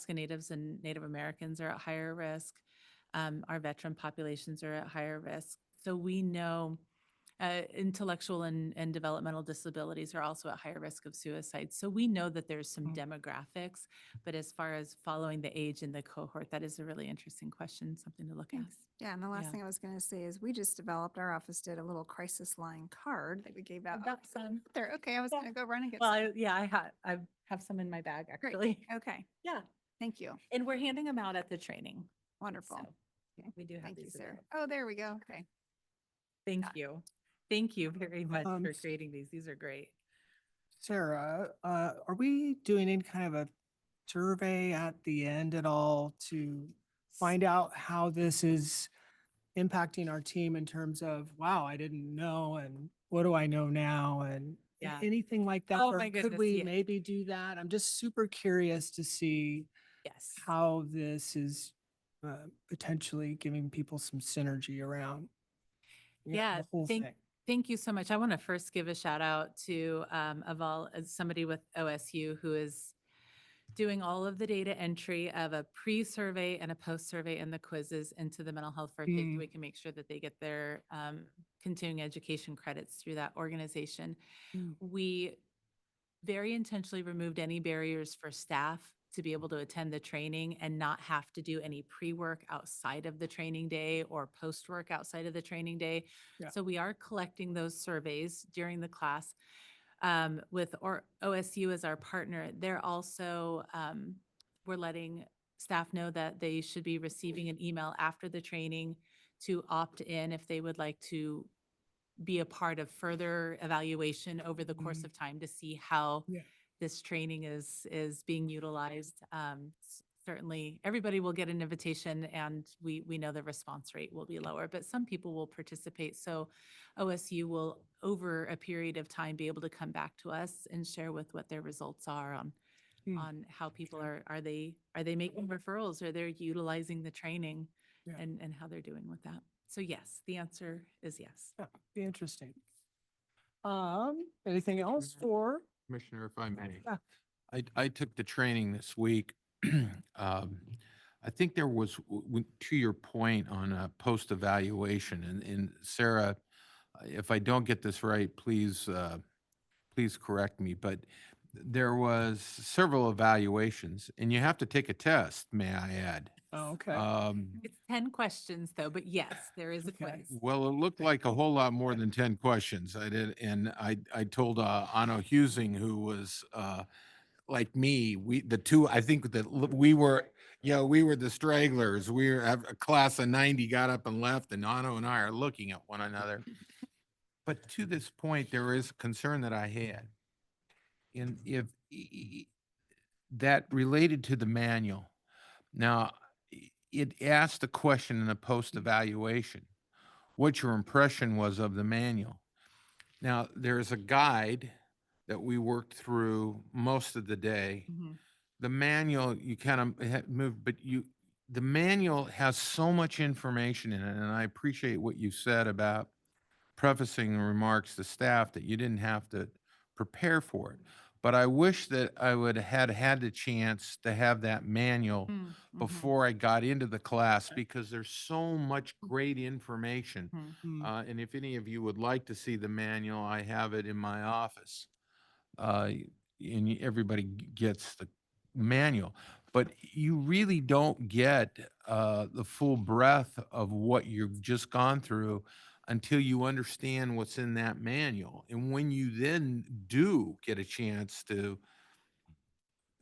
natives and Native Americans are at higher risk. Our veteran populations are at higher risk. So we know intellectual and developmental disabilities are also at higher risk of suicide. So we know that there's some demographics, but as far as following the age in the cohort, that is a really interesting question, something to look at. Yeah, and the last Yeah. thing I was going to say is we just developed, our office did a little crisis line card that we gave out. got some. There, okay, I was going to go run and get Well, some. I have some in my bag, Great, actually. okay, Yeah. thank you. And we're handing them out at the training. Wonderful. So Okay, we do have thank you, these Sarah. available. Oh, there we go, okay. Thank you. Thank you very much Um, for creating these. These are great. Sarah, are we doing any kind of a survey at the end at all to find out how this is impacting our team in terms of, wow, I didn't know, and what do I know now, and Yeah. anything like that? Oh Or my could goodness, we yeah. maybe do that? I'm just super curious to see Yes. how this is potentially giving people some synergy around Yeah, the whole thing. thank you so much. I want to first give a shout out to Aval, as somebody with OSU who is doing all of the data entry of a pre-survey and a post-survey and the quizzes into the mental health first aid, so we can make sure that they get their continuing education credits through that organization. We very intentionally removed any barriers for staff to be able to attend the training and not have to do any pre-work outside of the training day or post-work outside of the training day. Yeah. So we are collecting those surveys during the class. With OSU as our partner, they're also, we're letting staff know that they should be receiving an email after the training to opt in if they would like to be a part of further evaluation over the course of time to see how Yeah. this training is being utilized. Certainly, everybody will get an invitation, and we know the response rate will be lower, but some people will participate. So OSU will, over a period of time, be able to come back to us and share with what their results are on how people are they making referrals, or they're utilizing the training, Yeah. and how they're doing with that. So yes, the answer is yes. Yeah, be interesting. Anything else for? Commissioner, if I may. Yeah. I took the training this week. I think there was, to your point on a post-evaluation, and Sarah, if I don't get this right, please correct me, but there was several evaluations, and you have to take a test, may I add. Oh, okay. It's 10 questions though, but yes, there is a quiz. Well, it looked like a whole lot more than 10 questions. I did, and I told Anno Husing, who was like me, I think that we were, we were the stragglers. We were a class of 90 got up and left, and Anno and I are looking at one another. But to this point, there is a concern that I had. And if that related to the manual. Now, it asked the question in the post-evaluation, what your impression was of the manual. Now, there's a guide that we worked through most of the day. The manual, you kind of move, but the manual has so much information in it, and I appreciate what you said about prefacing the remarks to staff that you didn't have to prepare for it. But I wish that I would had had the chance to have that manual before I got into the class, because there's so much great information. And if any of you would like to see the manual, I have it in my office. And everybody gets the manual, but you really don't get the full breadth of what you've just gone through until you understand what's in that manual. And when you then do get a chance to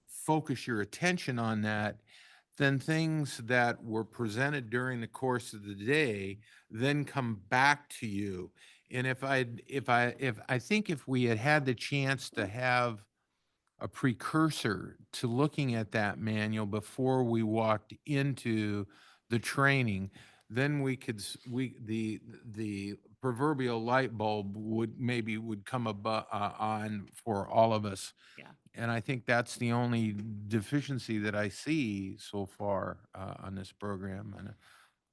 focus your attention on that, then things that were presented during the course of the day then come back to you. And if I think if we had had the chance to have a precursor to looking at that manual before we walked into the training, then we could the proverbial light bulb would come on for all of us. Yeah. And I think that's the only deficiency that I see so far on this program. And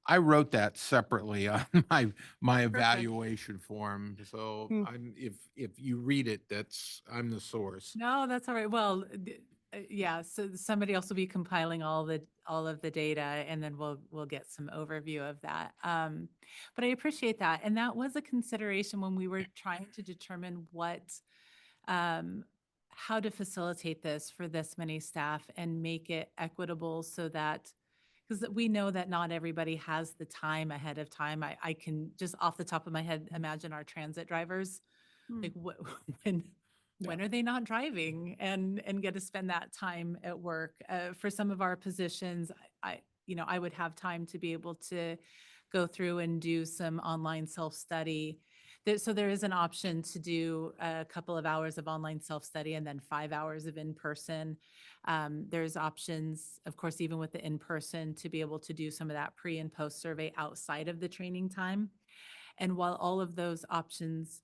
I wrote that separately on my evaluation form. So if you read it, I'm the source. No, that's all right. Well, yeah, so somebody else will be compiling all of the data, and then we'll get some overview of that. But I appreciate that. And that was a consideration when we were trying to determine how to facilitate this for this many staff and make it equitable so that, because we know that not everybody has the time ahead of time. I can just off the top of my head imagine our transit drivers, like when are they not driving and get to spend that time at work? For some of our positions, I would have time to be able to go through and do some online self-study. So there is an option to do a couple of hours of online self-study and then 5 hours of in-person. There's options, of course, even with the in-person, to be able to do some of that pre and post survey outside of the training time. And while all of those options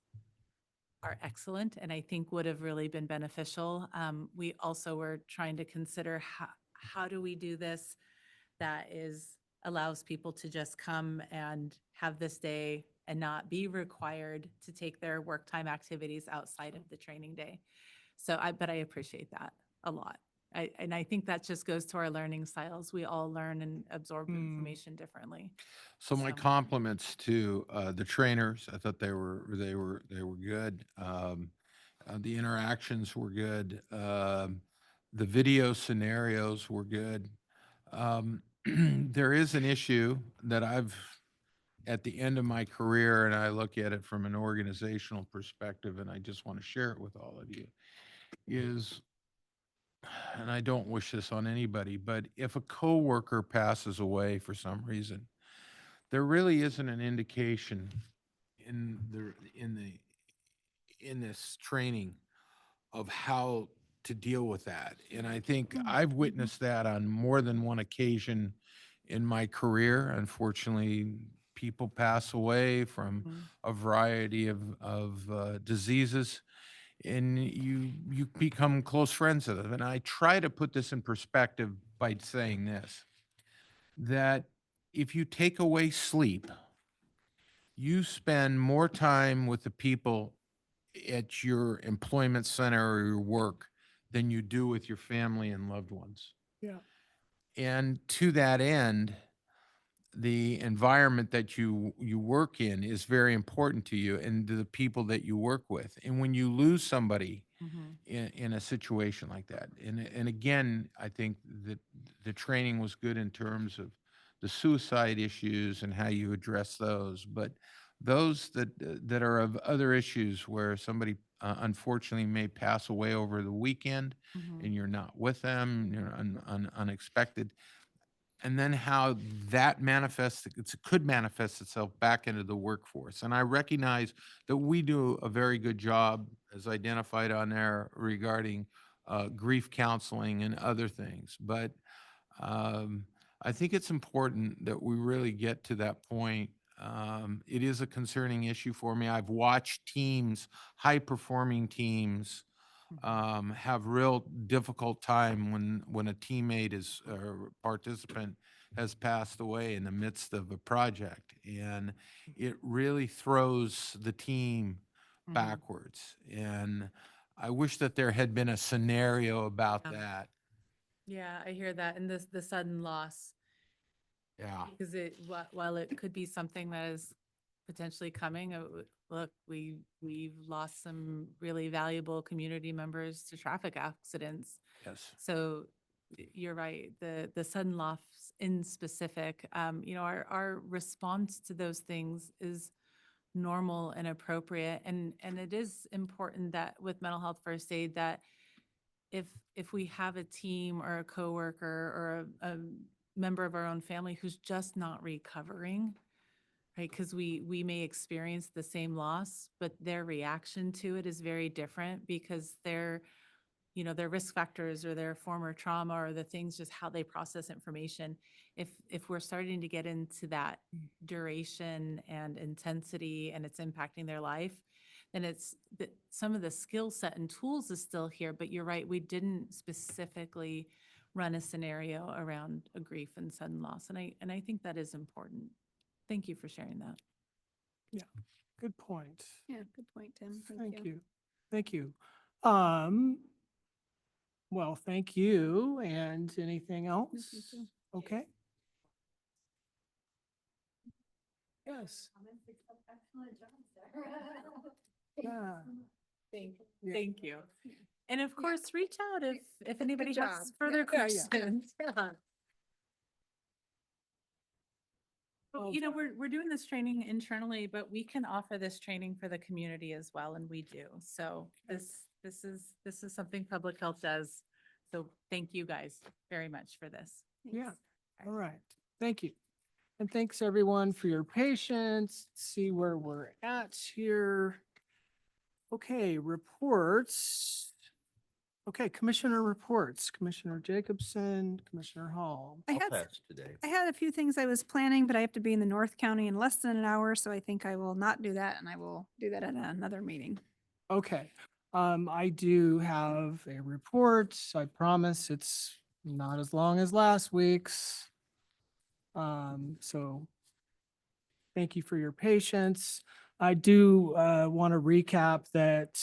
are excellent and I think would have really been beneficial, we also were trying to consider how do we do this that allows people to just come and have this day and not be required to take their work time activities outside of the training day. But I appreciate that a lot. And I think that just goes to our learning styles. We all learn and absorb information differently. So my compliments to the trainers. I thought they were good. The interactions were good. The video scenarios were good. There is an issue that I've at the end of my career, and I look at it from an organizational perspective, and I just want to share it with all of you, is, and I don't wish this on anybody, but if a coworker passes away for some reason, there really isn't an indication in this training of how to deal with that. And I think I've witnessed that on more than one occasion in my career. Unfortunately, people pass away from a variety of diseases, and you become close friends with them. And I try to put this in perspective by saying this, that if you take away sleep, you spend more time with the people at your employment center or your work than you do with your family and loved ones. Yeah. And to that end, the environment that you work in is very important to you and to the people that you work with. And when you lose somebody in a situation like that, and again, I think that the training was good in terms of the suicide issues and how you address those, but those that are of other issues where somebody unfortunately may pass away over the weekend and you're not with them, you're unexpected, and then how that could manifest itself back into the workforce. And I recognize that we do a very good job, as identified on there, regarding grief counseling and other things. But I think it's important that we really get to that point. It is a concerning issue for me. I've watched teams, high-performing teams, have real difficult time when a teammate or participant has passed away in the midst of a project, and it really throws the team backwards. And I wish that there had been a scenario about Yeah. that. Yeah, I hear that. And the sudden loss, Yeah. because while it could be something that is potentially coming, look, we've lost some really valuable community members to traffic accidents. Yes. So you're right, the sudden loss in specific, our response to those things is normal and appropriate. And it is important that with mental health first aid that if we have a team or a coworker or a member of our own family who's just not recovering, right? Because we may experience the same loss, but their reaction to it is very different because their risk factors or their former trauma or the things, just how they process information. If we're starting to get into that duration and intensity and it's impacting their life, then some of the skill set and tools is still here, but you're right, we didn't specifically run a scenario around a grief and sudden loss. And I think that is important. Thank you for sharing that. Yeah, good point. Yeah, good point, Tim. Thank you. Thank you. Well, thank you. And anything else? you. Okay. Yes. Yeah. Thank you. And of course, reach out if anybody job. has further Yeah, yeah. questions. But, we're doing this training internally, but we can offer this training for the community as well, and we do. So this is something public health does. So thank you guys very much for this. Yeah. All right. Thank you. And thanks everyone for your patience. See where we're at here. Okay, reports. Okay, commissioner reports. Commissioner Jacobson, Commissioner Hall. I I'll had, pass today. I had a few things I was planning, but I have to be in the North County in less than an hour, so I think I will not do that, and I will do that at another meeting. Okay, I do have a report. I promise it's not as long as last week's. So thank you for your patience. I do want to recap that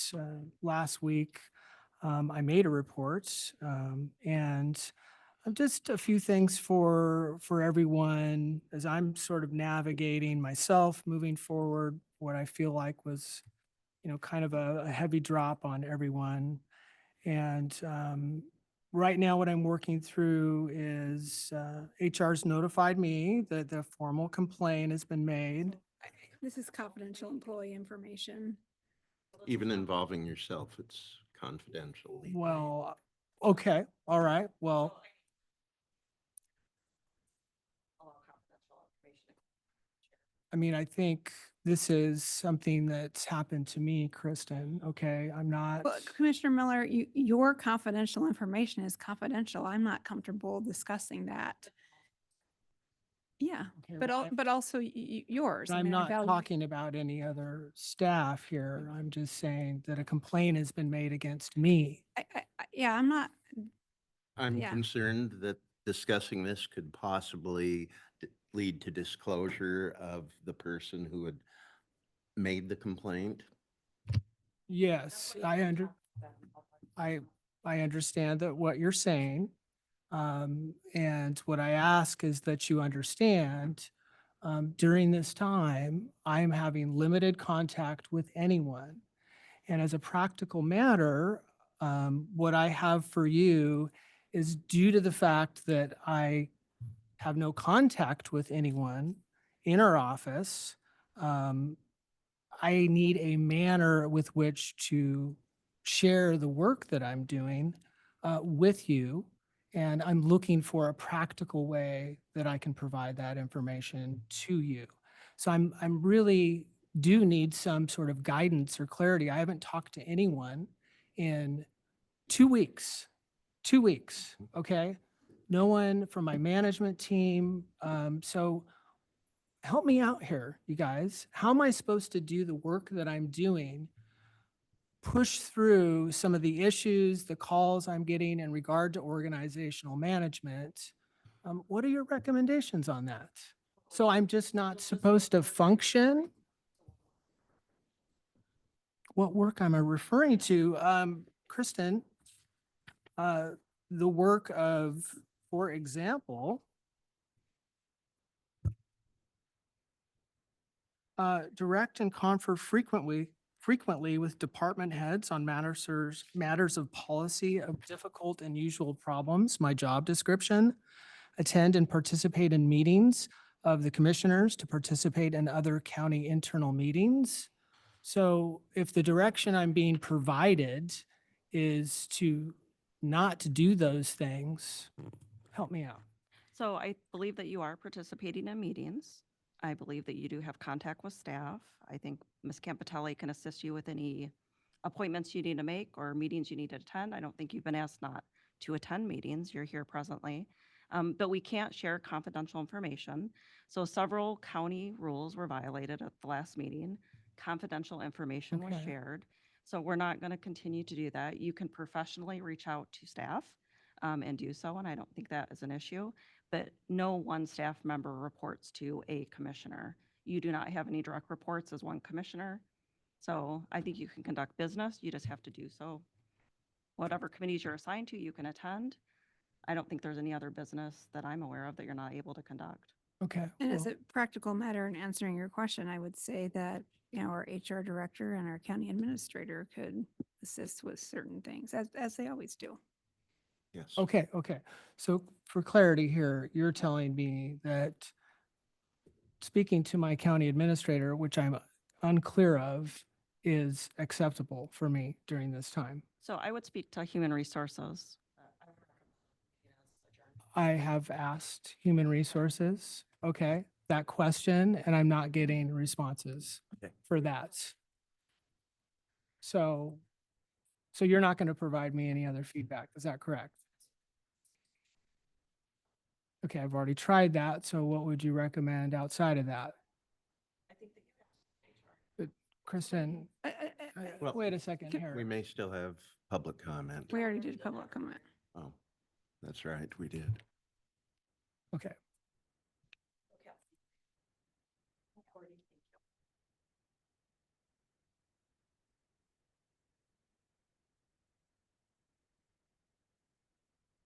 last week I made a report and just a few things for everyone as I'm sort of navigating myself moving forward, what I feel like was, kind of a heavy drop on everyone. And right now what I'm working through is HR's notified me that the formal complaint has been made. This is confidential employee information. Even involving yourself, it's confidential. Well, okay, all right, well. I mean, I think this is something that's happened to me, Kristen, okay? I'm not, Well, Commissioner Miller, your confidential information is confidential. I'm not comfortable discussing that. Yeah, Okay, but well, but also yours. I I'm mean, I not value- talking about any other staff here. I'm just saying that a complaint has been made against me. Yeah, I'm not. I'm Yeah. concerned that discussing this could possibly lead to disclosure of the person who had made the complaint. Yes, I understand that what you're saying. And what I ask is that you understand, during this time, I'm having limited contact with anyone. And as a practical matter, what I have for you is due to the fact that I have no contact with anyone in our office. I need a manner with which to share the work that I'm doing with you. And I'm looking for a practical way that I can provide that information to you. So I'm really do need some sort of guidance or clarity. I haven't talked to anyone in 2 weeks. 2 weeks, okay? No one from my management team. So help me out here, you guys. How am I supposed to do the work that I'm doing, push through some of the issues, the calls I'm getting in regard to organizational management? What are your recommendations on that? So I'm just not supposed to function? what work am I referring to? Kristen, the work of, for example, direct and confer frequently with department heads on matters of policy of difficult and usual problems, my job description. Attend and participate in meetings of the commissioners, to participate in other county internal meetings. So if the direction I'm being provided is to not to do those things, help me out. So I believe that you are participating in meetings. I believe that you do have contact with staff. I think Ms. Campitelli can assist you with any appointments you need to make or meetings you need to attend. I don't think you've been asked not to attend meetings. You're here presently. But we can't share confidential information. So several county rules were violated at the last meeting. Confidential information was Okay. shared. So we're not going to continue to do that. You can professionally reach out to staff and do so, and I don't think that is an issue. But no one staff member reports to a commissioner. You do not have any direct reports as one commissioner. So I think you can conduct business. You just have to do so. Whatever committees you're assigned to, you can attend. I don't think there's any other business that I'm aware of that you're not able to conduct. Okay. And as well, a practical matter in answering your question, I would say that, our HR director and our county administrator could assist with certain things, as they always do. Yes. Okay, okay. So for clarity here, you're telling me that speaking to my county administrator, which I'm unclear of, is acceptable for me during this time. So I would speak to human resources. I have asked Human Resources, okay, that question, and I'm not getting responses Okay. for that. So you're not going to provide me any other feedback, is that correct? Okay, I've already tried that, so what would you recommend outside of that? But Kristen, Well, wait a second We here. may still have public comment. We already did public comment. Oh, that's right, we did. Okay,